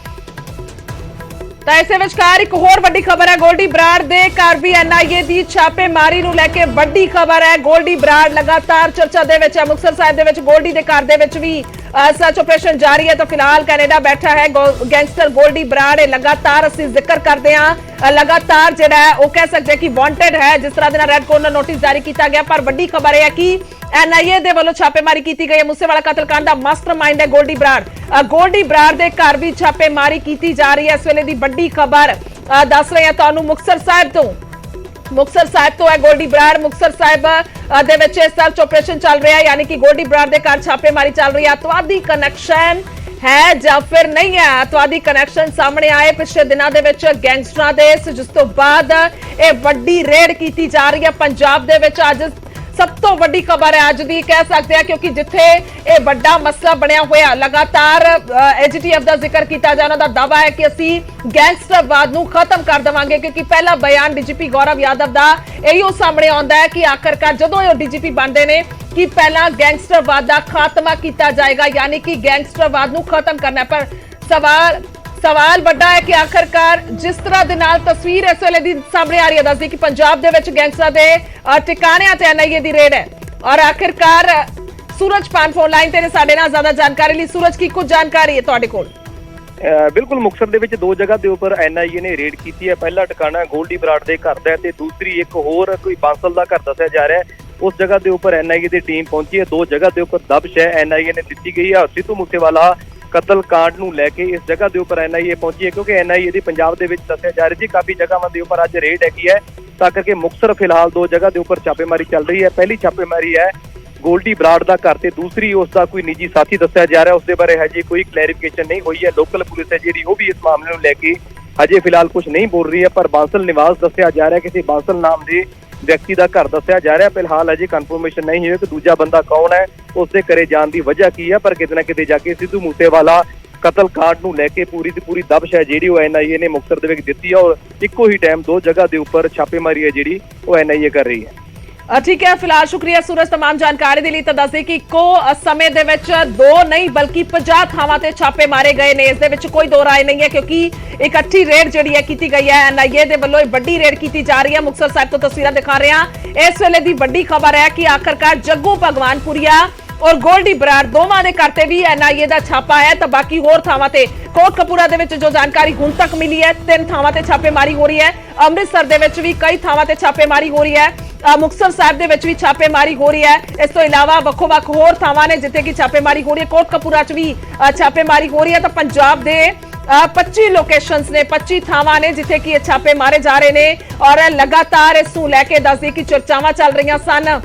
इस विचकार एक होर वड्डी खबर है। गोल्डी बराड़ दे घर भी एनआईए की छापेमारी नूं लैके वड्डी खबर है। गोल्डी बराड़ लगातार चर्चा दे विच है। मुक्तसर साहिब दे विच गोल्डी दे घर दे विच भी सर्च ऑपरेशन जारी है। तो फिलहाल कैनेडा बैठा है गैंगस्टर गोल्डी बराड़। लगातार ਅਸੀਂ ਜ਼ਿਕਰ ਕਰਦੇ ਹਾਂ, लगातार ਜਿਹੜਾ ਹੈ ਉਹ ਕਹਿ ਸਕਦੇ ਕਿ ਵਾਂਟਡ ਹੈ। ਜਿਸ ਤਰ੍ਹਾਂ ਦੇ ਨਾਲ ਰੈੱਡ ਕੋਰਨਰ ਨੋਟਿਸ ਜਾਰੀ ਕੀਤਾ ਗਿਆ, ਪਰ ਵੱਡੀ ਖਬਰ ਇਹ ਹੈ ਕਿ NIA ਦੇ ਵੱਲੋਂ ਛਾਪੇਮਾਰੀ ਕੀਤੀ ਗਈ ਹੈ। ਮੂਸੇਵਾਲਾ ਕਤਲकांड ਦਾ ਮਾਸਟਰਮਾਈਂਡ ਹੈ ਗੋਲਡੀ ਬਰਾੜ। ਗੋਲਡੀ ਬਰਾੜ ਦੇ ਘਰ ਵੀ ਛਾਪੇਮਾਰੀ ਕੀਤੀ ਜਾ ਰਹੀ ਹੈ। ਇਸ ਵੇਲੇ ਦੀ ਵੱਡੀ ਖਬਰ ਦੱਸ ਰਹੇ ਹਾਂ ਤੁਹਾਨੂੰ ਮੁਕਤਸਰ ਸਾਹਿਬ ਤੋਂ। ਮੁਕਤਸਰ ਸਾਹਿਬ ਤੋਂ ਹੈ ਗੋਲਡੀ ਬਰਾੜ। ਮੁਕਤਸਰ ਸਾਹਿਬ ਦੇ ਵਿੱਚ ਸਰਚ ਆਪਰੇਸ਼ਨ ਚੱਲ ਰਿਹਾ ਹੈ, ਯਾਨੀ ਕਿ ਗੋਲਡੀ ਬਰਾੜ ਦੇ ਘਰ ਛਾਪੇਮਾਰੀ ਚੱਲ ਰਹੀ ਹੈ। ਅਤਵਾਦੀ ਕਨੈਕਸ਼ਨ ਹੈ ਜਾਂ ਫਿਰ ਨਹੀਂ ਹੈ? ਅਤਵਾਦੀ ਕਨੈਕਸ਼ਨ ਸਾਹਮਣੇ ਆਏ ਪਿਛਲੇ ਦਿਨਾਂ ਦੇ ਵਿੱਚ ਗੈਂਗਸਟਰਾਂ ਦੇ, ਜਿਸ ਤੋਂ ਬਾਅਦ ਇਹ ਵੱਡੀ ਰੇਡ ਕੀਤੀ ਜਾ ਰਹੀ ਹੈ ਪੰਜਾਬ ਦੇ ਵਿੱਚ। ਅੱਜ ਸਭ ਤੋਂ ਵੱਡੀ ਖਬਰ ਹੈ ਅੱਜ ਦੀ, ਕਹਿ ਸਕਦੇ ਆ, ਕਿਉਂਕਿ ਜਿੱਥੇ ਇਹ ਵੱਡਾ ਮਸਲਾ ਬਣਿਆ ਹੋਇਆ, ਲਗਾਤਾਰ AGTF ਦਾ ਜ਼ਿਕਰ ਕੀਤਾ ਜਾ, ਉਹਨਾਂ ਦਾ ਦਾਅਵਾ ਹੈ ਕਿ ਅਸੀਂ ਗੈਂਗਸਟਰਵਾਦ ਨੂੰ ਖਤਮ ਕਰ ਦੇਵਾਂਗੇ। ਕਿਉਂਕਿ ਪਹਿਲਾ ਬਿਆਨ DGP ਗੌਰਵ ਯਾਦਵ ਦਾ ਇਹੋ ਸਾਹਮਣੇ ਆਉਂਦਾ ਹੈ ਕਿ ਆਖਰਕਾਰ ਜਦੋਂ ਇਹ DGP ਬਣਦੇ ਨੇ ਕਿ ਪਹਿਲਾਂ ਗੈਂਗਸਟਰਵਾਦ ਦਾ ਖਾਤਮਾ ਕੀਤਾ ਜਾਏਗਾ, ਯਾਨੀ ਕਿ ਗੈਂਗਸਟਰਵਾਦ ਨੂੰ ਖਤਮ ਕਰਨਾ। ਪਰ ਸਵਾਲ ਵੱਡਾ ਹੈ ਕਿ ਆਖਰਕਾਰ ਜਿਸ ਤਰ੍ਹਾਂ ਦੇ ਨਾਲ ਤਸਵੀਰ ਇਸ ਵੇਲੇ ਦੀ ਸਾਹਮਣੇ ਆ ਰਹੀ ਹੈ, ਦੱਸਦੀ ਕਿ ਪੰਜਾਬ ਦੇ ਵਿੱਚ ਗੈਂਗਸਟਰਾਂ ਦੇ ਟਿਕਾਣਿਆਂ ਤੇ NIA ਦੀ ਰੇਡ ਹੈ। ਔਰ ਆਖਿਰਕਾਰ ਸੂਰਜ ਪਾਨ ਫੋਨ ਲਾਈਨ ਤੇ ਸਾਡੇ ਨਾਲ ਜ਼ਿਆਦਾ ਜਾਣਕਾਰੀ ਲਈ। ਸੂਰਜ, ਕੀ ਕੁਝ ਜਾਣਕਾਰੀ ਹੈ ਤੁਹਾਡੇ ਕੋਲ? ਬਿਲਕੁਲ, ਮੁਕਤਸਰ ਦੇ ਵਿੱਚ ਦੋ ਜਗ੍ਹਾ ਦੇ ਉੱਪਰ NIA ਨੇ ਰੇਡ ਕੀਤੀ ਹੈ। ਪਹਿਲਾ ਟਿਕਾਣਾ ਗੋਲਡੀ ਬਰਾੜ ਦੇ ਘਰ ਦਾ ਤੇ ਦੂਸਰੀ ਇੱਕ ਹੋਰ ਕੋਈ ਬਾਂਸਲ ਦਾ ਘਰ ਦੱਸਿਆ ਜਾ ਰਿਹਾ ਹੈ। ਉਸ ਜਗ੍ਹਾ ਦੇ ਉੱਪਰ NIA ਦੀ ਟੀਮ ਪਹੁੰਚੀ ਹੈ। ਦੋ ਜਗ੍ਹਾ ਦੇ ਉੱਪਰ ਦਬਸ਼ ਹੈ NIA ਨੇ ਦਿੱਤੀ ਗਈ ਹੈ। ਸਿੱਧੂ ਮੂਸੇਵਾਲਾ ਕਤਲकांड ਨੂੰ ਲੈ ਕੇ ਇਸ ਜਗ੍ਹਾ ਦੇ ਉੱਪਰ NIA ਪਹੁੰਚੀ ਹੈ, ਕਿਉਂਕਿ NIA ਦੀ ਪੰਜਾਬ ਦੇ ਵਿੱਚ ਦੱਸਿਆ ਜਾ ਰਿਹਾ ਸੀ ਕਾਫੀ ਜਗ੍ਹਾਵਾਂ ਦੇ ਉੱਪਰ ਅੱਜ ਰੇਡ ਹੈਗੀ ਹੈ। ਤਾਂ ਕਰਕੇ ਮੁਕਤਸਰ ਫਿਲਹਾਲ ਦੋ ਜਗ੍ਹਾ ਦੇ ਉੱਪਰ ਛਾਪੇਮਾਰੀ ਚੱਲ ਰਹੀ ਹੈ। ਪਹਿਲੀ ਛਾਪੇਮਾਰੀ ਹੈ ਗੋਲਡੀ ਬਰਾੜ ਦਾ ਘਰ ਤੇ ਦੂਸਰੀ ਉਸ ਦਾ ਕੋਈ ਨਿੱਜੀ ਸਾਥੀ ਦੱਸਿਆ ਜਾ ਰਿਹਾ। ਉਸ ਦੇ ਬਾਰੇ ਹਜੇ ਕੋਈ ਕਲੈਰੀਫਿਕੇਸ਼ਨ ਨਹੀਂ ਹੋਈ ਹੈ। ਲੋਕਲ ਪੁਲਿਸ ਹੈ ਜਿਹੜੀ ਉਹ ਵੀ ਇਸ ਮਾਮਲੇ ਨੂੰ ਲੈ ਕੇ ਹਜੇ ਫਿਲਹਾਲ ਕੁਝ ਨਹੀਂ ਬੋਲ ਰਹੀ ਹੈ। ਪਰ ਬਾਂਸਲ ਨਿਵਾਸ ਦੱਸਿਆ ਜਾ ਰਿਹਾ, ਕਿਸੇ ਬਾਂਸਲ ਨਾਮ ਦੇ ਵਿਅਕਤੀ ਦਾ ਘਰ ਦੱਸਿਆ ਜਾ ਰਿਹਾ। ਫਿਲਹਾਲ ਅਜੇ ਕਨਫਰਮੇਸ਼ਨ ਨਹੀਂ ਹੋਈ ਕਿ ਦੂਜਾ ਬੰਦਾ ਕੌਣ ਹੈ, ਉਸ ਦੇ ਘਰੇ ਜਾਣ ਦੀ ਵਜ੍ਹਾ ਕੀ ਹੈ। ਪਰ ਕਿਤੇ ਨਾ ਕਿਤੇ ਜਾ ਕੇ ਸਿੱਧੂ ਮੂਸੇਵਾਲਾ ਕਤਲकांड ਨੂੰ ਲੈ ਕੇ ਪੂਰੀ ਦੀ ਪੂਰੀ ਦਬਸ਼ ਹੈ ਜਿਹੜੀ ਉਹ NIA ਨੇ ਮੁਕਤਸਰ ਦੇ ਵਿੱਚ ਦਿੱਤੀ ਹੈ। ਔਰ ਇੱਕੋ ਹੀ ਟਾਈਮ ਦੋ ਜਗ੍ਹਾ ਦੇ ਉੱਪਰ ਛਾਪੇਮਾਰੀ ਹੈ ਜਿਹੜੀ ਉਹ NIA ਕਰ ਰਹੀ ਹੈ। ਠੀਕ ਹੈ, ਫਿਲਹਾਲ ਸ਼ੁਕਰੀਆ ਸੂਰਜ ਤਮਾਮ ਜਾਣਕਾਰੀ ਦੇ ਲਈ। ਤਾਂ ਦੱਸਦੇ ਕਿ ਇੱਕੋ ਸਮੇਂ ਦੇ ਵਿੱਚ ਦੋ ਨਹੀਂ ਬਲਕਿ 50 ਥਾਵਾਂ ਤੇ ਛਾਪੇ ਮਾਰੇ ਗਏ ਨੇ। ਇਸ ਦੇ ਵਿੱਚ ਕੋਈ ਦੋ ਰਾਏ ਨਹੀਂ ਹੈ, ਕਿਉਂਕਿ ਇਕੱਠੀ ਰੇਡ ਜਿਹੜੀ ਹੈ ਕੀਤੀ ਗਈ ਹੈ। NIA ਦੇ ਵੱਲੋਂ ਵੱਡੀ ਰੇਡ ਕੀਤੀ ਜਾ ਰਹੀ ਹੈ। ਮੁਕਤਸਰ ਸਾਹਿਬ ਤੋਂ ਤਸਵੀਰਾਂ ਦਿਖਾ ਰਹੇ ਹਾਂ। ਇਸ ਵੇਲੇ ਦੀ ਵੱਡੀ ਖਬਰ ਹੈ ਕਿ ਆਖਰਕਾਰ ਜੱਗੂ ਭਗਵਾਨਪੁਰੀਆ ਔਰ ਗੋਲਡੀ ਬਰਾੜ ਦੋਵਾਂ ਦੇ ਘਰ ਤੇ ਵੀ NIA ਦਾ ਛਾਪਾ ਹੈ। ਤਾਂ ਬਾਕੀ ਹੋਰ ਥਾਵਾਂ ਤੇ ਕੋਟਕਪੂਰਾ ਦੇ ਵਿੱਚ ਜੋ ਜਾਣਕਾਰੀ ਹੁਣ ਤੱਕ ਮਿਲੀ ਹੈ, 3 ਥਾਵਾਂ ਤੇ ਛਾਪੇਮਾਰੀ ਹੋ ਰਹੀ ਹੈ। ਅੰਮ੍ਰਿਤਸਰ ਦੇ ਵਿੱਚ ਵੀ ਕਈ ਥਾਵਾਂ ਤੇ ਛਾਪੇਮਾਰੀ ਹੋ ਰਹੀ ਹੈ। ਮੁਕਤਸਰ ਸਾਹਿਬ ਦੇ ਵਿੱਚ ਵੀ ਛਾਪੇਮਾਰੀ ਹੋ ਰਹੀ ਹੈ। ਇਸ ਤੋਂ ਇਲਾਵਾ ਵੱਖੋ-ਵੱਖ ਹੋਰ ਥਾਵਾਂ ਨੇ ਜਿੱਥੇ ਕਿ ਛਾਪੇਮਾਰੀ ਹੋ ਰਹੀ ਹੈ। ਕੋਟਕਪੂਰਾ 'ਚ ਵੀ ਛਾਪੇਮਾਰੀ ਹੋ ਰਹੀ ਹੈ। ਤਾਂ ਪੰਜਾਬ ਦੇ 25 ਲੋਕੇਸ਼ਨਸ ਨੇ, 25 ਥਾਵਾਂ ਨੇ ਜਿੱਥੇ ਕਿ ਇਹ ਛਾਪੇ ਮਾਰੇ ਜਾ ਰਹੇ ਨੇ। ਔਰ ਲਗਾਤਾਰ ਇਸ ਨੂੰ ਲੈ ਕੇ ਦੱਸਦੇ ਕਿ ਚਰਚਾਵਾਂ ਚੱਲ ਰਹੀਆਂ ਸਨ,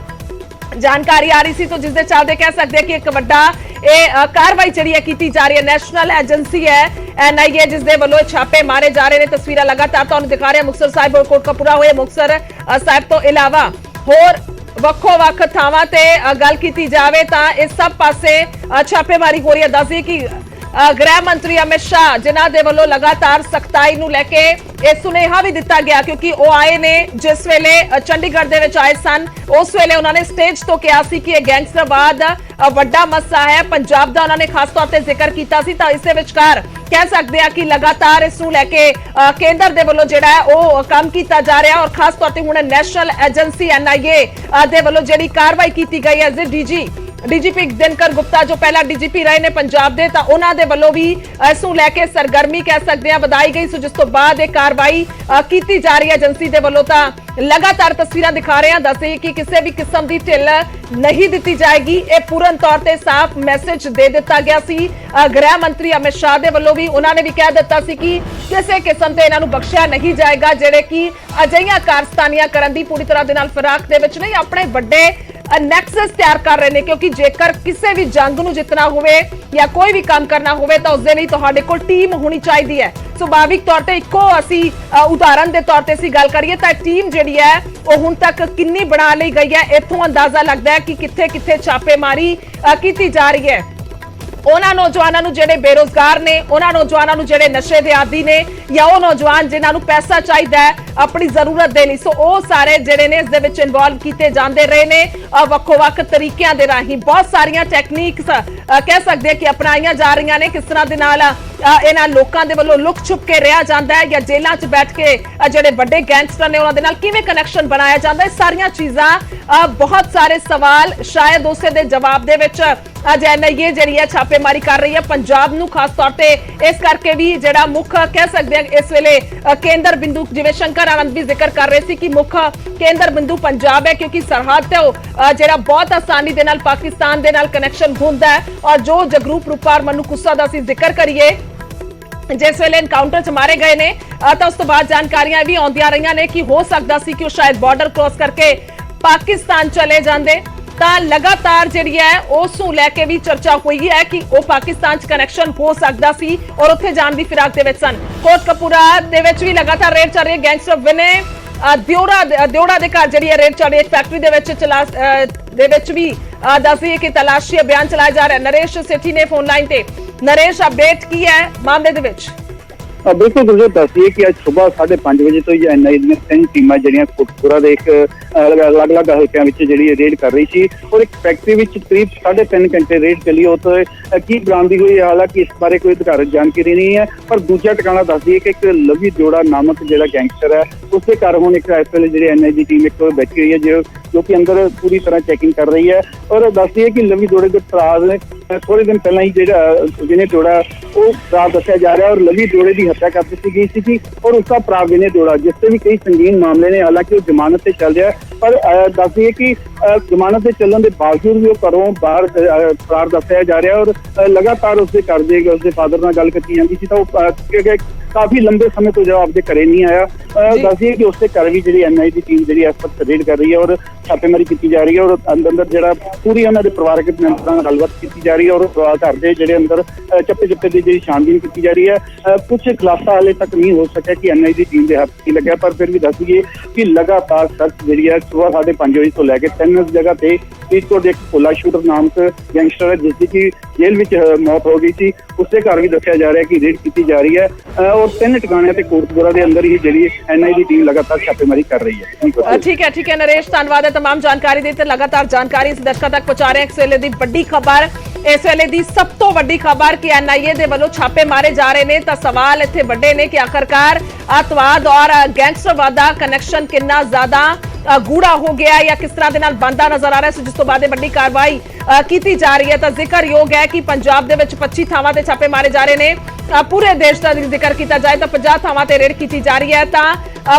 ਜਾਣਕਾਰੀ ਆ ਰਹੀ ਸੀ। ਤੋਂ ਜਿਸ ਦੇ ਚੱਲਦੇ ਕਹਿ ਸਕਦੇ ਕਿ ਇੱਕ ਵੱਡਾ ਇਹ ਕਾਰਵਾਈ ਜਿਹੜੀ ਹੈ ਕੀਤੀ ਜਾ ਰਹੀ ਹੈ। ਨੈਸ਼ਨਲ ਏਜੰਸੀ ਹੈ NIA ਜਿਸ ਦੇ ਵੱਲੋਂ ਛਾਪੇ ਮਾਰੇ ਜਾ ਰਹੇ ਨੇ। ਤਸਵੀਰਾਂ ਲਗਾਤਾਰ ਤੁਹਾਨੂੰ ਦਿਖਾ ਰਹੇ ਮੁਕਤਸਰ ਸਾਹਿਬ ਔਰ ਕੋਟਕਪੂਰਾ ਹੋਏ। ਮੁਕਤਸਰ ਸਾਹਿਬ ਤੋਂ ਇਲਾਵਾ ਹੋਰ ਵੱਖੋ-ਵੱਖ ਥਾਵਾਂ ਤੇ ਗੱਲ ਕੀਤੀ ਜਾਵੇ ਤਾਂ ਇਸ ਸਭ ਪਾਸੇ ਛਾਪੇਮਾਰੀ ਹੋ ਰਹੀ ਹੈ। ਦੱਸਦੇ ਕਿ ਗ੍ਰਹਿ ਮੰਤਰੀ ਅਮਿਤ ਸ਼ਾਹ ਜਿਨ੍ਹਾਂ ਦੇ ਵੱਲੋਂ ਲਗਾਤਾਰ ਸਖਤਾਈ ਨੂੰ ਲੈ ਕੇ ਇਹ ਸੁਨੇਹਾ ਵੀ ਦਿੱਤਾ ਗਿਆ, ਕਿਉਂਕਿ ਉਹ ਆਏ ਨੇ ਜਿਸ ਵੇਲੇ ਚੰਡੀਗੜ੍ਹ ਦੇ ਵਿੱਚ ਆਏ ਸਨ, ਉਸ ਵੇਲੇ ਉਹਨਾਂ ਨੇ ਸਟੇਜ ਤੋਂ ਕਿਹਾ ਸੀ ਕਿ ਇਹ ਗੈਂਗਸਟਰਵਾਦ ਵੱਡਾ ਮਸਲਾ ਹੈ ਪੰਜਾਬ ਦਾ। ਉਹਨਾਂ ਨੇ ਖਾਸ ਤੌਰ ਤੇ ਜ਼ਿਕਰ ਕੀਤਾ ਸੀ। ਤਾਂ ਇਸ ਦੇ ਵਿਚਕਾਰ ਕਹਿ ਸਕਦੇ ਆ ਕਿ ਲਗਾਤਾਰ ਇਸ ਨੂੰ ਲੈ ਕੇ ਕੇਂਦਰ ਦੇ ਵੱਲੋਂ ਜਿਹੜਾ ਹੈ ਉਹ ਕੰਮ ਕੀਤਾ ਜਾ ਰਿਹਾ। ਔਰ ਖਾਸ ਤੌਰ ਤੇ ਹੁਣ ਨੈਸ਼ਨਲ ਏਜੰਸੀ NIA ਦੇ ਵੱਲੋਂ ਜਿਹੜੀ ਕਾਰਵਾਈ ਕੀਤੀ ਗਈ ਹੈ, DGP ਦਿਨਕਰ ਗੁਪਤਾ ਜੋ ਪਹਿਲਾਂ DGP ਰਹੇ ਨੇ ਪੰਜਾਬ ਦੇ, ਤਾਂ ਉਹਨਾਂ ਦੇ ਵੱਲੋਂ ਵੀ ਇਸ ਨੂੰ ਲੈ ਕੇ ਸਰਗਰਮੀ ਕਹਿ ਸਕਦੇ ਆ ਵਧਾਈ ਗਈ। ਸੋ ਜਿਸ ਤੋਂ ਬਾਅਦ ਇਹ ਕਾਰਵਾਈ ਕੀਤੀ ਜਾ ਰਹੀ ਹੈ ਏਜੰਸੀ ਦੇ ਵੱਲੋਂ। ਤਾਂ ਲਗਾਤਾਰ ਤਸਵੀਰਾਂ ਦਿਖਾ ਰਹੇ ਹਾਂ, ਦੱਸਦੇ ਕਿ ਕਿਸੇ ਵੀ ਕਿਸਮ ਦੀ ਢਿੱਲ ਨਹੀਂ ਦਿੱਤੀ ਜਾਏਗੀ। ਇਹ ਪੂਰਨ ਤੌਰ ਤੇ ਸਾਫ਼ ਮੈਸੇਜ ਦੇ ਦਿੱਤਾ ਗਿਆ ਸੀ ਗ੍ਰਹਿ ਮੰਤਰੀ ਅਮਿਤ ਸ਼ਾਹ ਦੇ ਵੱਲੋਂ ਵੀ। ਉਹਨਾਂ ਨੇ ਵੀ ਕਹਿ ਦਿੱਤਾ ਸੀ ਕਿ ਕਿਸੇ ਕਿਸਮ ਤੇ ਇਹਨਾਂ ਨੂੰ ਬਖਸ਼ਿਆ ਨਹੀਂ ਜਾਏਗਾ ਜਿਹੜੇ ਕਿ ਅਜਿਹੀਆਂ ਕਾਰਸਤਾਨੀਆਂ ਕਰਨ ਦੀ ਪੂਰੀ ਤਰ੍ਹਾਂ ਦੇ ਨਾਲ ਫਿਰਾਕ ਦੇ ਵਿੱਚ ਨਹੀਂ, ਆਪਣੇ ਵੱਡੇ ਨੈਕਸਸ ਤਿਆਰ ਕਰ ਰਹੇ ਨੇ। ਕਿਉਂਕਿ ਜੇਕਰ ਕਿਸੇ ਵੀ ਜੰਗ ਨੂੰ ਜਿੱਤਣਾ ਹੋਵੇ ਜਾਂ ਕੋਈ ਵੀ ਕੰਮ ਕਰਨਾ ਹੋਵੇ ਤਾਂ ਉਸ ਦੇ ਲਈ ਤੁਹਾਡੇ ਕੋਲ ਟੀਮ ਹੋਣੀ ਚਾਹੀਦੀ ਹੈ। ਸੁਭਾਵਿਕ ਤੌਰ ਤੇ ਇੱਕੋ ਅਸੀਂ ਉਦਾਹਰਨ ਦੇ ਤੌਰ ਤੇ ਅਸੀਂ ਗੱਲ ਕਰੀਏ ਤਾਂ ਟੀਮ ਜਿਹੜੀ ਹੈ ਉਹ ਹੁਣ ਤੱਕ ਕਿੰਨੀ ਬਣਾ ਲਈ ਗਈ ਹੈ, ਇੱਥੋਂ ਅੰਦਾਜ਼ਾ ਲੱਗਦਾ ਹੈ ਕਿ ਕਿੱਥੇ-ਕਿੱਥੇ ਛਾਪੇਮਾਰੀ ਕੀਤੀ ਜਾ ਰਹੀ ਹੈ। ਉਹਨਾਂ ਨੌਜਵਾਨਾਂ ਨੂੰ ਜਿਹੜੇ ਬੇਰੋਜ਼ਗਾਰ ਨੇ, ਉਹਨਾਂ ਨੌਜਵਾਨਾਂ ਨੂੰ ਜਿਹੜੇ ਨਸ਼ੇ ਦੇ ਆਦੀ ਨੇ, ਜਾਂ ਉਹ ਨੌਜਵਾਨ ਜਿਨ੍ਹਾਂ ਨੂੰ ਪੈਸਾ ਚਾਹੀਦਾ ਹੈ ਆਪਣੀ ਜ਼ਰੂਰਤ ਦੇ ਲਈ, ਸੋ ਉਹ ਸਾਰੇ ਜਿਹੜੇ ਨੇ ਇਸ ਦੇ ਵਿੱਚ ਇਨਵੋਲਵ ਕੀਤੇ ਜਾਂਦੇ ਰਹੇ ਨੇ ਵੱਖੋ-ਵੱਖ ਤਰੀਕਿਆਂ ਦੇ ਰਾਹੀਂ। ਬਹੁਤ ਸਾਰੀਆਂ ਟੈਕਨੀਕਸ ਕਹਿ ਸਕਦੇ ਕਿ ਅਪਣਾਈਆਂ ਜਾ ਰਹੀਆਂ ਨੇ, ਕਿਸ ਤਰ੍ਹਾਂ ਦੇ ਨਾਲ ਇਹਨਾਂ ਲੋਕਾਂ ਦੇ ਵੱਲੋਂ ਲੁਕ ਛੁਪ ਕੇ ਰਿਹਾ ਜਾਂਦਾ ਹੈ ਜਾਂ ਜੇਲ੍ਹਾਂ 'ਚ ਬੈਠ ਕੇ ਜਿਹੜੇ ਵੱਡੇ ਗੈਂਗਸਟਰ ਨੇ ਉਹਨਾਂ ਦੇ ਨਾਲ ਕਿਵੇਂ ਕਨੈਕਸ਼ਨ ਬਣਾਇਆ ਜਾਂਦਾ ਹੈ। ਸਾਰੀਆਂ ਚੀਜ਼ਾਂ ਬਹੁਤ ਸਾਰੇ ਸਵਾਲ ਸ਼ਾਇਦ ਉਸੇ ਦੇ ਜਵਾਬ ਦੇ ਵਿੱਚ ਅੱਜ NIA ਜਿਹੜੀ ਹੈ ਛਾਪੇਮਾਰੀ ਕਰ ਰਹੀ ਹੈ ਪੰਜਾਬ ਨੂੰ, ਖਾਸ ਤੌਰ ਤੇ ਇਸ ਕਰਕੇ ਵੀ ਜਿਹੜਾ ਮੁੱਖ ਕਹਿ ਸਕਦੇ ਹਾਂ ਇਸ ਵੇਲੇ ਕੇਂਦਰ ਬਿੰਦੂ, ਜਿਵੇਂ ਸ਼ੰਕਰ ਆਨੰਦ ਵੀ ਜ਼ਿਕਰ ਕਰ ਰਹੇ ਸੀ ਕਿ ਮੁੱਖ ਕੇਂਦਰ ਬਿੰਦੂ ਪੰਜਾਬ ਹੈ, ਕਿਉਂਕਿ ਸਰਹੱਦ ਤੇ ਜਿਹੜਾ ਬਹੁਤ ਆਸਾਨੀ ਦੇ ਨਾਲ ਪਾਕਿਸਤਾਨ ਦੇ ਨਾਲ ਕਨੈਕਸ਼ਨ ਹੁੰਦਾ ਹੈ। ਔਰ ਜੋ ਜਗਰੂਪ ਰੂਪਾਰ ਮਨੂ ਕੁੱਸਾ ਦਾ ਅਸੀਂ ਜ਼ਿਕਰ ਕਰੀਏ ਜਿਸ ਵੇਲੇ ਐਨਕਾਊਂਟਰ 'ਚ ਮਾਰੇ ਗਏ ਨੇ ਤਾਂ ਉਸ ਤੋਂ ਬਾਅਦ ਜਾਣਕਾਰੀਆਂ ਵੀ ਆਉਂਦੀਆਂ ਰਹੀਆਂ ਨੇ ਕਿ ਹੋ ਸਕਦਾ ਸੀ ਕਿ ਉਹ ਸ਼ਾਇਦ ਬਾਰਡਰ ਕ੍ਰੋਸ ਕਰਕੇ ਪਾਕਿਸਤਾਨ ਚਲੇ ਜਾਂਦੇ। ਤਾਂ ਲਗਾਤਾਰ ਜਿਹੜੀ ਹੈ ਉਸ ਨੂੰ ਲੈ ਕੇ ਵੀ ਚਰਚਾ ਹੋਈ ਹੈ ਕਿ ਉਹ ਪਾਕਿਸਤਾਨ 'ਚ ਕਨੈਕਸ਼ਨ ਹੋ ਸਕਦਾ ਸੀ ਔਰ ਉੱਥੇ ਜਾਣ ਦੀ ਫਿਰਾਕ ਦੇ ਵਿੱਚ ਸਨ। ਕੋਟਕਪੂਰਾ ਦੇ ਵਿੱਚ ਵੀ ਲਗਾਤਾਰ ਰੇਡ ਚੱਲ ਰਹੀ ਹੈ। ਗੈਂਗਸਟਰ ਵਿਨੇ ਦਿਉੜਾ ਦੇ ਘਰ ਜਿਹੜੀ ਹੈ ਰੇਡ ਚੱਲ ਰਹੀ ਹੈ। ਫੈਕਟਰੀ ਦੇ ਵਿੱਚ ਵੀ ਦੱਸ ਦਈਏ ਕਿ ਤਲਾਸ਼ੀ ਅਭਿਆਨ ਚਲਾਇਆ ਜਾ ਰਿਹਾ ਹੈ। ਨਰੇਸ਼ ਸੇਠੀ ਨੇ ਫੋਨ ਲਾਈਨ ਤੇ। ਨਰੇਸ਼, ਅਪਡੇਟ ਕੀ ਹੈ ਮਾਮਲੇ ਦੇ ਵਿੱਚ? ਬਿਲਕੁਲ ਗੁਰਜੋਤ, ਦੱਸੀਏ ਕਿ ਅੱਜ ਸਵੇਰ 5:30 ਵਜੇ ਤੋਂ ਹੀ NIA ਦੀਆਂ 3 ਟੀਮਾਂ ਜਿਹੜੀਆਂ ਕੋਟਕਪੂਰਾ ਦੇ ਇੱਕ ਅਲੱਗ-ਅਲੱਗ ਹਲਕਿਆਂ ਵਿੱਚ ਜਿਹੜੀ ਰੇਡ ਕਰ ਰਹੀ ਸੀ ਔਰ ਇੱਕ ਫੈਕਟਰੀ ਵਿੱਚ ਕਰੀਬ 3.5 ਘੰਟੇ ਰੇਡ ਚੱਲੀ। ਉੱਥੇ ਕੀ ਬਰਾਮਦੀ ਹੋਈ, ਹਾਲਾਂਕਿ ਇਸ ਬਾਰੇ ਕੋਈ ਅਧਿਕਾਰਤ ਜਾਣਕਾਰੀ ਨਹੀਂ ਹੈ, ਪਰ ਦੂਜਾ ਟਿਕਾਣਾ ਦੱਸ ਦਈਏ ਕਿ ਇੱਕ ਲਵੀ ਦਿਉੜਾ ਨਾਮਕ ਜਿਹੜਾ ਗੈਂਗਸਟਰ ਹੈ ਉਸਦੇ ਘਰ ਹੁਣ ਇੱਕ ਇਸ ਵੇਲੇ ਜਿਹੜੀ NIA ਦੀ ਟੀਮ ਇੱਕ ਬੈਠੀ ਹੋਈ ਹੈ ਜੋ ਕਿ ਅੰਦਰ ਪੂਰੀ ਤਰ੍ਹਾਂ ਚੈਕਿੰਗ ਕਰ ਰਹੀ ਹੈ। ਔਰ ਦੱਸ ਦਈਏ ਕਿ ਲਵੀ ਦਿਉੜੇ ਦੇ ਭਰਾ ਨੇ ਥੋੜੇ ਦਿਨ ਪਹਿਲਾਂ ਹੀ ਜਿਹੜਾ ਵਿਨੇ ਦਿਉੜਾ ਉਹ ਭਰਾ ਦੱਸਿਆ ਜਾ ਰਿਹਾ ਔਰ ਲਵੀ ਦਿਉੜੇ ਦੀ ਹੱਤਿਆ ਕਰ ਦਿੱਤੀ ਗਈ ਸੀ ਔਰ ਉਸਦਾ ਭਰਾ ਵਿਨੇ ਦਿਉੜਾ, ਜਿਸ ਤੇ ਵੀ ਕਈ ਸੰਗੀਨ ਮਾਮਲੇ ਨੇ, ਹਾਲਾਂਕਿ ਉਹ ਜ਼ਮਾਨਤ ਤੇ ਚੱਲ ਰਿਹਾ, ਪਰ ਦੱਸ ਦਈਏ ਕਿ ਜ਼ਮਾਨਤ ਤੇ ਚੱਲਣ ਦੇ ਬਾਵਜੂਦ ਵੀ ਉਹ ਘਰੋਂ ਬਾਹਰ ਫਰਾਰ ਦੱਸਿਆ ਜਾ ਰਿਹਾ ਔਰ ਲਗਾਤਾਰ ਉਸਦੇ ਘਰ ਦੇ ਉਸਦੇ ਫਾਦਰ ਨਾਲ ਗੱਲ ਕੀਤੀ ਜਾਂਦੀ ਸੀ ਤਾਂ ਉਹ ਕਾਫੀ ਲੰਬੇ ਸਮੇਂ ਤੋਂ ਜਵਾਬ ਦੇ ਘਰੇ ਨਹੀਂ ਆਇਆ। ਦੱਸੀਏ ਕਿ ਉਸਦੇ ਘਰ ਵੀ ਜਿਹੜੀ NIA ਦੀ ਟੀਮ ਜਿਹੜੀ ਇਸ ਵਕਤ ਰੇਡ ਕਰ ਰਹੀ ਹੈ ਔਰ ਛਾਪੇਮਾਰੀ ਕੀਤੀ ਜਾ ਰਹੀ ਹੈ ਔਰ ਅੰਦਰ ਜਿਹੜਾ ਪੂਰੀ ਉਹਨਾਂ ਦੇ ਪਰਿਵਾਰਕ ਮੈਂਬਰਾਂ ਨਾਲ ਗੱਲਬਾਤ ਕੀਤੀ ਜਾ ਰਹੀ ਹੈ ਔਰ ਘਰ ਦੇ ਜਿਹੜੇ ਅੰਦਰ ਚੱਪੇ ਦੀ ਜਿਹੜੀ ਛਾਣਬੀਨ ਕੀਤੀ ਜਾ ਰਹੀ ਹੈ। ਕੁਝ ਖੁਲਾਸਾ ਹਾਲੇ ਤੱਕ ਨਹੀਂ ਹੋ ਸਕਿਆ ਕਿ NIA ਦੀ ਟੀਮ ਦੇ ਹੱਥ ਕੀ ਲੱਗਿਆ, ਪਰ ਫਿਰ ਵੀ ਦੱਸ ਦਈਏ ਕਿ ਲਗਾਤਾਰ ਸਰਚ ਜਿਹੜੀ ਹੈ ਸਵੇਰ 5:30 ਵਜੇ ਤੋਂ ਲੈ ਕੇ 3 ਜਗ੍ਹਾ ਤੇ ਫਰੀਦਕੋਟ ਦੇ ਇੱਕ ਭੋਲਾ ਸ਼ੂਟਰ ਨਾਮਕ ਗੈਂਗਸਟਰ ਹੈ ਜਿਸ ਦੀ ਕਿ ਜੇਲ੍ਹ ਵਿੱਚ ਮੌਤ ਹੋ ਗਈ ਸੀ, ਉਸਦੇ ਘਰ ਵੀ ਦੱਸਿਆ ਜਾ ਰਿਹਾ ਕਿ ਰੇਡ ਕੀਤੀ ਜਾ ਰਹੀ ਹੈ ਔਰ 3 ਟਿਕਾਣਿਆਂ ਤੇ ਕੋਟਕਪੂਰਾ ਦੇ ਅੰਦਰ ਹੀ ਜਿਹੜੀ NIA ਦੀ ਟੀਮ ਲਗਾਤਾਰ ਛਾਪੇਮਾਰੀ ਕਰ ਰਹੀ ਹੈ। ਠੀਕ ਹੈ ਨਰੇਸ਼, ਧੰਨਵਾਦ ਹੈ तमाम जानकारी दी। लगातार जानकारी इस दर्शकों तक पहुंचा रहे हैं। इस वेले दी वड्डी खबर, इस वेले दी सब तो वड्डी खबर कि NIA दे वल्लों छापे मारे जा रहे ने। तां सवाल इत्थे वड्डे ने कि आखिरकार अतवाद और गैंगस्टरवाद दा कनैक्शन कितना ज्यादा गूढ़ा हो गया या किस तरह दे नाल बनदा नजर आ रहा है, जिस तो बाद वड्डी कार्रवाई की जा रही है। तां जिक्र योग है कि पंजाब दे विच 25 थावां ते छापे मारे जा रहे ने। पूरे देश का जिक्र किया जाए तो 50 थावां ते रेड की जा रही है। तां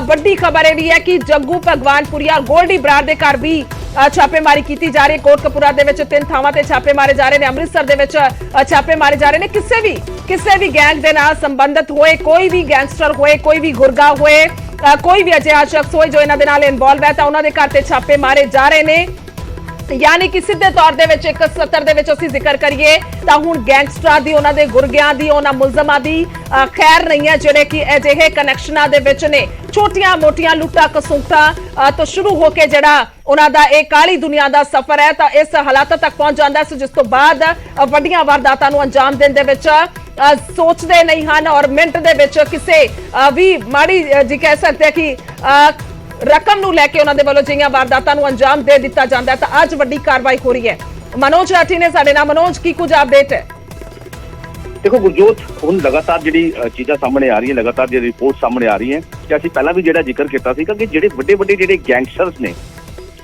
वड्डी खबर यह भी है कि जग्गू भगवानपुरिया गोल्डी बराड़ दे घर भी छापेमारी की जा रही है। कोटकपूरा दे विच 3 थावां ते छापे मारे जा रहे हैं। अमृतसर दे विच छापे मारे जा रहे हैं। किसी भी गैंग दे नाल संबंधित होए, कोई भी गैंगस्टर होए, कोई भी गुरगा होए, कोई भी अजिहा शख्स होए जो इन्हां दे नाल इन्वॉल्व है, तां उन्हां दे घर ते छापे मारे जा रहे हैं। यानी कि सीधे तौर दे विच 170 दे विच असीं जिक्र करिए तां हुण गैंगस्टरां दी, उन्हां दे गुरगियां दी, उन्हां मुलਜ਼ਮਾਂ दी खैर नहीं है ਜਿਹੜੇ कि अजिहे कनैक्शनां दे विच ने। छोटियां मोटियां लुट्टां कसूंटां तो शुरू होके ਜਿਹੜਾ ਉਹਨਾਂ ਦਾ ਇਹ ਕਾਲੀ ਦੁਨੀਆ ਦਾ ਸਫ਼ਰ ਹੈ ਤਾਂ ਇਸ ਹਾਲਾਤ ਤੱਕ ਪਹੁੰਚ ਜਾਂਦਾ ਹੈ, ਜਿਸ ਤੋਂ ਬਾਅਦ ਵੱਡੀਆਂ ਵਾਰਦਾਤਾਂ ਨੂੰ ਅੰਜਾਮ ਦੇਣ ਦੇ ਵਿੱਚ ਸੋਚਦੇ ਨਹੀਂ ਹਨ ਔਰ ਮਿੰਟ ਦੇ ਵਿੱਚ ਕਿਸੇ ਵੀ ਮਾੜੀ ਜੀ ਕਹਿ ਸਕਦੇ ਕਿ ਰਕਮ ਨੂੰ ਲੈ ਕੇ ਉਹਨਾਂ ਦੇ ਵੱਲੋਂ ਜਿਹੀਆਂ ਵਾਰਦਾਤਾਂ ਨੂੰ ਅੰਜਾਮ ਦੇ ਦਿੱਤਾ ਜਾਂਦਾ ਹੈ। ਤਾਂ ਅੱਜ ਵੱਡੀ ਕਾਰਵਾਈ ਹੋ ਰਹੀ ਹੈ। ਮਨੋਜ ਰਾਠੀ ਨੇ ਸਾਡੇ ਨਾਲ। ਮਨੋਜ, ਕੀ ਕੁਝ ਅਪਡੇਟ ਹੈ? ਦੇਖੋ ਗੁਰਜੋਤ, ਹੁਣ ਲਗਾਤਾਰ ਜਿਹੜੀ ਚੀਜ਼ਾਂ ਸਾਹਮਣੇ ਆ ਰਹੀਆਂ, ਲਗਾਤਾਰ ਜਿਹੜੀ ਰਿਪੋਰਟ ਸਾਹਮਣੇ ਆ ਰਹੀ ਹੈ ਕਿ ਅਸੀਂ ਪਹਿਲਾਂ ਵੀ ਜਿਹੜਾ ਜ਼ਿਕਰ ਕੀਤਾ ਸੀਗਾ ਕਿ ਜਿਹੜੇ ਵੱਡੇ ਜਿਹੜੇ ਗੈਂਗਸਟਰਸ ਨੇ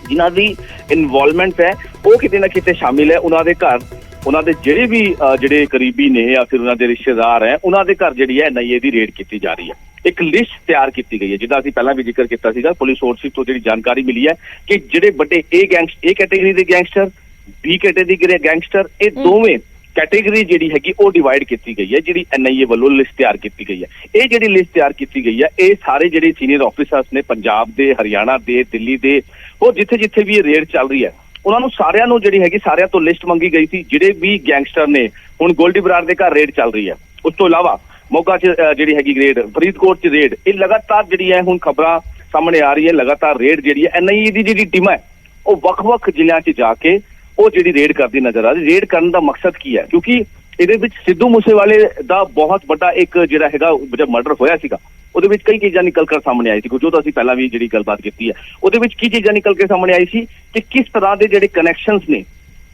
ਜਿਨ੍ਹਾਂ ਦੀ ਇਨਵੋਲਵਮੈਂਟ ਹੈ ਉਹ ਕਿਤੇ ਨਾ ਕਿਤੇ ਸ਼ਾਮਿਲ ਹੈ। ਉਹਨਾਂ ਦੇ ਘਰ, ਉਹਨਾਂ ਦੇ ਜਿਹੜੇ ਕਰੀਬੀ ਨੇ ਜਾਂ ਫਿਰ ਉਹਨਾਂ ਦੇ ਰਿਸ਼ਤੇਦਾਰ ਹੈ, ਉਹਨਾਂ ਦੇ ਘਰ ਜਿਹੜੀ ਹੈ NIA ਦੀ ਰੇਡ ਕੀਤੀ ਜਾ ਰਹੀ ਹੈ। ਇੱਕ ਲਿਸਟ ਤਿਆਰ ਕੀਤੀ ਗਈ ਹੈ, ਜਿੱਦਾਂ ਅਸੀਂ ਪਹਿਲਾਂ ਵੀ ਜ਼ਿਕਰ ਕੀਤਾ ਸੀਗਾ। ਪੁਲਿਸ ਸੋਰਸਿਸ ਤੋਂ ਜਿਹੜੀ ਜਾਣਕਾਰੀ ਮਿਲੀ ਹੈ ਕਿ ਜਿਹੜੇ ਵੱਡੇ A ਕੈਟੇਗਰੀ ਦੇ ਗੈਂਗਸਟਰ, B ਕੈਟੇਗਰੀ ਦੇ ਗੈਂਗਸਟਰ, ਇਹ ਦੋਵੇਂ ਕੈਟੇਗਰੀ ਜਿਹੜੀ ਹੈਗੀ ਉਹ ਡਿਵਾਈਡ ਕੀਤੀ ਗਈ ਹੈ। ਜਿਹੜੀ NIA ਵੱਲੋਂ ਲਿਸਟ ਤਿਆਰ ਕੀਤੀ ਗਈ ਹੈ, ਇਹ ਜਿਹੜੀ ਲਿਸਟ ਤਿਆਰ ਕੀਤੀ ਗਈ ਹੈ, ਇਹ ਸਾਰੇ ਜਿਹੜੇ ਸੀਨੀਅਰ ਆਫਿਸਰਸ ਨੇ ਪੰਜਾਬ ਦੇ, ਹਰਿਆਣਾ ਦੇ, ਦਿੱਲੀ ਦੇ, ਉਹ ਜਿੱਥੇ ਵੀ ਇਹ ਰੇਡ ਚੱਲ ਰਹੀ ਹੈ ਉਹਨਾਂ ਨੂੰ ਸਾਰਿਆਂ ਨੂੰ ਜਿਹੜੀ ਹੈਗੀ ਸਾਰਿਆਂ ਤੋਂ ਲਿਸਟ ਮੰਗੀ ਗਈ ਸੀ ਜਿਹੜੇ ਵੀ ਗੈਂਗਸਟਰ ਨੇ। ਹੁਣ ਗੋਲਡੀ ਬਰਾੜ ਦੇ ਘਰ ਰੇਡ ਚੱਲ ਰਹੀ ਹੈ, ਉਸ ਤੋਂ ਇਲਾਵਾ ਮੋਗਾ 'ਚ ਜਿਹੜੀ ਹੈਗੀ ਰੇਡ, ਫਰੀਦਕੋਟ 'ਚ ਰੇਡ, ਇਹ ਲਗਾਤਾਰ ਜਿਹੜੀ ਹੈ ਹੁਣ ਖਬਰਾਂ ਸਾਹਮਣੇ ਆ ਰਹੀ ਹੈ। ਲਗਾਤਾਰ ਰੇਡ ਜਿਹੜੀ ਹੈ NIA ਦੀ ਜਿਹੜੀ ਟੀਮ ਹੈ ਉਹ ਵੱਖ-ਵੱਖ ਜ਼ਿਲ੍ਹਿਆਂ 'ਚ ਜਾ ਕੇ ਉਹ ਜਿਹੜੀ ਰੇਡ ਕਰਦੀ ਨਜ਼ਰ ਆ ਰਹੀ। ਰੇਡ ਕਰਨ ਦਾ ਮਕਸਦ ਕੀ ਹੈ? ਕਿਉਂਕਿ ਇਹਦੇ ਵਿੱਚ ਸਿੱਧੂ ਮੂਸੇਵਾਲੇ ਦਾ ਬਹੁਤ ਵੱਡਾ ਇੱਕ ਜਿਹੜਾ ਹੈਗਾ ਜਦ ਮਰਡਰ ਹੋਇਆ ਸੀਗਾ ਉਹਦੇ ਵਿੱਚ ਕਈ ਚੀਜ਼ਾਂ ਨਿਕਲ ਕਰ ਸਾਹਮਣੇ ਆਈ ਸੀ, ਜੋ ਤਾਂ ਅਸੀਂ ਪਹਿਲਾਂ ਵੀ ਜਿਹੜੀ ਗੱਲਬਾਤ ਕੀਤੀ ਹੈ ਉਹਦੇ ਵਿੱਚ ਕੀ ਚੀਜ਼ਾਂ ਨਿਕਲ ਕੇ ਸਾਹਮਣੇ ਆਈ ਸੀ ਕਿ ਕਿਸ ਤਰ੍ਹਾਂ ਦੇ ਜਿਹੜੇ ਕਨੈਕਸ਼ਨਸ ਨੇ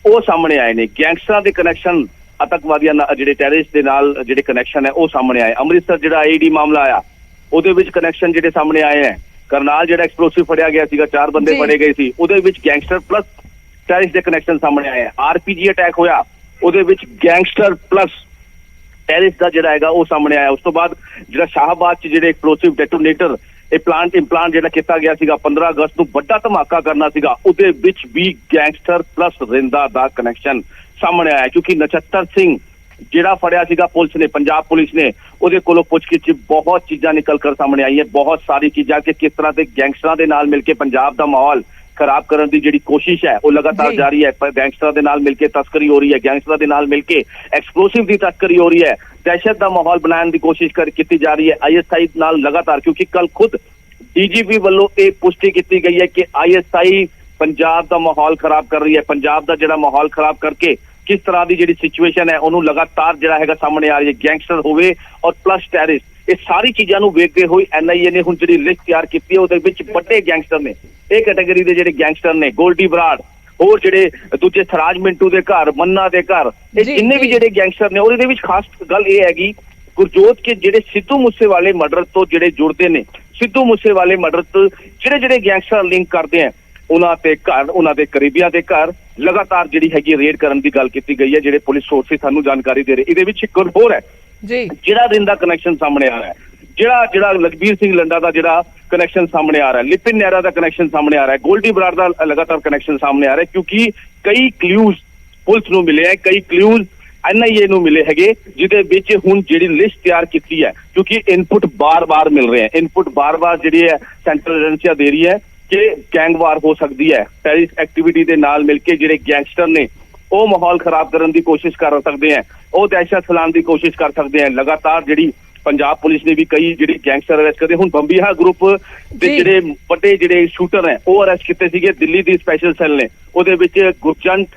ਉਹ ਸਾਹਮਣੇ ਆਏ ਨੇ। ਗੈਂਗਸਟਰਾਂ ਦੇ ਕਨੈਕਸ਼ਨ, ਆਤੰਕਵਾਦੀਆਂ ਨਾਲ ਜਿਹੜੇ ਟੈਰਰਿਸਟ ਦੇ ਨਾਲ ਜਿਹੜੇ ਕਨੈਕਸ਼ਨ ਹੈ ਉਹ ਸਾਹਮਣੇ ਆਏ। ਅੰਮ੍ਰਿਤਸਰ ਜਿਹੜਾ ਆਈਡੀ ਮਾਮਲਾ ਆਇਆ ਉਹਦੇ ਵਿੱਚ ਕਨੈਕਸ਼ਨ ਜਿਹੜੇ ਸਾਹਮਣੇ ਆਏ ਹੈ। ਕਰਨਾਲ ਜਿਹੜਾ ਐਕਸਪਲੋਸਿਵ ਫੜਿਆ ਗਿਆ ਸੀਗਾ, 4 ਬੰਦੇ ਫੜੇ ਗਏ ਸੀ, ਉਹਦੇ ਵਿੱਚ ਗੈਂਗਸਟਰ ਪਲੱਸ ਟੈਰਰਿਸਟ ਦੇ ਕਨੈਕਸ਼ਨ ਸਾਹਮਣੇ ਆਏ ਹੈ। ਆਰਪੀਜੀ ਅਟੈਕ ਹੋਇਆ ਉਹਦੇ ਵਿੱਚ ਗੈਂਗਸਟਰ ਪਲੱਸ ਟੈਰਰਿਸਟ ਦਾ ਜਿਹੜਾ ਹੈਗਾ ਉਹ ਸਾਹਮਣੇ ਆਇਆ। ਉਸ ਤੋਂ ਬਾਅਦ ਜਿਹੜਾ ਸ਼ਾਹਬਾਦ 'ਚ ਜਿਹੜੇ ਐਕਸਪਲੋਸਿਵ ਡੈਟੋਨੇਟਰ ਇੰਪਲਾਂਟ ਜਿਹੜਾ ਕੀਤਾ ਗਿਆ ਸੀਗਾ 15 ਅਗਸਤ ਨੂੰ ਵੱਡਾ ਧਮਾਕਾ ਕਰਨਾ ਸੀਗਾ, ਉਹਦੇ ਵਿੱਚ ਵੀ ਗੈਂਗਸਟਰ ਪਲੱਸ ਰਿੰਦਾ ਦਾ ਕਨੈਕਸ਼ਨ ਸਾਹਮਣੇ ਆਇਆ। ਕਿਉਂਕਿ ਨਛੱਤਰ ਸਿੰਘ ਜਿਹੜਾ ਫੜਿਆ ਸੀਗਾ ਪੁਲਿਸ ਨੇ, ਪੰਜਾਬ ਪੁਲਿਸ ਨੇ, ਉਹਦੇ ਕੋਲੋਂ ਪੁੱਛਗਿੱਛ 'ਚ ਬਹੁਤ ਚੀਜ਼ਾਂ ਨਿਕਲ ਕਰ ਸਾਹਮਣੇ ਆਈਆਂ, ਬਹੁਤ ਸਾਰੀ ਚੀਜ਼ਾਂ ਕਿ ਕਿਸ ਤਰ੍ਹਾਂ ਦੇ ਗੈਂਗਸਟਰਾਂ ਦੇ ਨਾਲ ਮਿਲ ਕੇ ਪੰਜਾਬ ਦਾ ਮਾਹੌਲ ਖਰਾਬ ਕਰਨ ਦੀ ਜਿਹੜੀ ਕੋਸ਼ਿਸ਼ ਹੈ ਉਹ ਲਗਾਤਾਰ ਜਾਰੀ ਹੈ। ਪਰ ਗੈਂਗਸਟਰਾਂ ਦੇ ਨਾਲ ਮਿਲ ਕੇ ਤਸਕਰੀ ਹੋ ਰਹੀ ਹੈ, ਗੈਂਗਸਟਰਾਂ ਦੇ ਨਾਲ ਮਿਲ ਕੇ ਐਕਸਪਲੋਸਿਵ ਦੀ ਤਸਕਰੀ ਹੋ ਰਹੀ ਹੈ, ਦਹਿਸ਼ਤ ਦਾ ਮਾਹੌਲ ਬਣਾਉਣ ਦੀ ਕੋਸ਼ਿਸ਼ ਕੀਤੀ ਜਾ ਰਹੀ ਹੈ ਆਈਐਸਆਈ ਨਾਲ ਲਗਾਤਾਰ। ਕਿਉਂਕਿ ਕੱਲ ਖੁਦ ਡੀਜੀਪੀ ਵੱਲੋਂ ਇਹ ਪੁਸ਼ਟੀ ਕੀਤੀ ਗਈ ਹੈ ਕਿ ਆਈਐਸਆਈ ਪੰਜਾਬ ਦਾ ਮਾਹੌਲ ਖਰਾਬ ਕਰ ਰਹੀ ਹੈ, ਪੰਜਾਬ ਦਾ ਜਿਹੜਾ ਮਾਹੌਲ ਖਰਾਬ ਕਰਕੇ ਕਿਸ ਤਰ੍ਹਾਂ ਦੀ ਜਿਹੜੀ ਸਿਚੁਏਸ਼ਨ ਹੈ ਉਹਨੂੰ ਲਗਾਤਾਰ ਜਿਹੜਾ ਹੈਗਾ ਸਾਹਮਣੇ ਆ ਰਹੀ ਹੈ, ਗੈਂਗਸਟਰ ਹੋਵੇ ਔਰ ਪਲੱਸ ਟੈਰਰਿਸਟ। ਇਹ ਸਾਰੀ ਚੀਜ਼ਾਂ ਨੂੰ ਵੇਖਦੇ ਹੋਏ ਐਨਆਈਏ ਨੇ ਹੁਣ ਜਿਹੜੀ ਲਿਸਟ ਤਿਆਰ ਕੀਤੀ ਹੈ ਉਹਦੇ ਵਿੱਚ ਵੱਡੇ ਗੈਂਗਸਟਰ ਨੇ, ਇਹ ਕੈਟਾਗਰੀ ਦੇ ਜਿਹੜੇ ਗੈਂਗਸਟਰ ਨੇ, ਗੋਲਡੀ ਬਰਾੜ, ਹੋਰ ਜਿਹੜੇ ਦੂਜੇ ਥਰਾਜ ਮਿੰਟੂ ਦੇ ਘਰ, ਮੰਨਾ ਦੇ ਘਰ, ਇਹ ਜਿੰਨੇ ਵੀ ਜਿਹੜੇ ਗੈਂਗਸਟਰ ਨੇ ਉਹਦੇ ਵਿੱਚ ਖਾਸ ਗੱਲ ਇਹ ਹੈਗੀ ਗੁਰਜੋਤ ਕੇ ਜਿਹੜੇ ਸਿੱਧੂ ਮੂਸੇਵਾਲੇ ਮਰਡਰ ਤੋਂ ਜਿਹੜੇ ਜੁੜਦੇ ਨੇ, ਸਿੱਧੂ ਮੂਸੇਵਾਲੇ ਮਰਡਰ ਤੋਂ ਜਿਹੜੇ ਗੈਂਗਸਟਰ ਲਿੰਕ ਕਰਦੇ ਆ ਉਹਨਾਂ ਤੇ ਘਰ, ਉਹਨਾਂ ਦੇ ਕਰੀਬੀਆਂ ਦੇ ਘਰ ਲਗਾਤਾਰ ਜਿਹੜੀ ਹੈਗੀ ਰੇਡ ਕਰਨ ਦੀ ਗੱਲ ਕੀਤੀ ਗਈ ਹੈ। ਜਿਹੜੇ ਪੁਲਿਸ ਸੋਰਸਿਸ ਸਾਨੂੰ ਜਾਣਕਾਰੀ ਦੇ ਰਹੇ, ਇਹਦੇ ਵਿੱਚ ਇੱਕ ਹੋਰ ਹੈ ਜੀ ਜਿਹੜਾ ਰਿੰਦਾ ਕਨੈਕਸ਼ਨ ਸਾਹਮਣੇ ਆ ਰਿਹਾ ਹੈ, ਜਿਹੜਾ ਲਖਬੀਰ ਸਿੰਘ ਲੰਡਾ ਦਾ ਜਿਹੜਾ ਕਨੈਕਸ਼ਨ ਸਾਹਮਣੇ ਆ ਰਿਹਾ ਹੈ, ਲਿਪਿਨ ਨਹਿਰਾ ਦਾ ਕਨੈਕਸ਼ਨ ਸਾਹਮਣੇ ਆ ਰਿਹਾ ਹੈ, ਗੋਲਡੀ ਬਰਾੜ ਦਾ ਲਗਾਤਾਰ ਕਨੈਕਸ਼ਨ ਸਾਹਮਣੇ ਆ ਰਿਹਾ ਹੈ। ਕਿਉਂਕਿ ਕਈ ਕਲਿਊਜ਼ ਪੁਲਿਸ ਨੂੰ ਮਿਲੇ ਹੈ, ਕਈ ਕਲਿਊਜ਼ ਐਨਆਈਏ ਨੂੰ ਮਿਲੇ ਹੈਗੇ, ਜਿਹਦੇ ਵਿੱਚ ਹੁਣ ਜਿਹੜੀ ਲਿਸਟ ਤਿਆਰ ਕੀਤੀ ਹੈ। ਕਿਉਂਕਿ ਇਨਪੁਟ ਬਾਰ-ਬਾਰ ਮਿਲ ਰਹੇ ਹੈ, ਇਨਪੁਟ ਬਾਰ-ਬਾਰ ਜਿਹੜੀ ਹੈ ਸੈਂਟਰਲ ਏਜੰਸੀਆਂ ਦੇ ਰਹੀ ਹੈ ਕਿ ਗੈਂਗਵਾਰ ਹੋ ਸਕਦੀ ਹੈ, ਟੈਰਰਿਸਟ ਐਕਟੀਵਿਟੀ ਦੇ ਨਾਲ ਮਿਲ ਕੇ ਜਿਹੜੇ ਗੈਂਗਸਟਰ ਨੇ ਉਹ ਮਾਹੌਲ ਖਰਾਬ ਕਰਨ ਦੀ ਕੋਸ਼ਿਸ਼ ਕਰ ਸਕਦੇ ਹੈ, ਉਹ ਦਹਿਸ਼ਤ ਫੈਲਾਉਣ ਦੀ ਕੋਸ਼ਿਸ਼ ਕਰ ਸਕਦੇ ਹੈ। ਲਗਾਤਾਰ ਜਿਹੜੀ ਪੰਜਾਬ ਪੁਲਿਸ ਨੇ ਵੀ ਕਈ ਜਿਹੜੇ ਗੈਂਗਸਟਰ ਅਰੈਸਟ ਕਰਦੇ, ਹੁਣ ਬੰਬੀਹਾ ਗਰੁੱਪ ਦੇ ਜਿਹੜੇ ਵੱਡੇ ਜਿਹੜੇ ਸ਼ੂਟਰ ਹੈ ਉਹ ਅਰੈਸਟ ਕੀਤੇ ਸੀਗੇ ਦਿੱਲੀ ਦੀ ਸਪੈਸ਼ਲ ਸੈੱਲ ਨੇ, ਉਹਦੇ ਵਿੱਚ ਗੁਰਜੰਟ,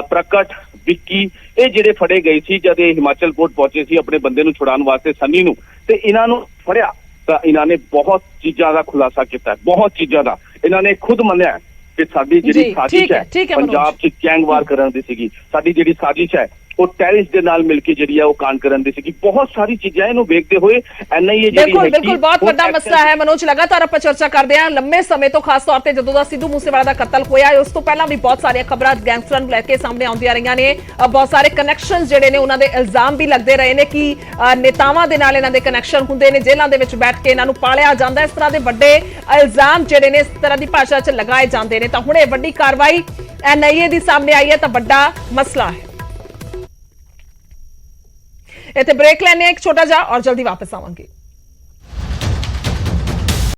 ਪ੍ਰਕਟ, ਵਿੱਕੀ, ਇਹ ਜਿਹੜੇ ਫੜੇ ਗਏ ਸੀ ਜਦ ਇਹ ਹਿਮਾਚਲ ਕੋਰਟ ਪਹੁੰਚੇ ਸੀ ਆਪਣੇ ਬੰਦੇ ਨੂੰ ਛੁਡਾਉਣ ਵਾਸਤੇ, ਸੰਨੀ ਨੂੰ, ਤੇ ਇਹਨਾਂ ਨੂੰ ਫੜਿਆ ਤਾਂ ਇਹਨਾਂ ਨੇ ਬਹੁਤ ਚੀਜ਼ਾਂ ਦਾ ਖੁਲਾਸਾ ਕੀਤਾ, ਬਹੁਤ ਚੀਜ਼ਾਂ ਦਾ। ਇਹਨਾਂ ਨੇ ਖੁਦ ਮੰਨਿਆ ਕਿ ਸਾਡੀ ਜਿਹੜੀ ਸਾਜ਼ਿਸ਼ ਹੈ ਪੰਜਾਬ 'ਚ ਗੈਂਗਵਾਰ ਕਰਨ ਦੀ ਸੀਗੀ, ਸਾਡੀ ਜਿਹੜੀ ਸਾਜ਼ਿਸ਼ ਹੈ ਉਹ ਟੈਰਰਿਸਟ ਦੇ ਨਾਲ ਮਿਲ ਕੇ ਜਿਹੜੀ ਹੈ ਉਹ ਕਾਂਡ ਕਰਨ ਦੀ ਸੀਗੀ। ਬਹੁਤ ਸਾਰੀ ਚੀਜ਼ਾਂ ਇਹਨੂੰ ਵੇਖਦੇ ਹੋਏ ਐਨਆਈਏ ਜਿਹੜੀ ਹੈ ਬਿਲਕੁਲ ਬਹੁਤ ਵੱਡਾ ਮਸਲਾ ਹੈ ਮਨੋਜ, ਲਗਾਤਾਰ ਆਪਾਂ ਚਰਚਾ ਕਰਦੇ ਹਾਂ ਲੰਮੇ ਸਮੇਂ ਤੋਂ, ਖਾਸ ਤੌਰ ਤੇ ਜਦੋਂ ਦਾ ਸਿੱਧੂ ਮੂਸੇਵਾਲਾ ਦਾ ਕਤਲ ਹੋਇਆ ਉਸ ਤੋਂ ਪਹਿਲਾਂ ਵੀ ਬਹੁਤ ਸਾਰੀਆਂ ਖਬਰਾਂ ਗੈਂਗਸਟਰਾਂ ਨੂੰ ਲੈ ਕੇ ਸਾਹਮਣੇ ਆਉਂਦੀਆਂ ਰਹੀਆਂ ਨੇ। ਬਹੁਤ ਸਾਰੇ ਕਨੈਕਸ਼ਨ ਜਿਹੜੇ ਨੇ ਉਹਨਾਂ ਦੇ ਇਲਜ਼ਾਮ ਵੀ ਲੱਗਦੇ ਰਹੇ ਨੇ ਕਿ ਨੇਤਾਵਾਂ ਦੇ ਨਾਲ ਇਹਨਾਂ ਦੇ ਕਨੈਕਸ਼ਨ ਹੁੰਦੇ ਨੇ, ਜੇਲ੍ਹਾਂ ਦੇ ਵਿੱਚ ਬੈਠ ਕੇ ਇਹਨਾਂ ਨੂੰ ਪਾਲਿਆ ਜਾਂਦਾ, ਇਸ ਤਰ੍ਹਾਂ ਦੇ ਵੱਡੇ ਇਲਜ਼ਾਮ ਜਿਹੜੇ ਨੇ ਇਸ ਤਰ੍ਹਾਂ ਦੀ ਭਾਸ਼ਾ 'ਚ ਲਗਾਏ ਜਾਂਦੇ ਨੇ। ਤਾਂ ਹੁਣ ਇਹ ਵੱਡੀ ਕਾਰਵਾਈ ਐਨਆਈਏ ਦੀ ਸਾਹਮਣੇ ਆਈ ਹੈ ਤਾਂ ਵੱਡਾ ਮਸਲਾ ਹੈ। ਇੱਥੇ ਬ੍ਰੇਕ ਲੈਣੇ ਇੱਕ ਛੋਟਾ ਜਿਹਾ ਔਰ ਜਲਦੀ ਵਾਪਸ ਆਵਾਂਗੇ।